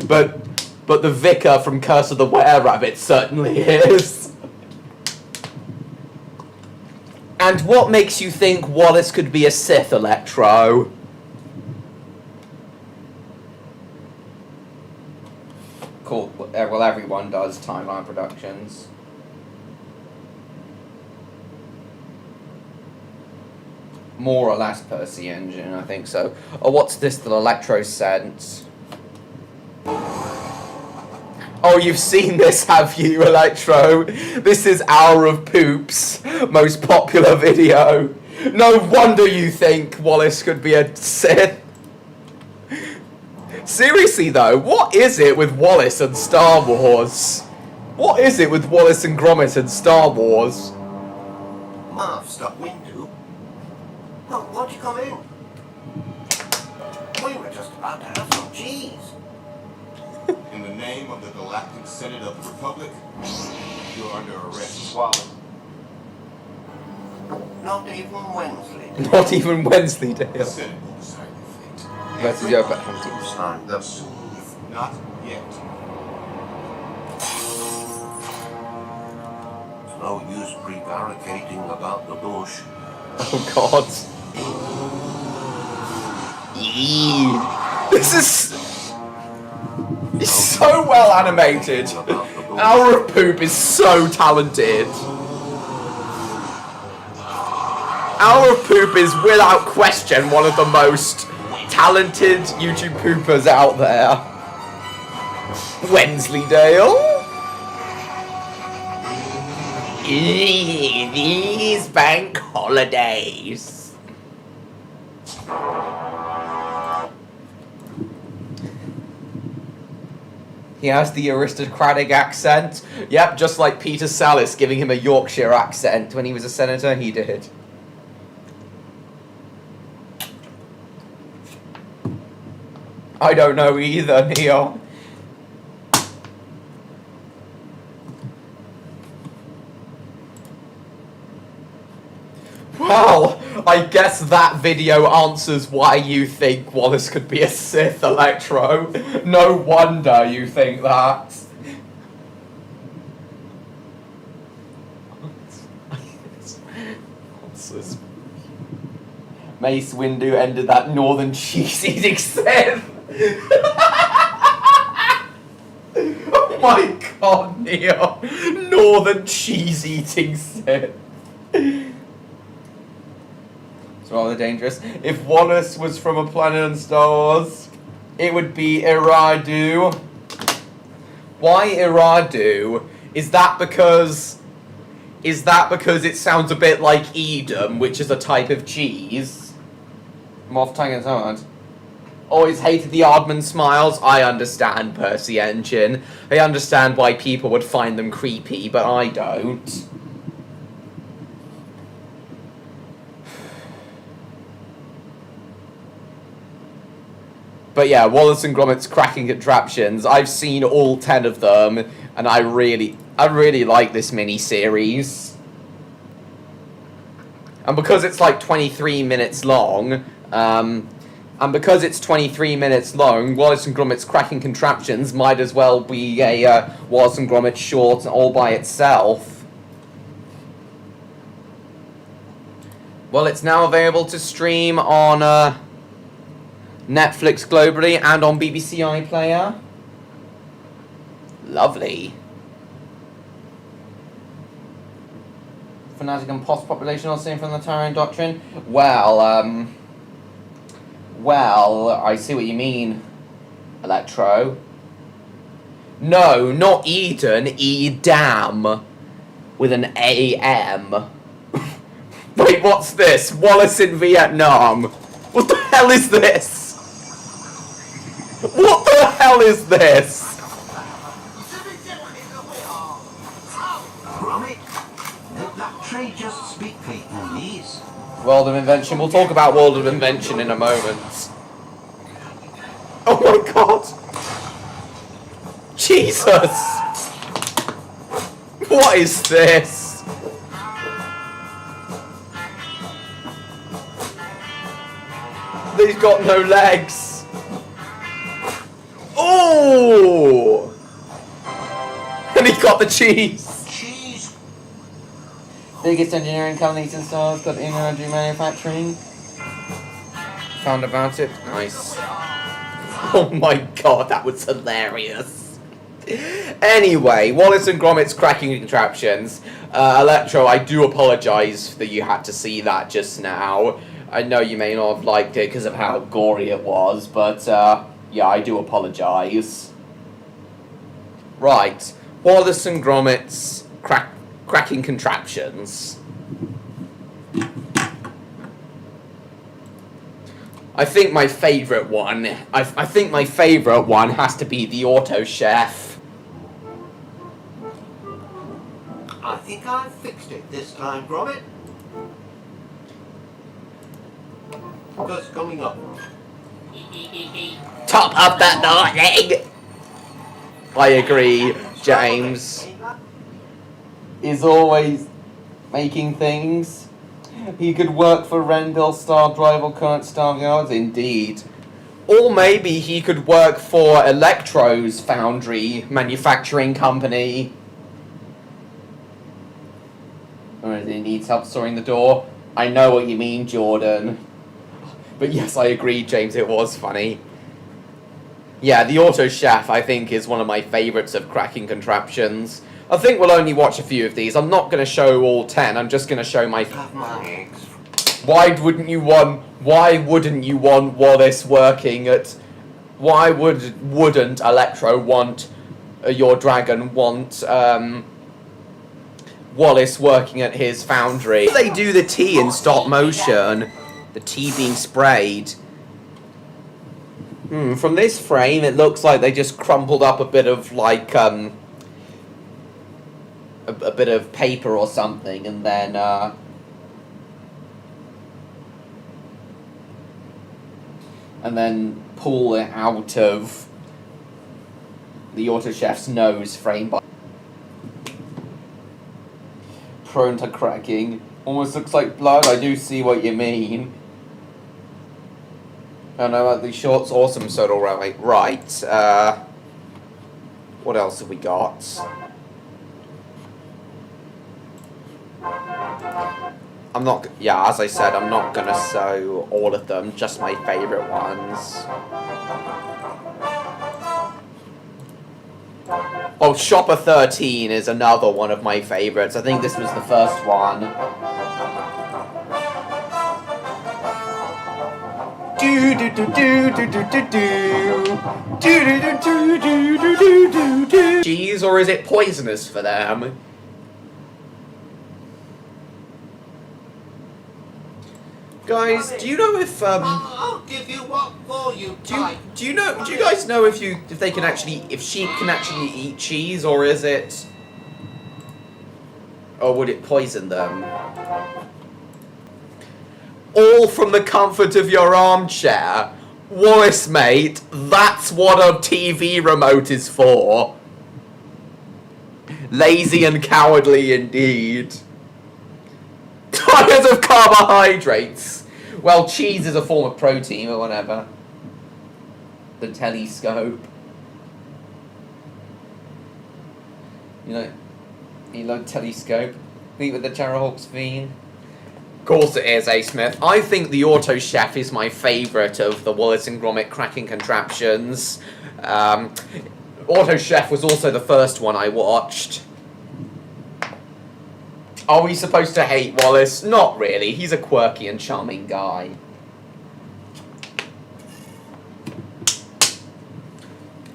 But the Vicar from Curse of the Were-Rabbit certainly is. And what makes you think Wallace could be a Sith, Electro? Cool. Well, everyone does Timeline Productions. More or less Percy Engine, I think so. Oh, what's this that Electro sent? Oh, you've seen this, have you, Electro? This is Hour of Poop's most popular video. No wonder you think Wallace could be a Sith. Seriously, though, what is it with Wallace and Star Wars? What is it with Wallace and Gromit and Star Wars? Marv, stop window. Oh, why'd you come in? We were just about to have some cheese. In the name of the Galactic Senate of the Republic, you're under arrest. Wallace. Not even Wednesday. Not even Wednesday, The Dale. Senate will decide your fate. Versus your back team. Signed up. If not yet. There's no use prevaricating about the bush. Oh God. Eee. This is... It's so well animated. Hour of Poop is so talented. Hour of Poop is without question one of the most talented YouTube poopers out there. Wensleydale? These bank holidays. He has the aristocratic accent. Yep, just like Peter Sallis giving him a Yorkshire accent when he was a senator, he did. I don't know either, Neil. Well, I guess that video answers why you think Wallace could be a Sith, Electro. No wonder you think that. Mace Windu ended that northern cheese eating Sith. Oh my God, Neil. Northern cheese eating Sith. It's rather dangerous. If Wallace was from a planet in Star Wars, it would be Iradu. Why Iradu? Is that because it sounds a bit like Edam, which is a type of cheese? Moff Tangen's hard. Always hated the Aardman smiles. I understand, Percy Engine. I understand why people would find them creepy, but I don't. But yeah, Wallace and Gromit's Cracking Contraptions. I've seen all 10 of them, and I really like this mini-series. And because it's like 23 minutes long, Wallace and Gromit's Cracking Contraptions might as well be a Wallace and Gromit short all by itself. Well, it's now available to stream on Netflix globally and on BBC iPlayer. Lovely. Fanatic and post-population all seen from the Tyrant Doctrine? Well, I see what you mean, Electro. No, not Eden, Edam. With an A-M. Wait, what's this? Wallace in Vietnam. What the hell is this? What the hell is this? Gromit, let that tree just speak Vietnamese. World of Invention. We'll talk about World of Invention in a moment. Oh my god! Jesus! What is this? He's got no legs. Oh! And he got the cheese. Cheese. Biggest engineering companies and stars got in energy manufacturing. Found about it. Nice. Oh my god, that was hilarious. Anyway, Wallace and Gromit's Cracking Contraptions. Electro, I do apologise that you had to see that just now. I know you may not have liked it because of how gory it was, but yeah, I do apologise. Right, Wallace and Gromit's Cracking Contraptions. I think my favourite one, I think my favourite one has to be the Auto Chef. I think I fixed it this time, Gromit. Just coming up. Top up that leg! I agree, James is always making things. He could work for Rendell Star Drive or current Star Yards, indeed. Or maybe he could work for Electro's foundry manufacturing company. Or he needs help storing the door. I know what you mean, Jordan. But yes, I agree, James, it was funny. Yeah, the Auto Chef, I think, is one of my favourites of Cracking Contraptions. I think we'll only watch a few of these. I'm not going to show all 10, I'm just going to show my... Have my eggs. Why wouldn't you want Wallace working at... Why wouldn't Electro want... your dragon want... Wallace working at his foundry? They do the tea in stop motion. The tea being sprayed. From this frame, it looks like they just crumpled up a bit of, like, a bit of paper or something, and then pull it out of the Auto Chef's nose frame by... Prone to cracking. Almost looks like blood. I do see what you mean. I don't know, the short's awesome, so all right. Right. What else have we got? I'm not... Yeah, as I said, I'm not gonna show all of them. Just my favourite ones. Oh, Shopper 13 is another one of my favourites. I think this was the first one. Cheese, or is it poisonous for them? Guys, do you know if I'll give you what for you. do you guys know if they can actually, if sheep can actually eat cheese, or is it, or would it poison them? All from the comfort of your armchair. Wallace, mate, that's what a TV remote is for. Lazy and cowardly indeed. Because of carbohydrates. Well, cheese is a form of protein or whatever. The telescope. You know telescope? Meet with the Terrorhawks theme. Of course it is, A. Smith. I think the Auto Chef is my favourite of the Wallace and Gromit cracking contraptions. Auto Chef was also the first one I watched. Are we supposed to hate Wallace? Not really. He's a quirky and charming guy.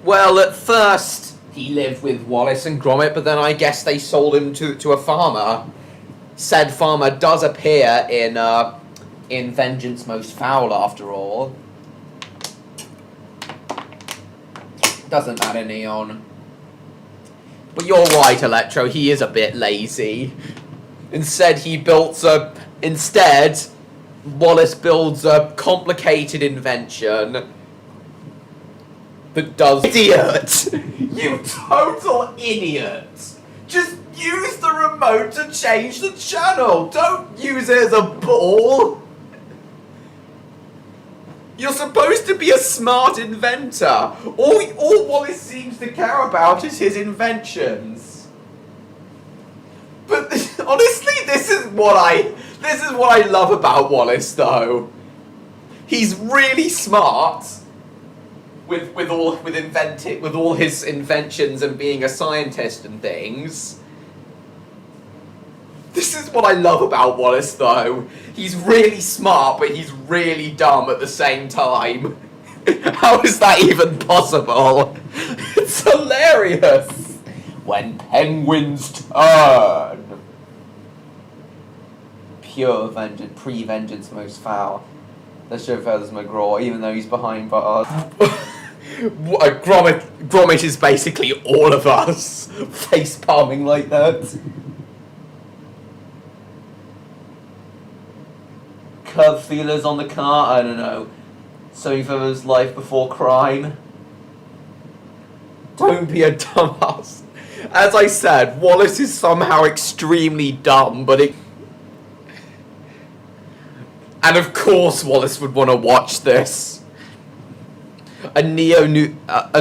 Well, at first he lived with Wallace and Gromit, but then I guess they sold him to a farmer. Said farmer does appear in Vengeance Most Foul, after all. Doesn't matter, Neon. But you're right, Electro. He is a bit lazy. Instead, Wallace builds a complicated invention that does... Idiot! You total idiot! Just use the remote to change the channel! Don't use it as a ball! You're supposed to be a smart inventor! All Wallace seems to care about is his inventions. But honestly, this is what I love about Wallace, though. He's really smart with all his inventions and being a scientist and things. This is what I love about Wallace, though. He's really smart, but he's really dumb at the same time. How is that even possible? It's hilarious. When penguins turn. Pure vengeance, pre-vengeance most foul. The chauffeur's McGraw, even though he's behind bars. Gromit is basically all of us. Face palming like that. Curb feelers on the car, I don't know. Something for his life before crime. Don't be a dumbass. As I said, Wallace is somehow extremely dumb, but it... And of course Wallace would want to watch this. A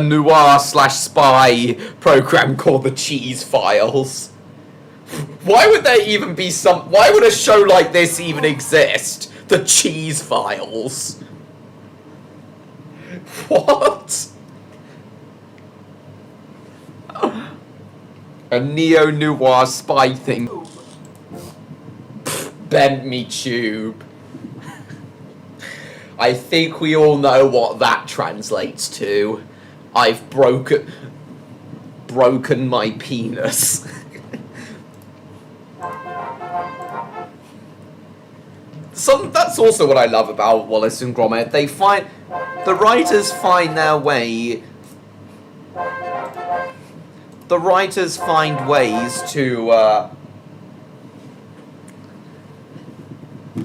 noir/spy program called The Cheese Files. Why would there even be why would a show like this even exist? The Cheese Files. What? A neo-noir spy thing. Bend me tube. I think we all know what that translates to. I've broken my penis. That's also what I love about Wallace and Gromit. The writers find their way. The writers find ways to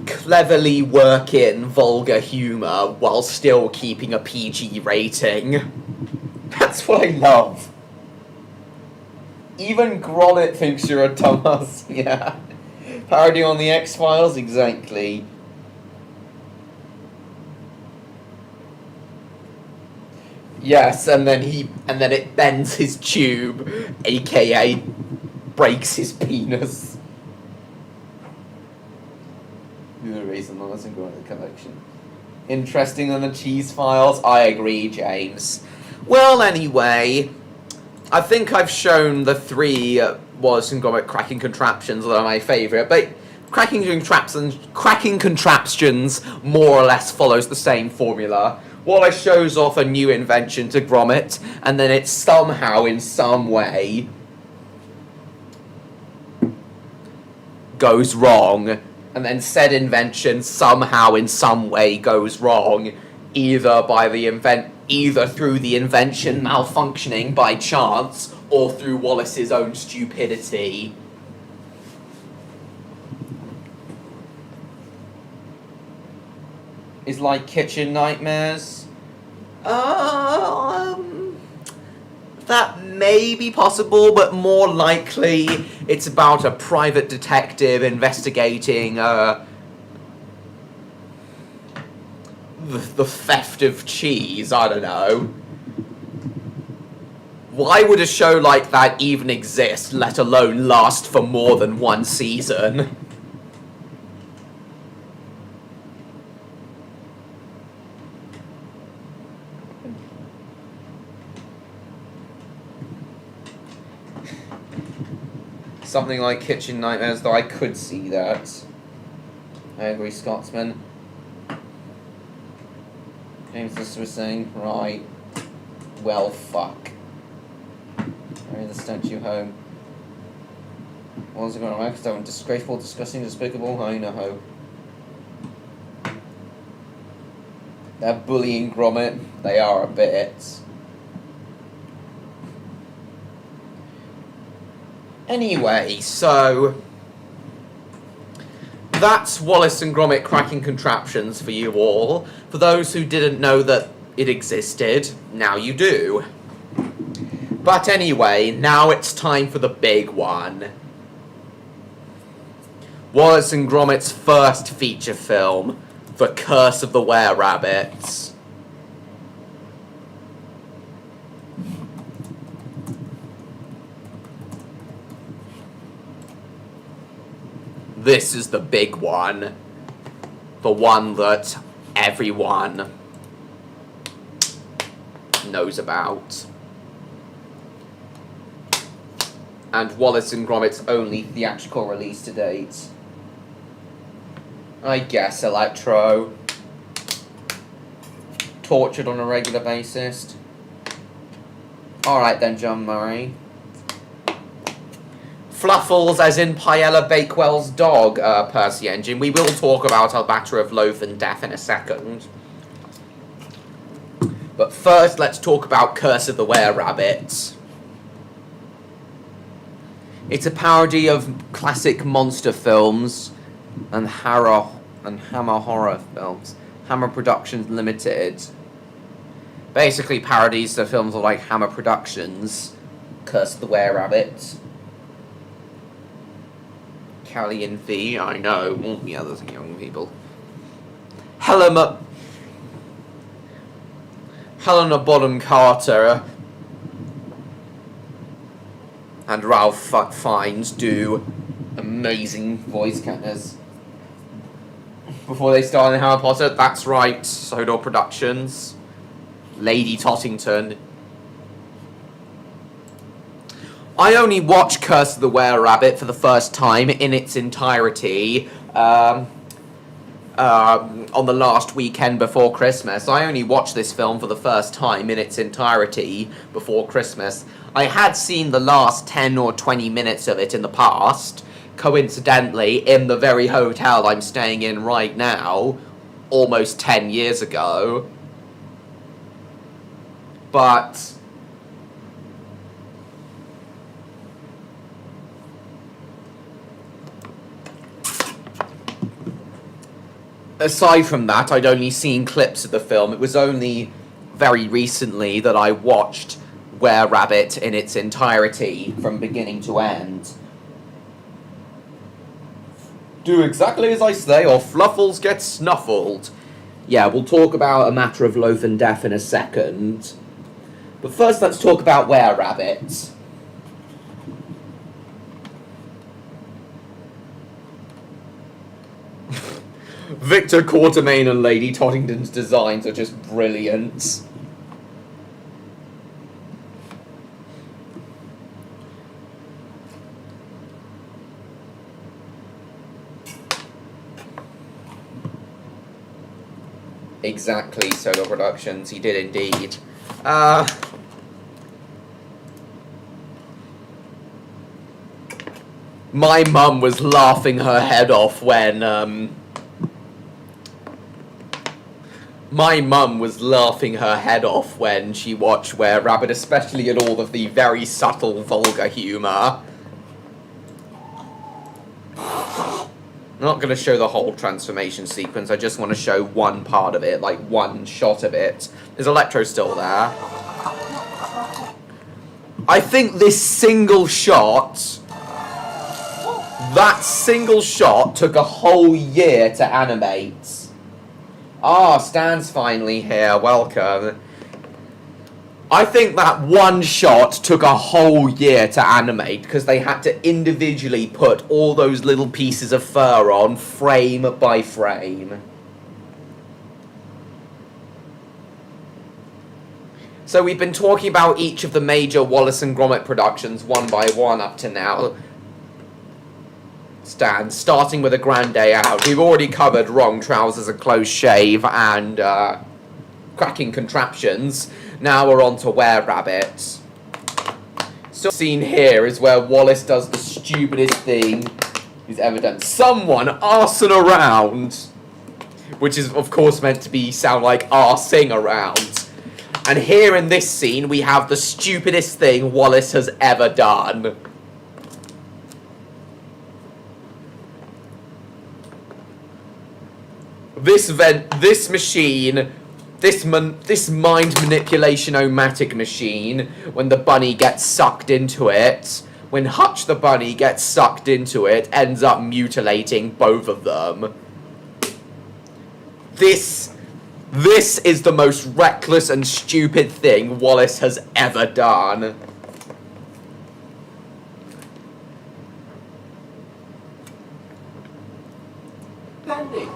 cleverly work in vulgar humour while still keeping a PG rating. That's what I love. Even Gromit thinks you're a dumbass. Yeah. Parody on the X-Files? Exactly. Yes, and then it bends his tube, aka breaks his penis. The reason I wasn't going to the collection. Interesting than the Cheese Files? I agree, James. Well, anyway, I think I've shown the three Wallace and Gromit cracking contraptions that are my favourite, but cracking contraptions more or less follows the same formula. Wallace shows off a new invention to Gromit, and then it somehow, in some way, goes wrong, and then said invention somehow, in some way, goes wrong, either through the invention malfunctioning by chance, or through Wallace's own stupidity. Is like Kitchen Nightmares? That may be possible, but more likely it's about a private detective investigating the theft of cheese. I don't know. Why would a show like that even exist, let alone last for more than one season? Something like Kitchen Nightmares, though I could see that. I agree, Scotsman. James this was saying, right. Well, fuck. Bring the statue home. What's it going on? Because that disgraceful, disgusting, despicable. I know. They're bullying Gromit. They are a bit. Anyway, so that's Wallace and Gromit cracking contraptions for you all. For those who didn't know that it existed, now you do. But anyway, now it's time for the big one. Wallace and Gromit's first feature film, The Curse of the Were-Rabbits. This is the big one. The one that everyone knows about. And Wallace and Gromit's only theatrical release to date. I guess Electro. Tortured on a regular basis. Alright then, John Murray. Fluffles, as in Paella Bakewell's dog, Percy Engine. We will talk about A Matter of Loaf and Death in a second. But first, let's talk about Curse of the Were-Rabbits. It's a parody of classic monster films and Hammer horror films. Hammer Productions Limited. Basically parodies the films of like Hammer Productions, Curse of the Were-Rabbit. Callie and V, I know, all the others young people. Helena Bonham Carter and Ralph Fiennes do amazing voice actors. Before they started in Harry Potter, that's right, Sodor Productions, Lady Tottington. I only watched Curse of the Were-Rabbit for the first time in its entirety on the last weekend before Christmas. I only watched this film for the first time in its entirety before Christmas. I had seen the last 10 or 20 minutes of it in the past, coincidentally, in the very hotel I'm staying in right now, almost 10 years ago. But aside from that, I'd only seen clips of the film. It was only very recently that I watched Were-Rabbit in its entirety, from beginning to end. Do exactly as I say, or Fluffles get snuffled. Yeah, we'll talk about A Matter of Loaf and Death in a second. But first, let's talk about Were-Rabbit. Victor Quartermain and Lady Tottington's designs are just brilliant. Exactly, Solo Productions, he did indeed. My mum was laughing her head off when, she watched Were-Rabbit, especially at all of the very subtle, vulgar humour. I'm not going to show the whole transformation sequence, I just want to show one part of it, like one shot of it. Is Electro still there? I think this single shot, that single shot took a whole year to animate. Ah, Stan's finally here. Welcome. I think that one shot took a whole year to animate because they had to individually put all those little pieces of fur on frame by frame. So we've been talking about each of the major Wallace and Gromit productions one by one up to now. Stan, starting with A Grand Day Out. We've already covered Wrong Trousers and Close Shave and Cracking Contraptions. Now we're on to Were-Rabbit. So the scene here is where Wallace does the stupidest thing he's ever done. Someone arsing around, which is of course meant to be sound like arsing around. And here in this scene we have the stupidest thing Wallace has ever done. This machine, this mind manipulation-o-matic machine, when the bunny gets sucked into it, when Hutch the bunny gets sucked into it, ends up mutilating both of them. This is the most reckless and stupid thing Wallace has ever done. Bendy.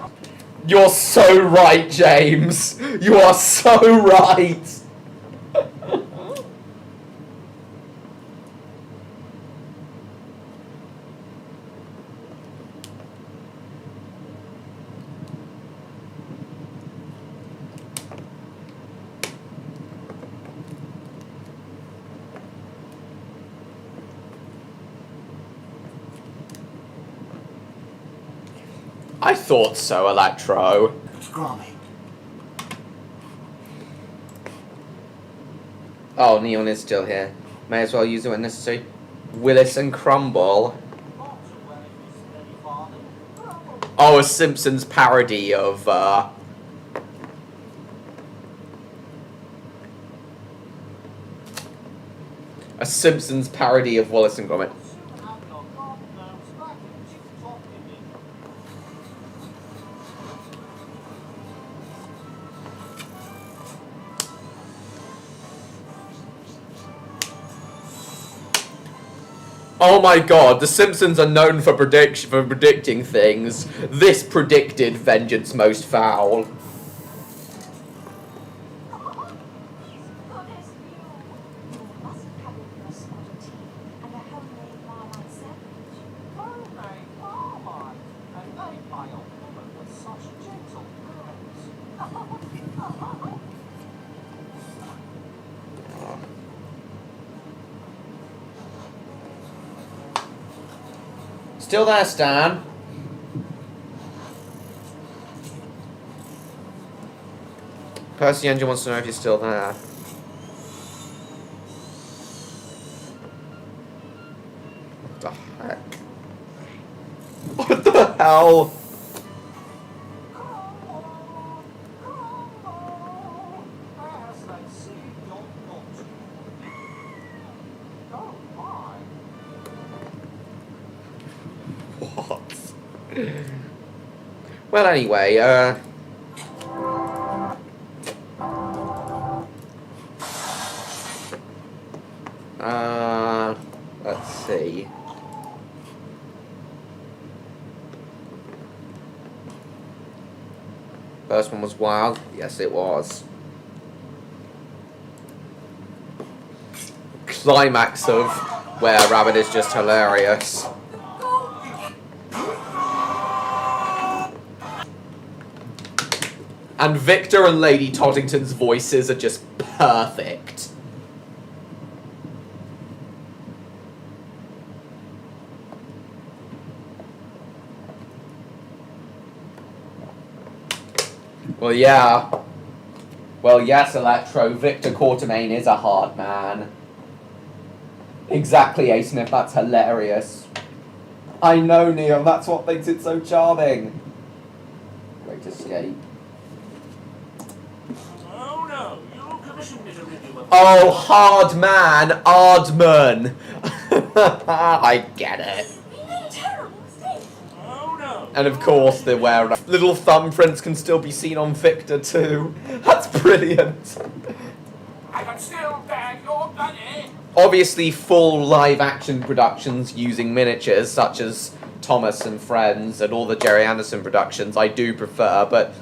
You're so right, James. You are so right. I thought so, Electro. Gromit. Oh, Neon is still here. May as well use it when necessary. Willis and Crumble. Oh, a Simpsons parody of, a Simpsons parody of Wallace and Gromit. Oh my god, the Simpsons are known for predicting things. This predicted Vengeance Most Foul. Still there, Stan? Percy Engine wants to know if you're still there. What the heck? What the hell? Well, anyway, let's see. First one was wild. Yes, it was. Climax of Were-Rabbit is just hilarious. And Victor and Lady Toddington's voices are just perfect. Well, yeah. Well, yes, Electro. Victor Quartermain is a hard man. Exactly, A. Smith. That's hilarious. I know, Neil. That's what makes it so charming. Great escape. Oh no, you commissioned me to rid you of Oh, hard man, Aardman. I get it. We made a terrible mistake. Oh no. And of course, the where little thumbprints can still be seen on Victor too. That's brilliant. I can still bag your money. Obviously, full live-action productions using miniatures, such as Thomas and Friends and all the Jerry Anderson productions, I do prefer, but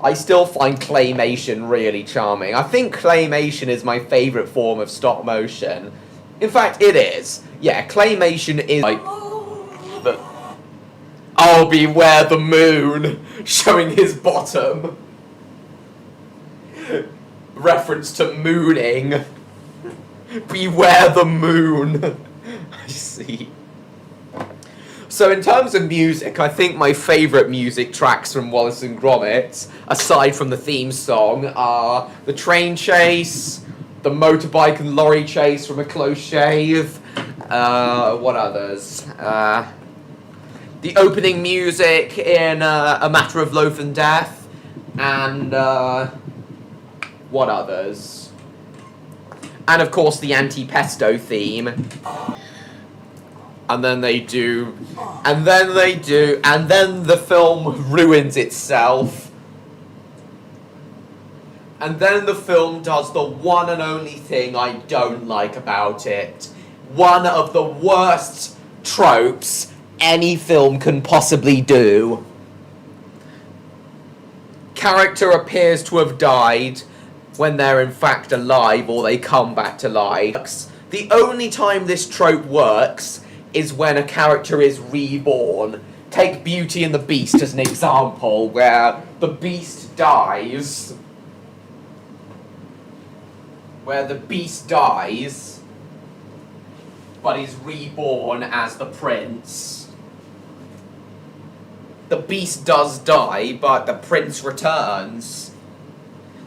I still find claymation really charming. I think claymation is my favourite form of stop motion. In fact, it is. Yeah, claymation is like the oh, beware the moon, showing his bottom. Reference to mooning. Beware the moon. I see. So in terms of music, I think my favourite music tracks from Wallace and Gromit, aside from the theme song, are the train chase, the motorbike and lorry chase from A Close Shave, what others? The opening music in A Matter of Loaf and Death, and what others? And of course the anti-pesto theme. And then they do, and then the film ruins itself. And then the film does the one and only thing I don't like about it. One of the worst tropes any film can possibly do. Character appears to have died when they're in fact alive, or they come back to life. The only time this trope works is when a character is reborn. Take Beauty and the Beast as an example, where the Beast dies. But is reborn as the Prince. The Beast does die, but the Prince returns.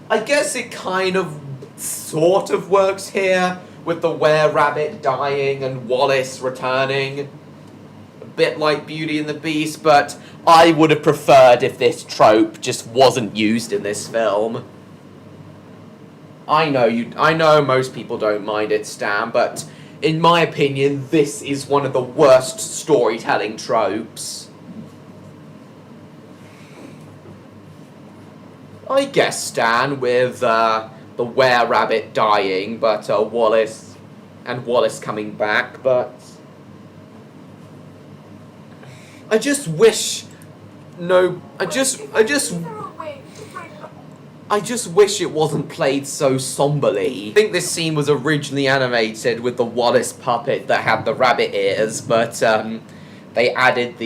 I guess it kind of, sort of works here, with the Were-Rabbit dying and Wallace returning. A bit like Beauty and the Beast, but I would have preferred if this trope just wasn't used in this film. I know most people don't mind it, Stan, but in my opinion, this is one of the worst storytelling tropes. I guess, Stan, with the Were-Rabbit dying, but Wallace coming back, but I just wish it wasn't played so somberly. I think this scene was originally animated with the Wallace puppet that had the rabbit ears, but they added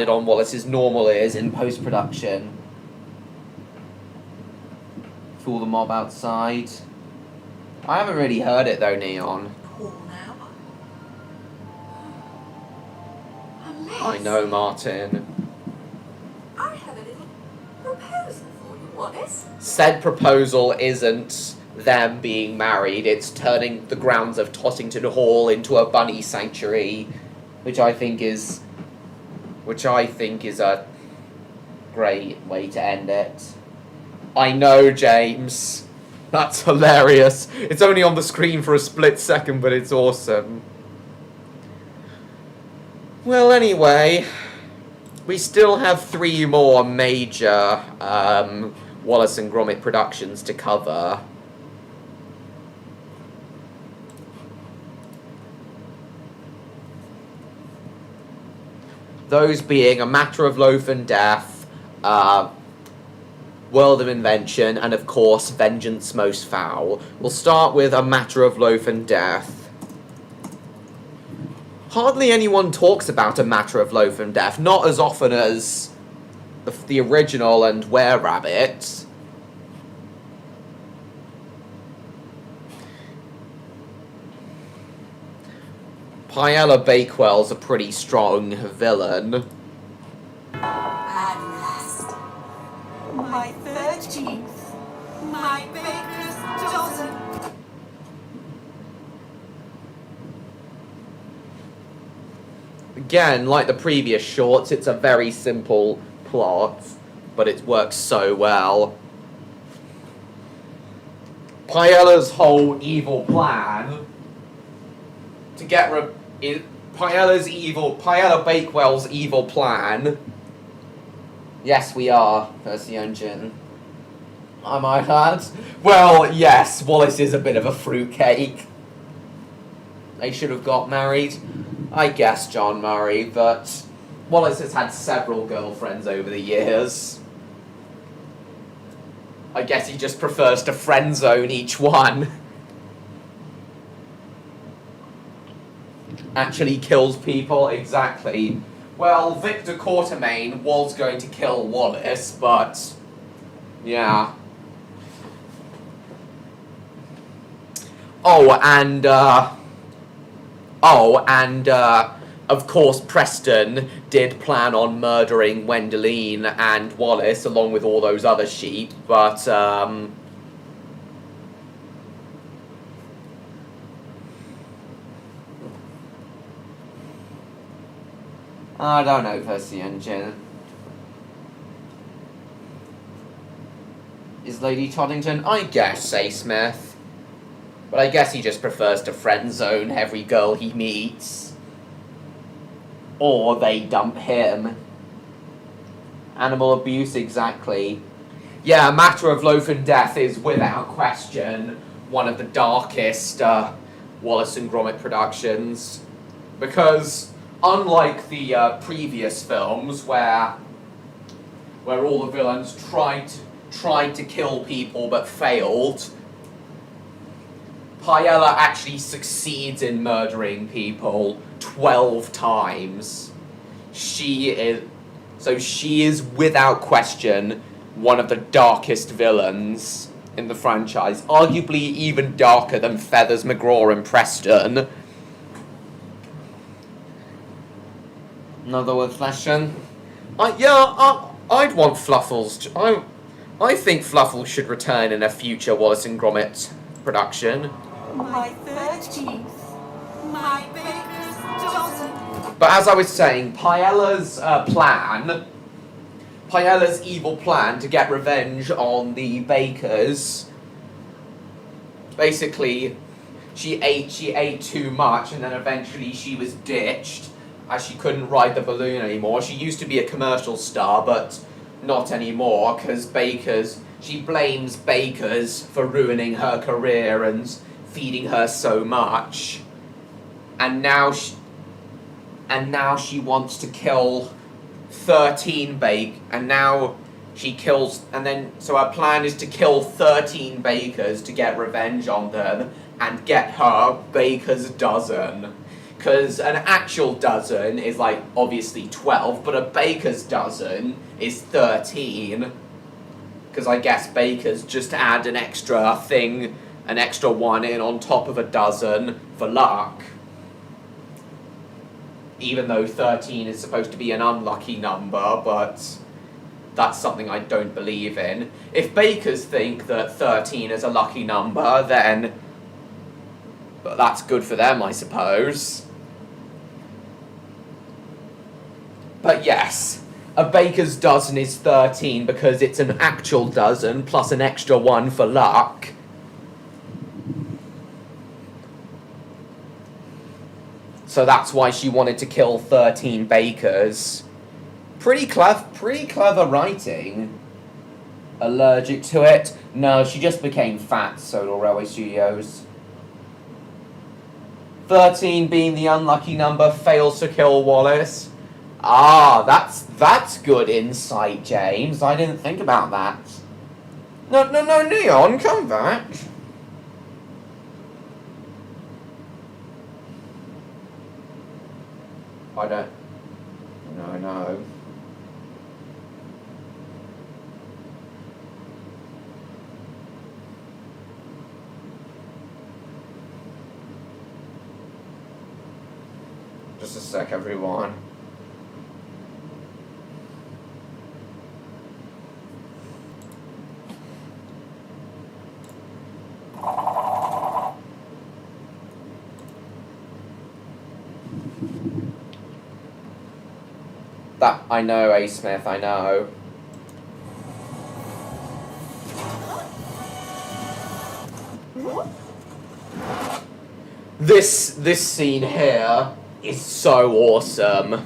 on Wallace's normal ears in post-production. Fool the mob outside. I haven't really heard it though, Neon. Poor now. Unless I know, Martin. I have a little proposal for you, Wallace. Said proposal isn't them being married, it's turning the grounds of Tottington Hall into a bunny sanctuary, which I think is a great way to end it. I know, James. That's hilarious. It's only on the screen for a split second, but it's awesome. Well, anyway, we still have 3 more major Wallace and Gromit productions to cover. Those being A Matter of Loaf and Death, World of Invention, and of course, Vengeance Most Foul. We'll start with A Matter of Loaf and Death. Hardly anyone talks about A Matter of Loaf and Death, not as often as the original and Were-Rabbit. Paella Bakewell's a pretty strong villain. At last. My 13th. My baker's dozen. Again, like the previous shorts, it's a very simple plot, but it works so well. Paella's whole evil plan to get Paella Bakewell's evil plan. Yes, we are, Percy and Jin. Am I add? Well, yes, Wallace is a bit of a fruitcake. They should have got married. I guess John Murray, but Wallace has had several girlfriends over the years. I guess he just prefers to friend zone each one. Actually kills people, exactly. Well, Victor Quartermain was going to kill Wallace, but yeah. Of course Preston did plan on murdering Wendeline and Wallace along with all those other sheep, but I don't know, Percy and Jin. Is Lady Toddington? I guess, say Smith. But I guess he just prefers to friend zone every girl he meets. Or they dump him. Animal abuse, exactly. Yeah, A Matter of Loaf and Death is without question one of the darkest Wallace and Gromit productions. Because unlike the previous films where all the villains tried to kill people but failed, Paella actually succeeds in murdering people 12 times. She is without question one of the darkest villains in the franchise, arguably even darker than Feathers, McGraw and Preston. Another one question? I'd want Fluffles. I think Fluffles should return in a future Wallace and Gromit production. My 13th. My baker's dozen. But as I was saying, Paella's evil plan to get revenge on the bakers. Basically, she ate too much, and then eventually she was ditched as she couldn't ride the balloon anymore. She used to be a commercial star, but not anymore, because she blames bakers for ruining her career and feeding her so much. And now she wants to kill 13 so her plan is to kill 13 bakers to get revenge on them and get her baker's dozen. Because an actual dozen is like obviously 12, but a baker's dozen is 13. Because I guess bakers just add an extra one in on top of a dozen for luck. Even though 13 is supposed to be an unlucky number, but that's something I don't believe in. If bakers think that 13 is a lucky number, then that's good for them, I suppose. But yes, a baker's dozen is 13 because it's an actual dozen plus an extra one for luck. So that's why she wanted to kill 13 bakers. Pretty clever writing. Allergic to it? No, she just became fat, Solar Railway Studios. 13 being the unlucky number, fails to kill Wallace. Ah, that's good insight, James. I didn't think about that. No, Neon, come back. I don't... No. Just a sec, everyone. That, I know, A. Smith, I know. This scene here is so awesome.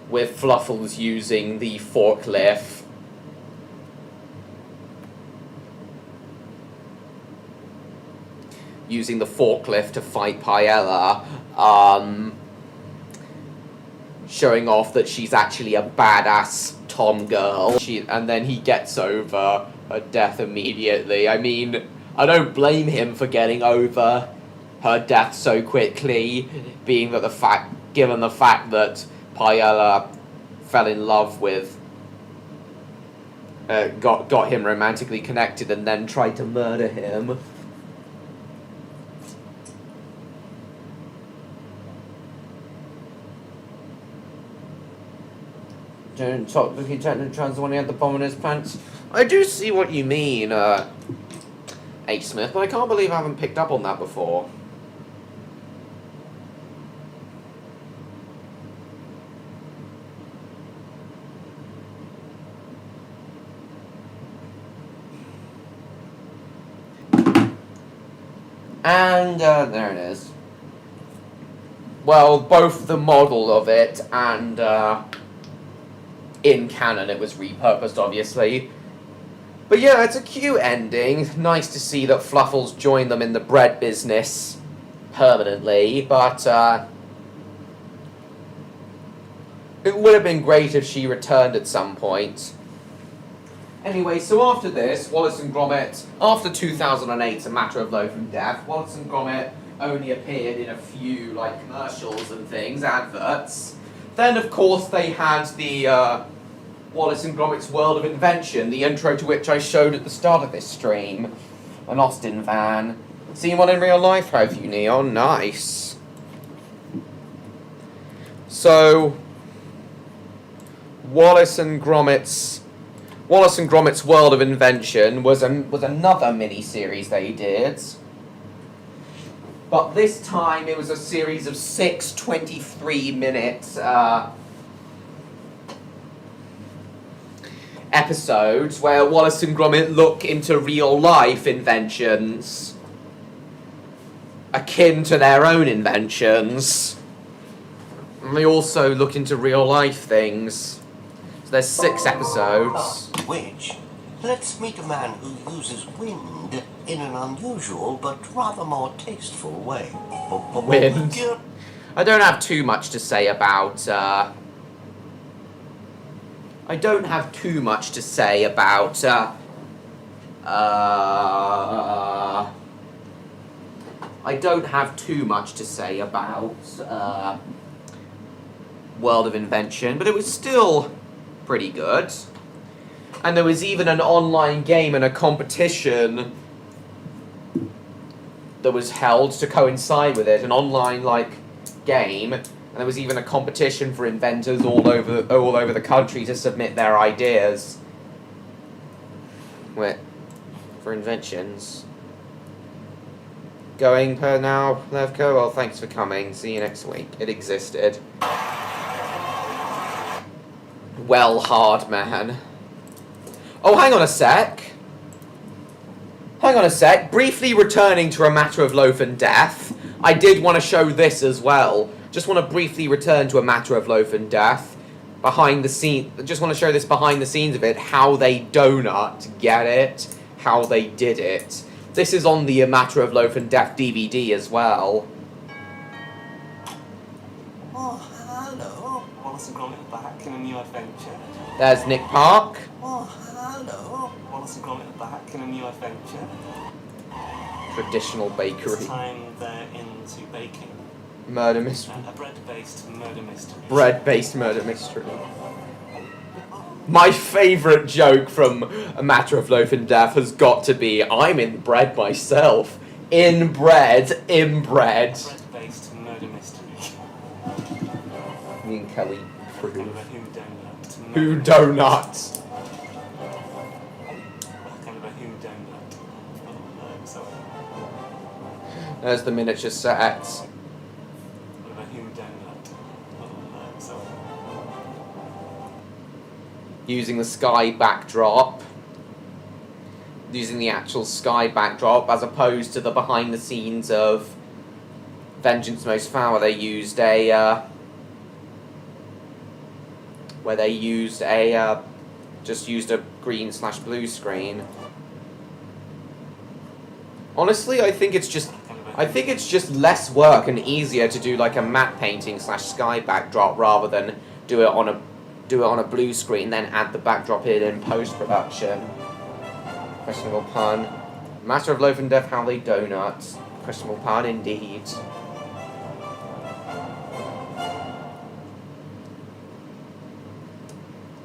With Fluffles using the forklift. Using the forklift to fight Paella. Showing off that she's actually a badass Tom girl. And then he gets over her death immediately. I mean, I don't blame him for getting over her death so quickly, given the fact that Paella fell in love with, got him romantically connected and then tried to murder him. Don't talk to Lieutenant Trans when he had the bomb in his pants. I do see what you mean, H. Smith, but I can't believe I haven't picked up on that before. And there it is. Well, both the model of it and in canon it was repurposed, obviously. But yeah, it's a cute ending. Nice to see that Fluffles joined them in the bread business permanently, but it would have been great if she returned at some point. Anyway, so after this, Wallace and Gromit, after 2008's A Matter of Life and Death, Wallace and Gromit only appeared in a few, like, commercials and things, adverts. Then, of course, they had the, Wallace and Gromit's World of Invention, the intro to which I showed at the start of this stream. An Austin van. Seen one in real life, have you, Neon? Nice. So, Wallace and Gromit's World of Invention was another mini-series they did. But this time it was a series of 6 23-minute episodes where Wallace and Gromit look into real-life inventions akin to their own inventions. And they also look into real-life things. So there's 6 episodes. Which, let's meet a man who uses wind in an unusual but rather more tasteful way. Wind. I don't have too much to say about, I don't have too much to say about, World of Invention, but it was still pretty good. And there was even an online game and a competition that was held to coincide with it, an online, like, game. And there was even a competition for inventors all over the country to submit their ideas. Wait, for inventions. Going per now, Levco? Well, thanks for coming. See you next week. It existed. Well, hard man. Oh, hang on a sec. Briefly returning to A Matter of Loaf and Death, I did want to show this as well. Just want to briefly return to A Matter of Loaf and Death. Behind the scene, just want to show this behind the scenes of it, how they donut get it, how they did it. This is on the A Matter of Loaf and Death DVD as well. Oh, hello. Wallace and Gromit back in a new adventure. There's Nick Park. Oh, hello. Wallace and Gromit back in a new adventure. Traditional bakery. This time they're into baking. Murder mystery. A bread-based murder mystery. Bread-based murder mystery. My favourite joke from A Matter of Loaf and Death has got to be, I'm in bread myself. In bread, inbred. Bread-based murder mystery. Me and Kelly prove. Kind of a whodunit. Who donut? Kind of a whodunit. So, There's the miniature set. kind of a whodunit. So, Using the sky backdrop. using the actual sky backdrop as opposed to the behind the scenes of Vengeance Most Foul, where they used a just used a green/blue screen. Honestly, I think it's just less work and easier to do like a matte painting/sky backdrop rather than do it on a blue screen, then add the backdrop in post-production. Questionable pun. Master of Loaf and Death, how they donuts. Questionable pun indeed.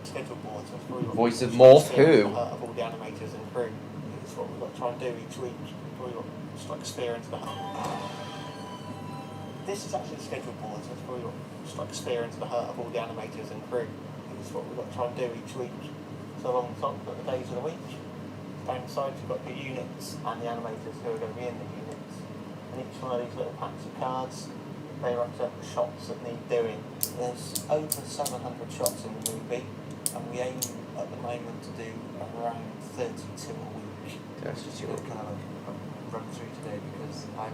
Schedule boards. That's probably what Voice of Morph who? of all the animators and crew. It's what we've got to try and do each week. Probably got just like a sphere into the heart. This is actually the schedule boards. That's probably what just like a sphere into the heart of all the animators and crew. It's what we've got to try and do each week. So alongside we've got the days of the week. Down the sides we've got the units and the animators who are going to be in the units. And each one of these little packs of cards, they represent the shots that need doing. There's over 700 shots in the movie, and we aim at the moment to do around 32 a week. That's Just going to kind of run through today because I'm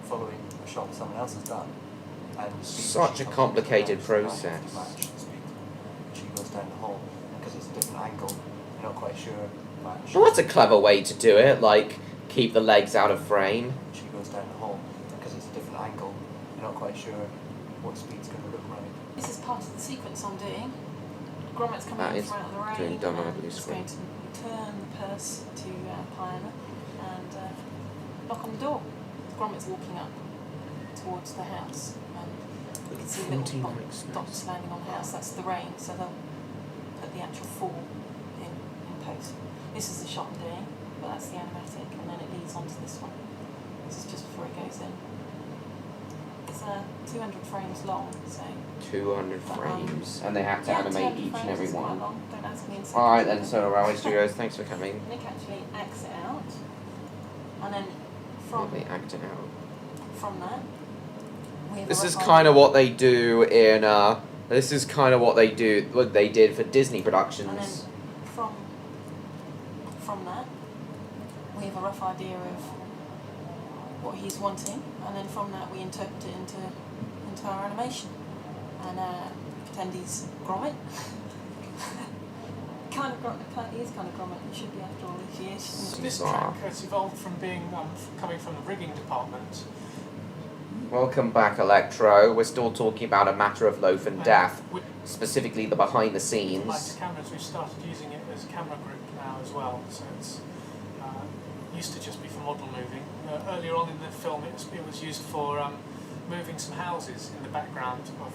following a shot someone else has done. And Such a complicated process. She goes down the hole because it's a different angle. You're not quite sure. Well, that's a clever way to do it, like keep the legs out of frame. She goes down the hole because it's a different angle. You're not quite sure what speed's going to look right. This is part of the sequence I'm doing. Gromit's coming That in is from out of the rain. doing done on a blue It's screen. going to turn the purse to Piana and knock on the door. Gromit's walking up towards the house, and we can see little dots landing on the house. That's the rain, so they'll put the actual fall in post. This is the shot I'm doing, but that's the animatic, and then it leads on to this one. This is just before it goes in. It's 200 frames long, so... 200 frames, and they have to yeah, animate 200 each and frames every is quite one. long. Don't ask me in seconds. Alright then, Solar Railway Studios, thanks for coming. Nick actually acts it out, and then from They act it out. that, we have This a is rough kind of idea. what they do in, this is kind of what they did for Disney And then productions. from that, we have a rough idea of what he's wanting, and then from that we interpret it into our animation. And pretend he's Gromit. He is kind of Gromit. He should be after all these years. This Bizarre. track has evolved from being coming from the rigging department. Welcome back, Electro. We're still talking about A Matter of Loaf and Death, With specifically the behind the scenes. lighter cameras, we've started using it as a camera group now as well. So it's used to just be for model moving. Earlier on in the film, it was used for moving some houses in the background of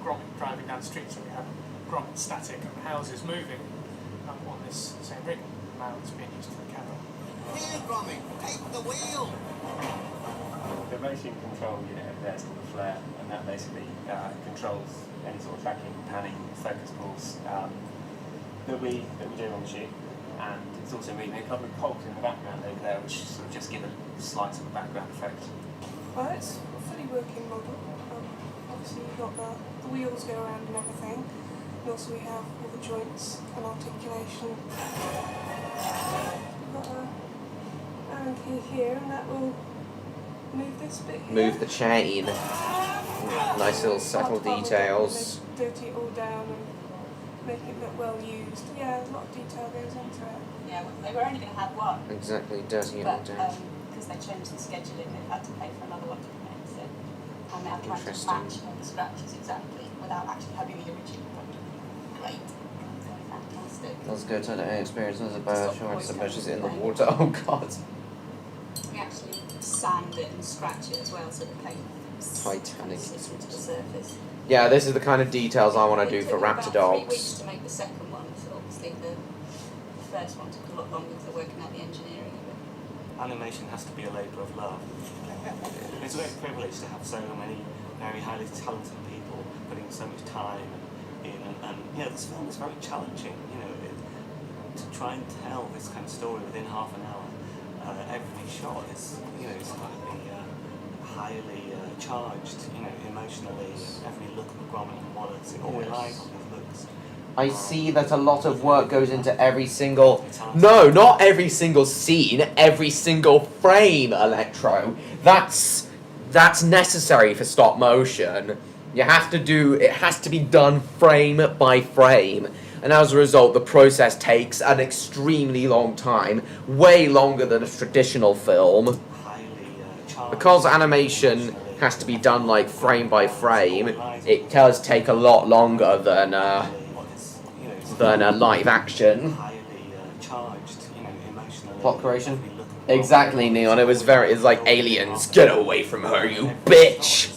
Gromit driving down the street. So we have Gromit static and the houses moving on this same rig. Now it's being used for the camera. Here, Gromit, take the wheel! The motion control unit over there is called the flare, and that basically controls any sort of tracking, panning, focus pulls that we do on the shoot. And it's also moving a couple of cogs in the background over there, which sort of just give a slight sort of background effect. Well, it's a fully working model. Obviously you've got the wheels go around and everything. And also we have all the joints and articulation. We've got a Allen key here, and that will move this bit here. Move the chain. Nice little subtle details. Dirty it all down and make it look well used. Yeah, a lot of detail goes into it. Yeah, they were only going to have one. Exactly, dirty it all But down. because they changed the scheduling, they've had to pay for another one to come in. So, and they're trying to Interesting. match all the scratches exactly without actually having the original product. Great. So fantastic. Let's go to the experience as a bird Stop showing voice submerges in the over water. Oh god. We actually sand it and scratch it as well, so the paint Titanic. slips into the surface. Yeah, this is the kind of details I want to do It for took about 3 weeks Raptordogs. to make the second one, so obviously the first one took a lot longer because they're working out the engineering of it. Animation has to be a labour of love. It's a great privilege to have so many very highly talented people putting so much time in, and you know, this film is very challenging. You know, to try and tell this kind of story within half an hour. Every shot is, you know, it's got to be highly charged. You know, emotionally. Every look of Gromit and Wallace, it all relies on those looks. I see that a lot of work goes into every single... No, not every single scene, every single frame, Electro. That's necessary for stop motion. You have to do... It has to be done frame by frame. And as a result, the process takes an extremely long time. Way longer than a traditional film. Because animation has to be done like frame by frame, it does take a lot longer than a live action. Plot creation? Exactly, Neon. It's like aliens. Get away from her, you bitch!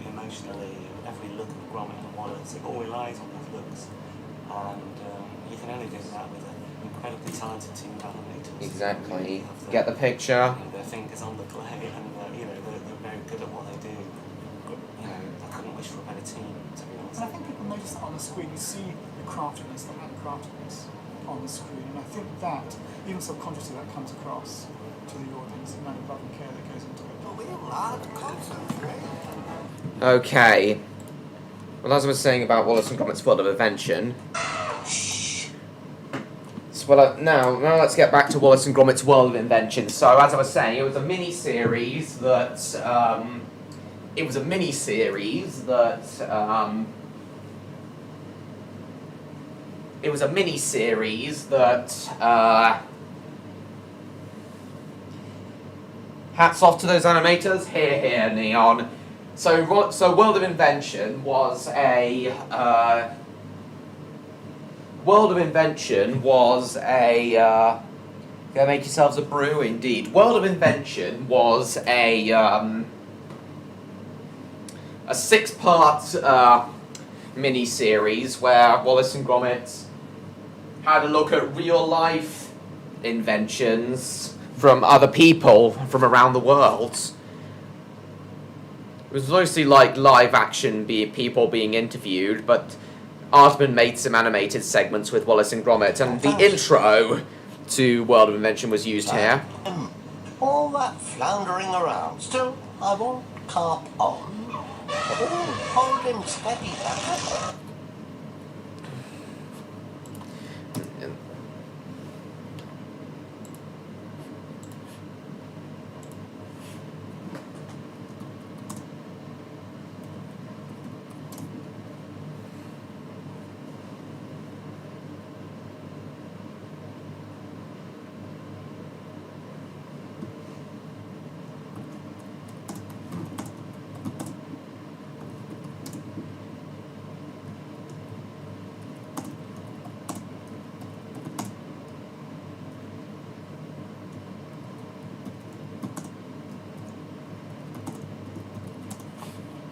Emotionally, every look of Gromit and Wallace, it all relies on those looks. And you can only do that with an incredibly talented team of animators. Exactly. Get the picture? Their fingers on the clay, and they're very good at what they do. I couldn't wish for a better team, to be honest. And I think people notice that on the screen. You see the craftiness, the handcraftedness on the screen, and I think that, even subconsciously, that comes across to the audience, the amount of love and care that goes into it. But we allowed to concentrate. Okay. Well, as I was saying about Wallace and Gromit's World of Invention... Well, now let's get back to Wallace and Gromit's World of Invention. So, as I was saying, it was a mini-series that, hats off to those animators. Here, Neon. So World of Invention was a, Go make yourselves a brew, indeed. World of Invention was a 6-part mini-series where Wallace and Gromit had a look at real-life inventions from other people from around the world. It was mostly like live-action people being interviewed, but Aardman made some animated segments with Wallace and Gromit, and the intro to World of Invention was used here. All that floundering around. Still, I won't carp on. Hold him steady, that.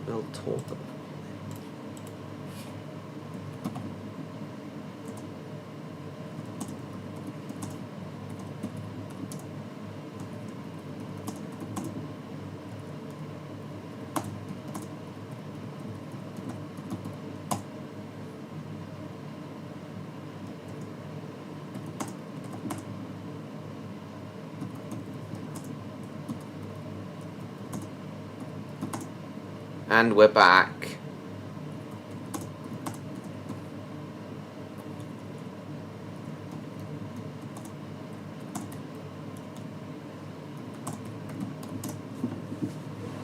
We'll talk about. And we're back.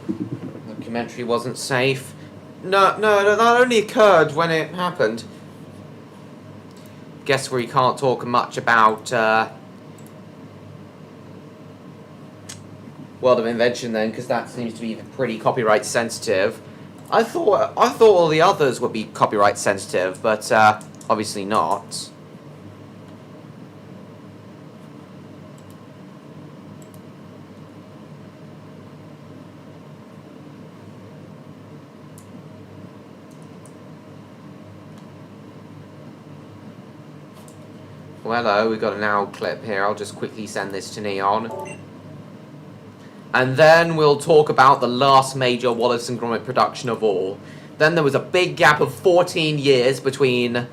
The documentary wasn't safe. No, that only occurred when it happened. Guess we can't talk much about World of Invention then, because that seems to be pretty copyright sensitive. I thought all the others would be copyright sensitive, but obviously not. Well, hello, we've got an owl clip here. I'll just quickly send this to Neon. And then we'll talk about the last major Wallace and Gromit production of all. Then there was a big gap of 14 years between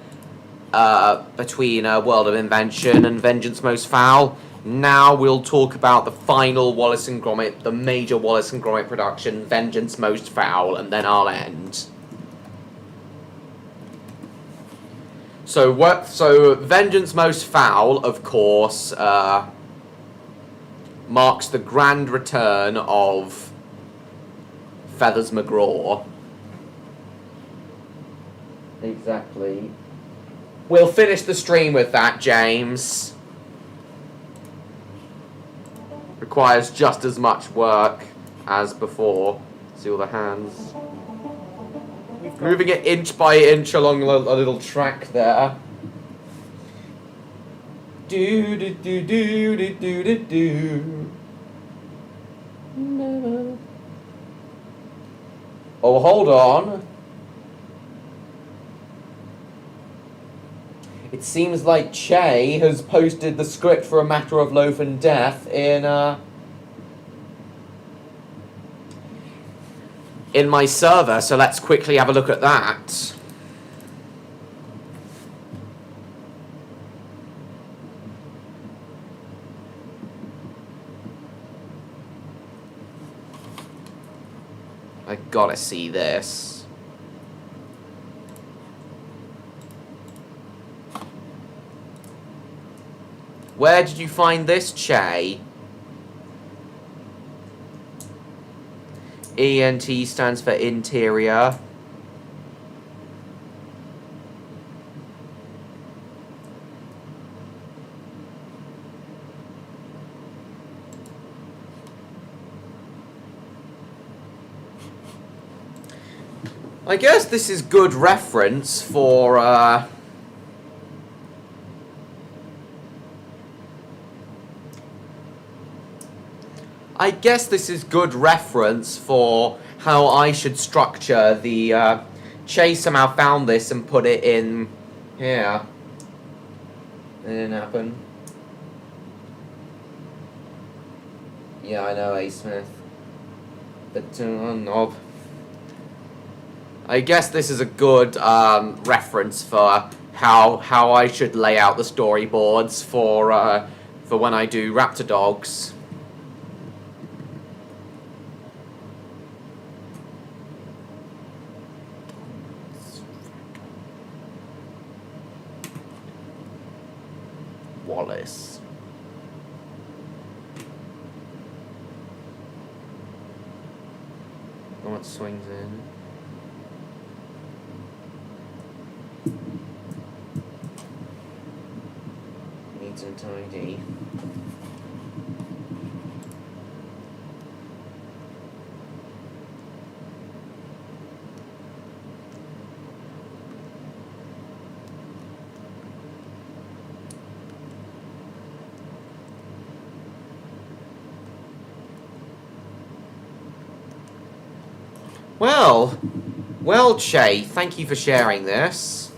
World of Invention and Vengeance Most Foul. Now we'll talk about the final Wallace and Gromit, the major Wallace and Gromit production, Vengeance Most Foul, and then I'll end. So Vengeance Most Foul, of course, marks the grand return of Feathers McGraw. Exactly. We'll finish the stream with that, James. Requires just as much work as before. See all the hands. Moving it inch by inch along a little track there. Do do do do do do do do. Oh, hold on. It seems like Che has posted the script for A Matter of Loaf and Death in my server, so let's quickly have a look at that. I gotta see this. Where did you find this, Che? ENT stands for interior. I guess this is good reference for I guess this is good reference for how I should structure the Chase somehow found this and put it in here. It didn't happen. Yeah, I know, A. Smith. But knob. I guess this is a good reference for how I should lay out the storyboards for when I do Raptordogs. Wallace. What swings in? Needs a tidy. Well, Che, thank you for sharing this.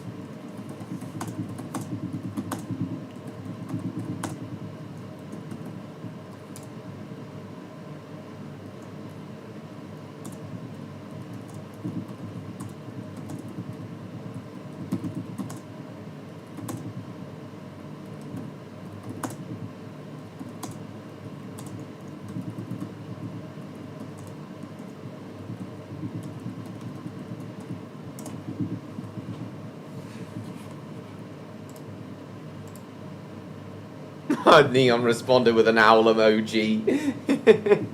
Neon responded with an owl emoji.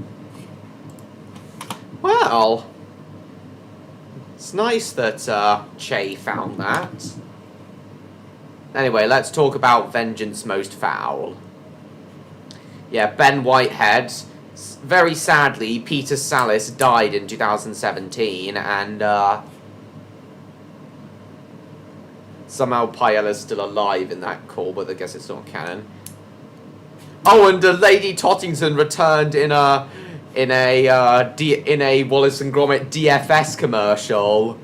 Well, it's nice that Che found that. Anyway, let's talk about Vengeance Most Foul. Yeah, Ben Whitehead. Very sadly, Peter Sallis died in 2017, and somehow Paella's still alive in that call, but I guess it's not canon. Oh, and Lady Tottington returned in a Wallace and Gromit DFS commercial.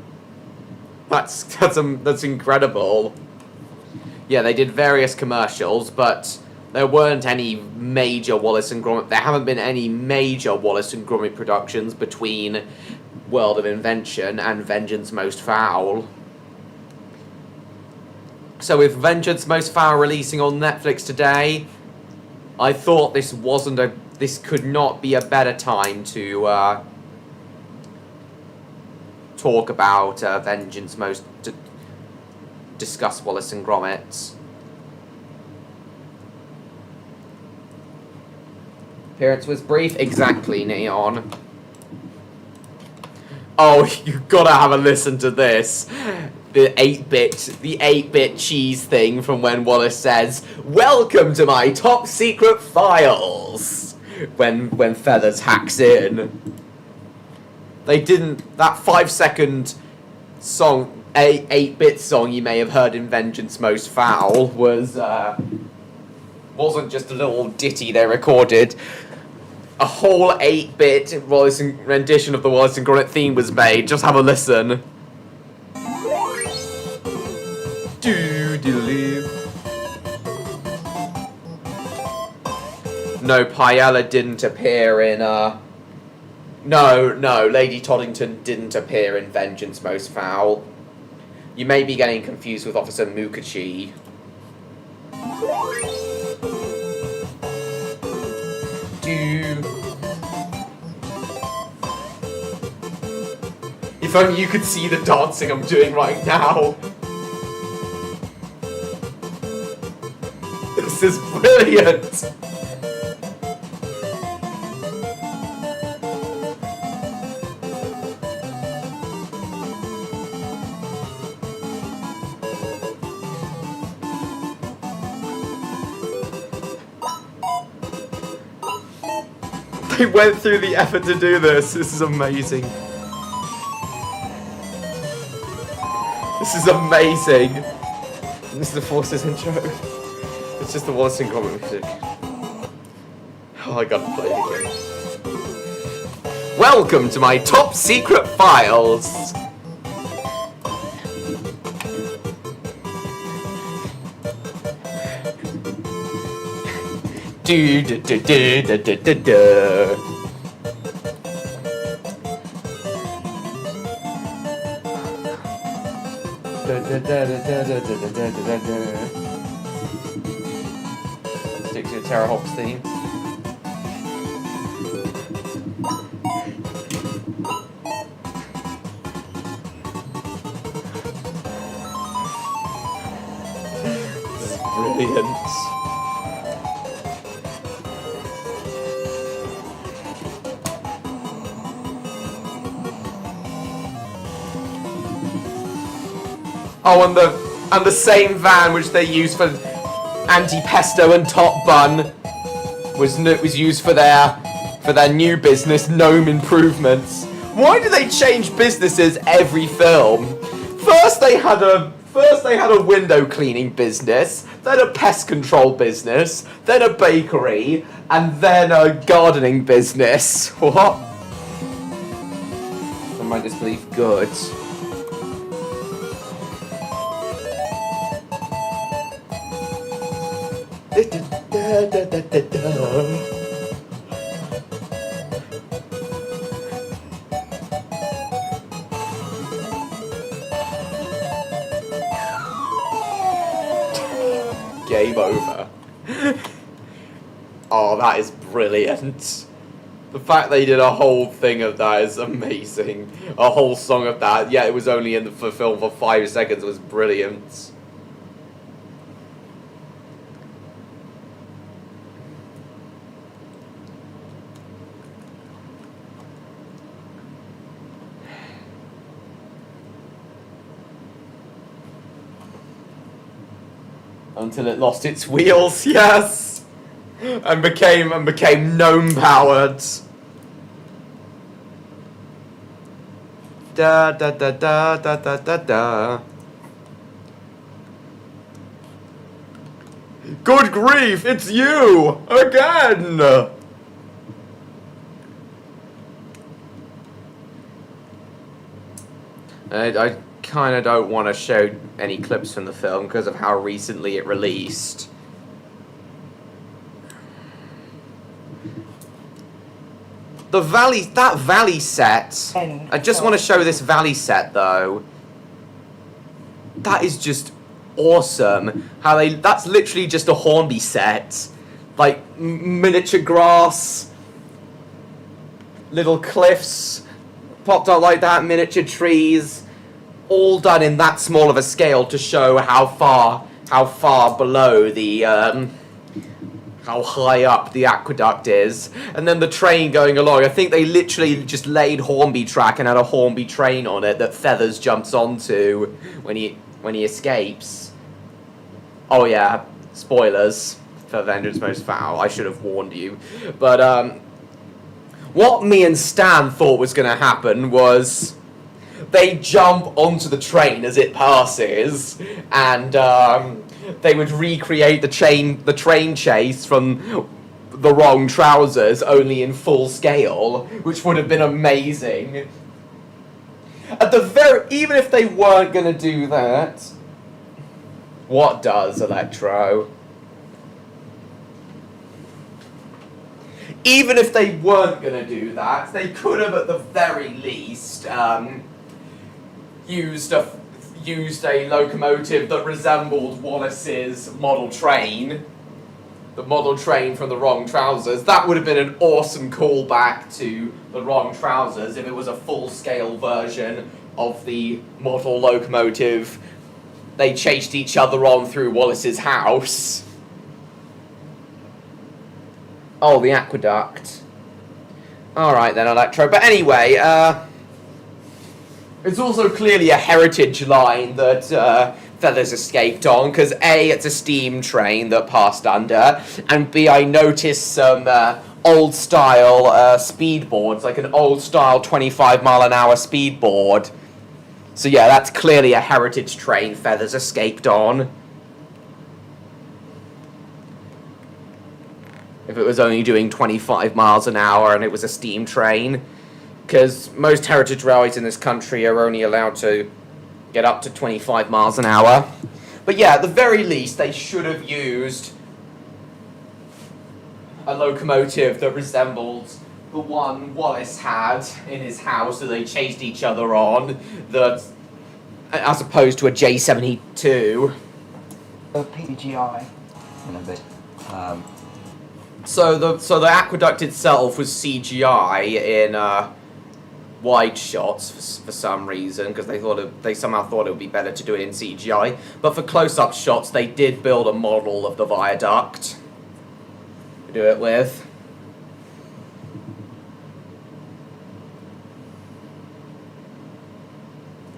That's incredible. Yeah, they did various commercials, but there weren't any major Wallace and Gromit. There haven't been any major Wallace and Gromit productions between World of Invention and Vengeance Most Foul. So with Vengeance Most Foul releasing on Netflix today, I thought this could not be a better time to talk about Vengeance Most discuss Wallace and Gromit. Appearance was brief. Exactly, Neon. Oh, you gotta have a listen to this. The 8-bit cheese thing from when Wallace says, "Welcome to my top secret files." When Feathers hacks in. They didn't. That 5-second song, 8-bit song you may have heard in Vengeance Most Foul wasn't just a little ditty they recorded. A whole 8-bit rendition of the Wallace and Gromit theme was made. Just have a listen. No, Paella didn't appear in, No, Lady Toddington didn't appear in Vengeance Most Foul. You may be getting confused with Officer Mukachi. If only you could see the dancing I'm doing right now. This is brilliant! They went through the effort to do this. This is amazing. This is amazing. This is the Forces intro. It's just the Wallace and Gromit music. Oh, I gotta play it again. Welcome to my top secret files. Do do do do do do do do. Stick to your Terrahawks theme. This is brilliant. Oh, and the same van which they used for Anti-Pesto and Top Bun was used for their new business, Gnome Improvements. Why do they change businesses every film? First they had a window cleaning business, then a pest control business, then a bakery, and then a gardening business. What? In my disbelief, good. Game over. Oh, that is brilliant. The fact they did a whole thing of that is amazing. A whole song of that. Yeah, it was only in the film for 5 seconds. It was brilliant. Until it lost its wheels, yes, and became gnome powered. Da da da da da da da da. Good grief! It's you again. I kind of don't want to show any clips from the film because of how recently it released. That valley set. I just want to show this valley set though. That is just awesome. That's literally just a Hornby set. Like miniature grass, little cliffs popped out like that, miniature trees. all done in that small of a scale to show how far below the how high up the aqueduct is, and then the train going along. I think they literally just laid Hornby track and had a Hornby train on it that Feathers jumps onto when he escapes. Oh yeah, spoilers for Vengeance Most Foul. I should have warned you. But what me and Stan thought was going to happen was they jump onto the train as it passes, and they would recreate the train chase from the Wrong Trousers, only in full scale, which would have been amazing. Even if they weren't going to do that, what does Electro? Even if they weren't going to do that, they could have at the very least used a locomotive that resembled Wallace's model train. The model train from the Wrong Trousers. That would have been an awesome callback to the Wrong Trousers if it was a full-scale version of the model locomotive they chased each other on through Wallace's house. Oh, the aqueduct. Alright then, Electro. But anyway, it's also clearly a heritage line that Feathers escaped on, because A, it's a steam train that passed under, and B, I noticed some old-style speedboards, like an old-style 25-mile-an-hour speedboard. So yeah, that's clearly a heritage train Feathers escaped on. If it was only doing 25 miles an hour and it was a steam train. Because most heritage railways in this country are only allowed to get up to 25 miles an hour. But yeah, at the very least, they should have used a locomotive that resembled the one Wallace had in his house that they chased each other on, that, as opposed to a J72. PGI in a bit. So the aqueduct itself was CGI in wide shots for some reason, because they somehow thought it would be better to do it in CGI. But for close-up shots, they did build a model of the viaduct to do it with.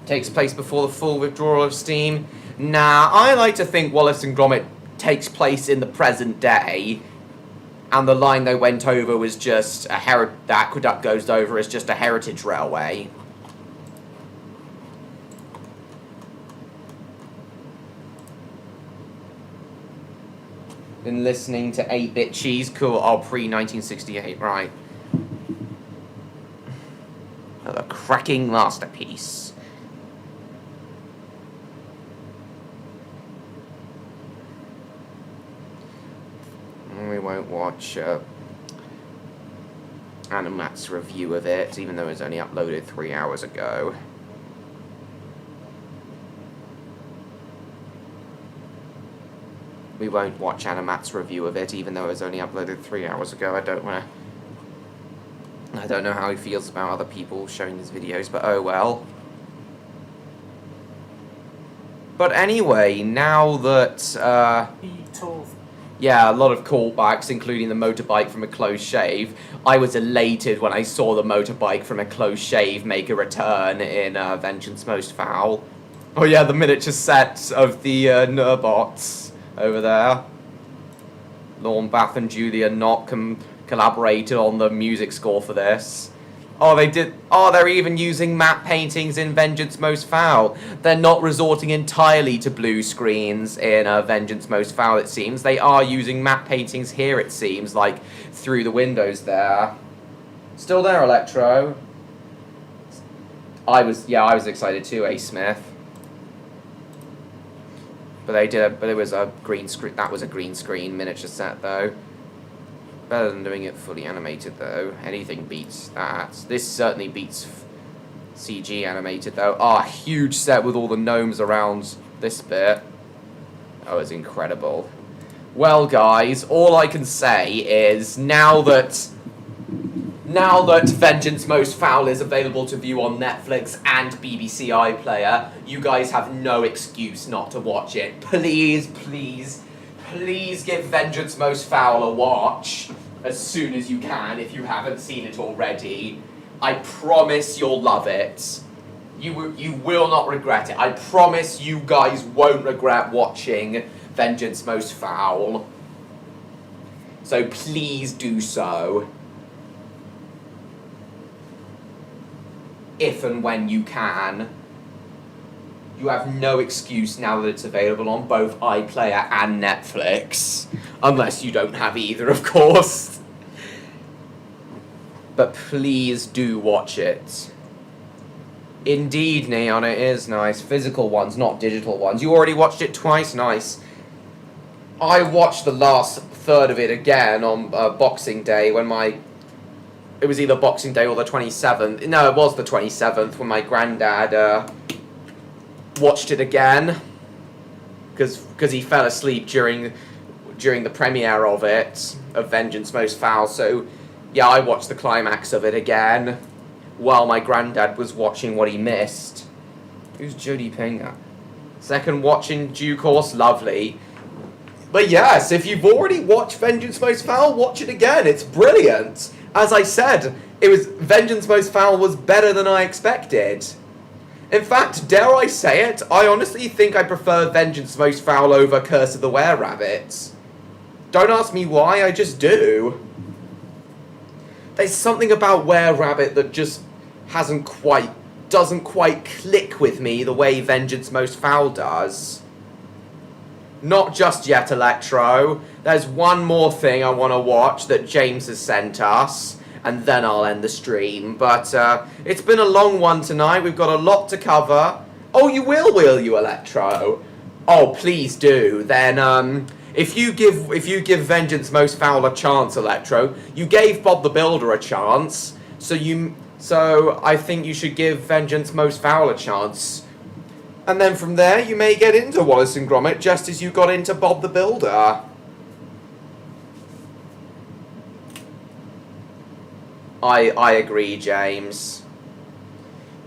Takes place before the full withdrawal of steam. Nah, I like to think Wallace and Gromit takes place in the present day, and the line they went over was just the aqueduct goes over as just a heritage railway. Been listening to 8-Bit Cheese, cool. Oh, pre-1968, right. Another cracking masterpiece. We won't watch Animat's review of it, even though it was only uploaded 3 hours ago. We won't watch Animat's review of it, even though it was only uploaded 3 hours ago. I don't know how he feels about other people showing his videos, but oh well. But anyway, now that yeah, a lot of callbacks, including the motorbike from A Close Shave. I was elated when I saw the motorbike from A Close Shave make a return in Vengeance Most Foul. Oh yeah, the miniature set of the Nurbots over there. Lorne Bath and Julia Knott collaborated on the music score for this. Oh, they did. Oh, they're even using matte paintings in Vengeance Most Foul. They're not resorting entirely to blue screens in Vengeance Most Foul, it seems. They are using matte paintings here, it seems, like through the windows there. Still there, Electro? I was excited too, A. Smith. But it was a green screen. That was a green screen miniature set, though. Better than doing it fully animated, though. Anything beats that. This certainly beats CG animated, though. Oh, a huge set with all the gnomes around this bit. Oh, it's incredible. Well, guys, all I can say is now that now that Vengeance Most Foul is available to view on Netflix and BBC iPlayer, you guys have no excuse not to watch it. Please, please, please give Vengeance Most Foul a watch as soon as you can if you haven't seen it already. I promise you'll love it. You will not regret it. I promise you guys won't regret watching Vengeance Most Foul. So please do so. If and when you can. You have no excuse now that it's available on both iPlayer and Netflix. Unless you don't have either, of course. But please do watch it. Indeed, Neon, it is nice. Physical ones, not digital ones. You already watched it twice? Nice. I watched the last third of it again on Boxing Day when it was either Boxing Day or the 27th. No, it was the 27th when my granddad watched it again. Because he fell asleep during the premiere of it, of Vengeance Most Foul. So, yeah, I watched the climax of it again while my granddad was watching what he missed. Who's Jodie Pinger? Second watch in due course, lovely. But yes, if you've already watched Vengeance Most Foul, watch it again. It's brilliant. As I said, Vengeance Most Foul was better than I expected. In fact, dare I say it, I honestly think I prefer Vengeance Most Foul over Curse of the Were-Rabbit. Don't ask me why, I just do. There's something about Were-Rabbit that just doesn't quite click with me the way Vengeance Most Foul does. Not just yet, Electro. There's one more thing I want to watch that James has sent us, and then I'll end the stream. But it's been a long one tonight. We've got a lot to cover. Oh, you will you, Electro? Oh, please do. Then, if you give Vengeance Most Foul a chance, Electro, you gave Bob the Builder a chance, so I think you should give Vengeance Most Foul a chance. And then from there, you may get into Wallace and Gromit just as you got into Bob the Builder. I agree, James.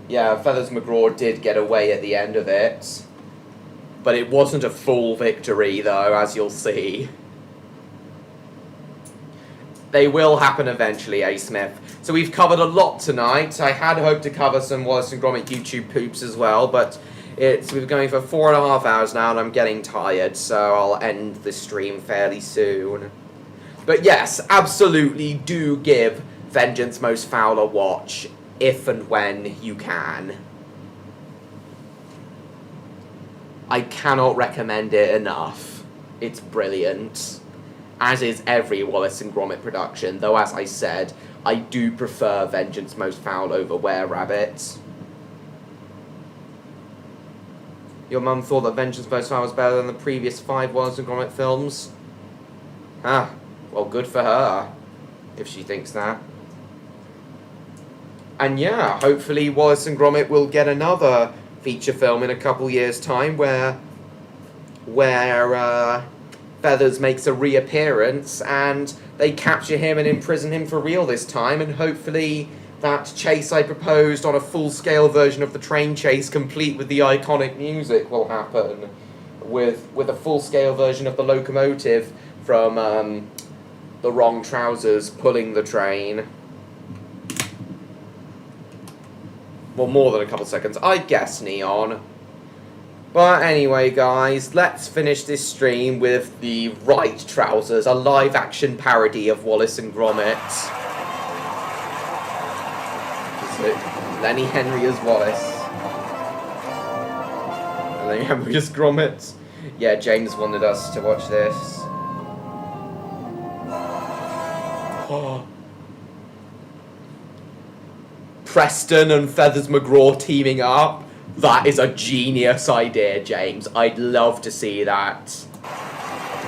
Yeah, Feathers McGraw did get away at the end of it. But it wasn't a full victory, though, as you'll see. They will happen eventually, A. Smith. So we've covered a lot tonight. I had hoped to cover some Wallace and Gromit YouTube poops as well, but we've been going for 4.5 hours now, and I'm getting tired, so I'll end the stream fairly soon. But yes, absolutely do give Vengeance Most Foul a watch, if and when you can. I cannot recommend it enough. It's brilliant. As is every Wallace and Gromit production, though as I said, I do prefer Vengeance Most Foul over Were-Rabbit. Your mum thought that Vengeance Most Foul was better than the previous 5 Wallace and Gromit films? Ah, well, good for her, if she thinks that. And yeah, hopefully Wallace and Gromit will get another feature film in a couple years' time where Feathers makes a reappearance and they capture him and imprison him for real this time, and hopefully that chase I proposed on a full-scale version of the train chase complete with the iconic music will happen, with a full-scale version of the locomotive from The Wrong Trousers pulling the train. Well, more than a couple seconds, I guess, Neon. But anyway, guys, let's finish this stream with The Right Trousers, a live-action parody of Wallace and Gromit. So, Lenny Henry as Wallace. And Lenny Henry as Gromit. Yeah, James wanted us to watch this. Oh. Preston and Feathers McGraw teaming up. That is a genius idea, James. I'd love to see that.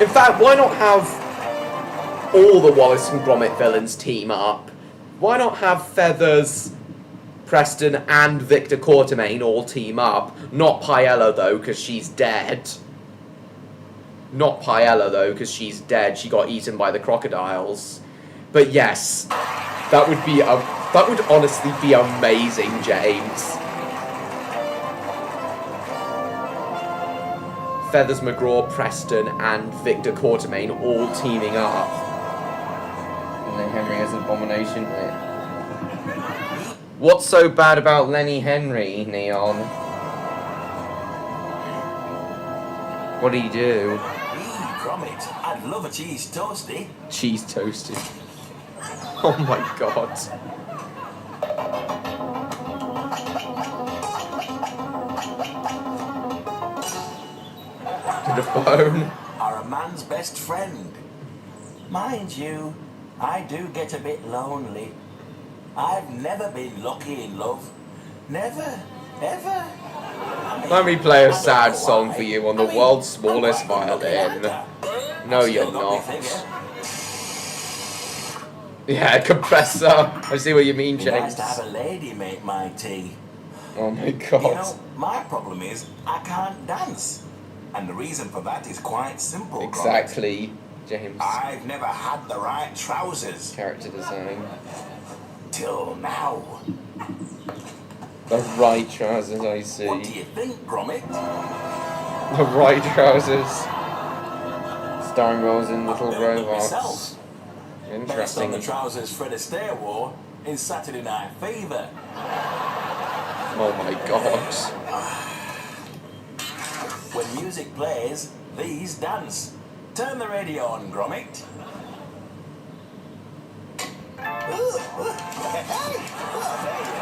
In fact, why not have all the Wallace and Gromit villains team up? Why not have Feathers, Preston, and Victor Quartermain all team up? Not Paella, though, because she's dead. Not Paella, though, because she's dead. She got eaten by the crocodiles. But yes, That would honestly be amazing, James. Feathers McGraw, Preston, and Victor Quartermain all teaming up. And then Henry as an abomination. What's so bad about Lenny Henry, Neon? What do you do? Gromit, I'd love a cheese toasty. Cheese toasty. Oh my god. To the phone. Are a man's best friend. Mind you, I do get a bit lonely. I've never been lucky in love. Never, ever. Let me play a sad song for you on the world's smallest violin. No, you're not. Yeah, compressor. I see what you mean, Be James. nice to have a lady make my tea. Oh my You god. know, my problem is I can't dance. And the reason for that is quite simple. Exactly, James. I've never had the right trousers. Character design. Till now. The right trousers, I see. What do you think, Gromit? The right trousers. Starring roles in Little Robots. Based on Interesting. the trousers Fred Astaire wore in Saturday Night Fever. Oh my god. When music plays, these dance. Turn the radio on, Gromit.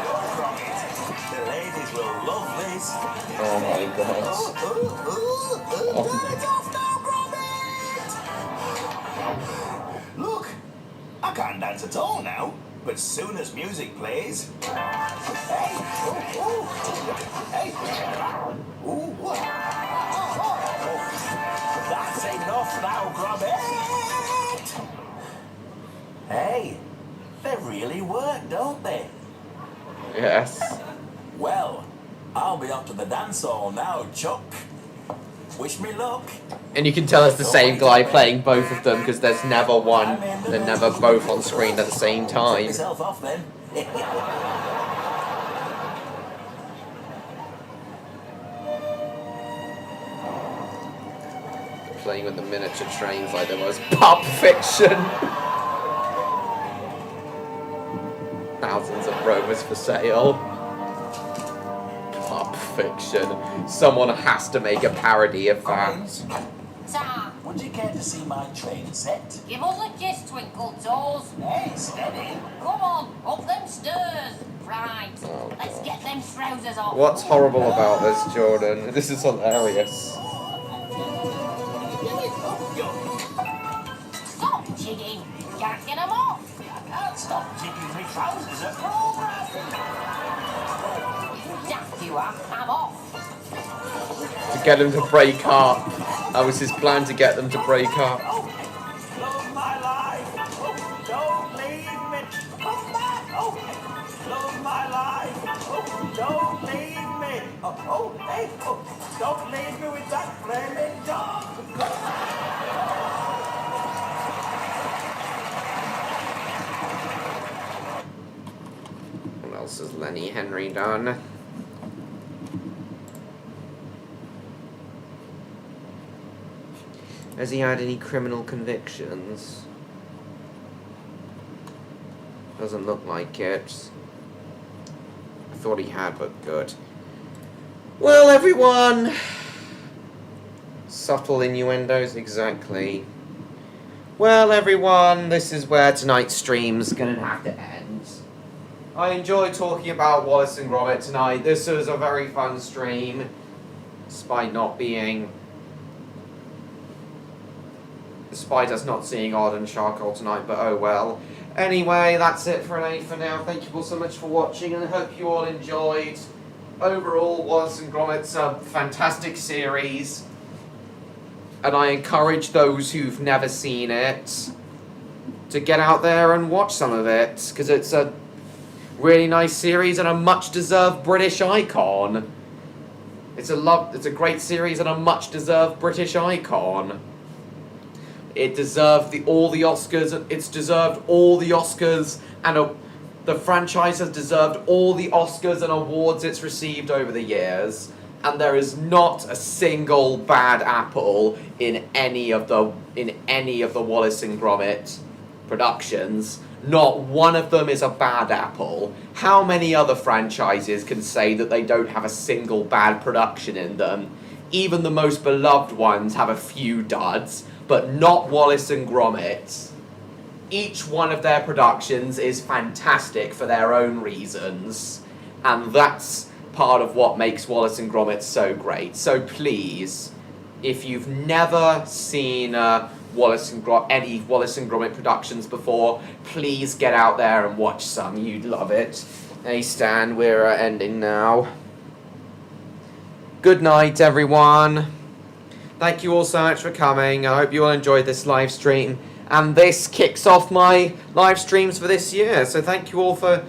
The ladies will love this. Oh my god. Turn it off now, Gromit! Look, I can't dance at all now, but soon as music plays. Hey! Hey! Ooh! That's enough now, Gromit! Hey, they really work, don't they? Yes. Well, I'll be off to the dance hall now, Chuck. Wish me luck. And you can tell it's the same guy playing both of them because there's never one. They're never both on screen at the same Take time. myself off then. Playing with the miniature trains like there was Pulp Fiction. Thousands of Rovers for sale. Pulp Fiction. Someone has to make a parody of that. Ta! Would you care to see my train set? Give us a kiss, Twinkle Toes. Hey, steady. Come on, up them stairs. Right, Oh, let's God. get them trousers off. What's horrible about this, Jordan? This is hilarious. Stop jigging. Can't get them off. I can't stop jigging my trousers at program. Daft you are. I'm off. To get them to break up. That was his plan, to get them to break up. Love my life. Oh, don't leave me. Come back. Oh, love my life. Oh, don't leave me. Oh, hey. Oh, don't leave me with that flaming dog. What else has Lenny Henry done? Has he had any criminal convictions? Doesn't look like it. I thought he had, but good. Well, everyone! Subtle innuendos, exactly. Well, everyone, this is where tonight's stream's gonna have to end. I enjoyed talking about Wallace and Gromit tonight. This was a very fun stream, despite us not seeing Odd and Charcoal tonight, but oh well. Anyway, that's it for now. Thank you all so much for watching, and I hope you all enjoyed. Overall, Wallace and Gromit's a fantastic series, and I encourage those who've never seen it to get out there and watch some of it, because it's a really nice series and a much-deserved British icon. It's a great series and a much-deserved British icon. It deserved all the Oscars. It's deserved all the Oscars, and the franchise has deserved all the Oscars and awards it's received over the years. And there is not a single bad apple in any of the Wallace and Gromit productions. Not one of them is a bad apple. How many other franchises can say that they don't have a single bad production in them? Even the most beloved ones have a few duds, but not Wallace and Gromit. Each one of their productions is fantastic for their own reasons, and that's part of what makes Wallace and Gromit so great. So please, if you've never seen any Wallace and Gromit productions before, please get out there and watch some. You'd love it. Hey Stan, we're ending now. Good night, everyone. Thank you all so much for coming. I hope you all enjoyed this live stream. And this kicks off my live streams for this year. So thank you all for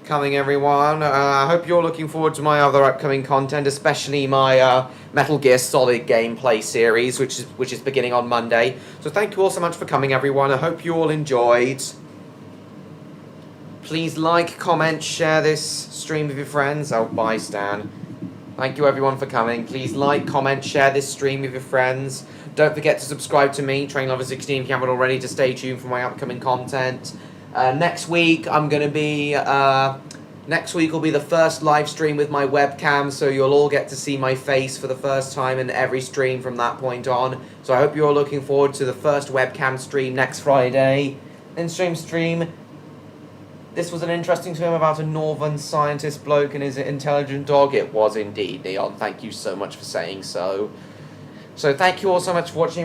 coming, everyone. I hope you're looking forward to my other upcoming content, especially my Metal Gear Solid gameplay series, which is beginning on Monday. So thank you all so much for coming, everyone. I hope you all enjoyed. Please like, comment, share this stream with your friends. Oh, bye, Stan. Thank you, everyone, for coming. Please like, comment, share this stream with your friends. Don't forget to subscribe to me, Train Lover 16, if you haven't already, to stay tuned for my upcoming content. Next week, I'm going to be... next week will be the first live stream with my webcam, so you'll all get to see my face for the first time in every stream from that point on. So I hope you're all looking forward to the first webcam stream next Friday. In stream. This was an interesting film about a northern scientist bloke and his intelligent dog. It was indeed, Neon. Thank you so much for saying so. So thank you all so much for watching,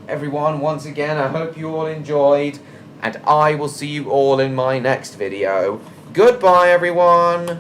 everyone, once again. I hope you all enjoyed, and I will see you all in my next video. Goodbye, everyone.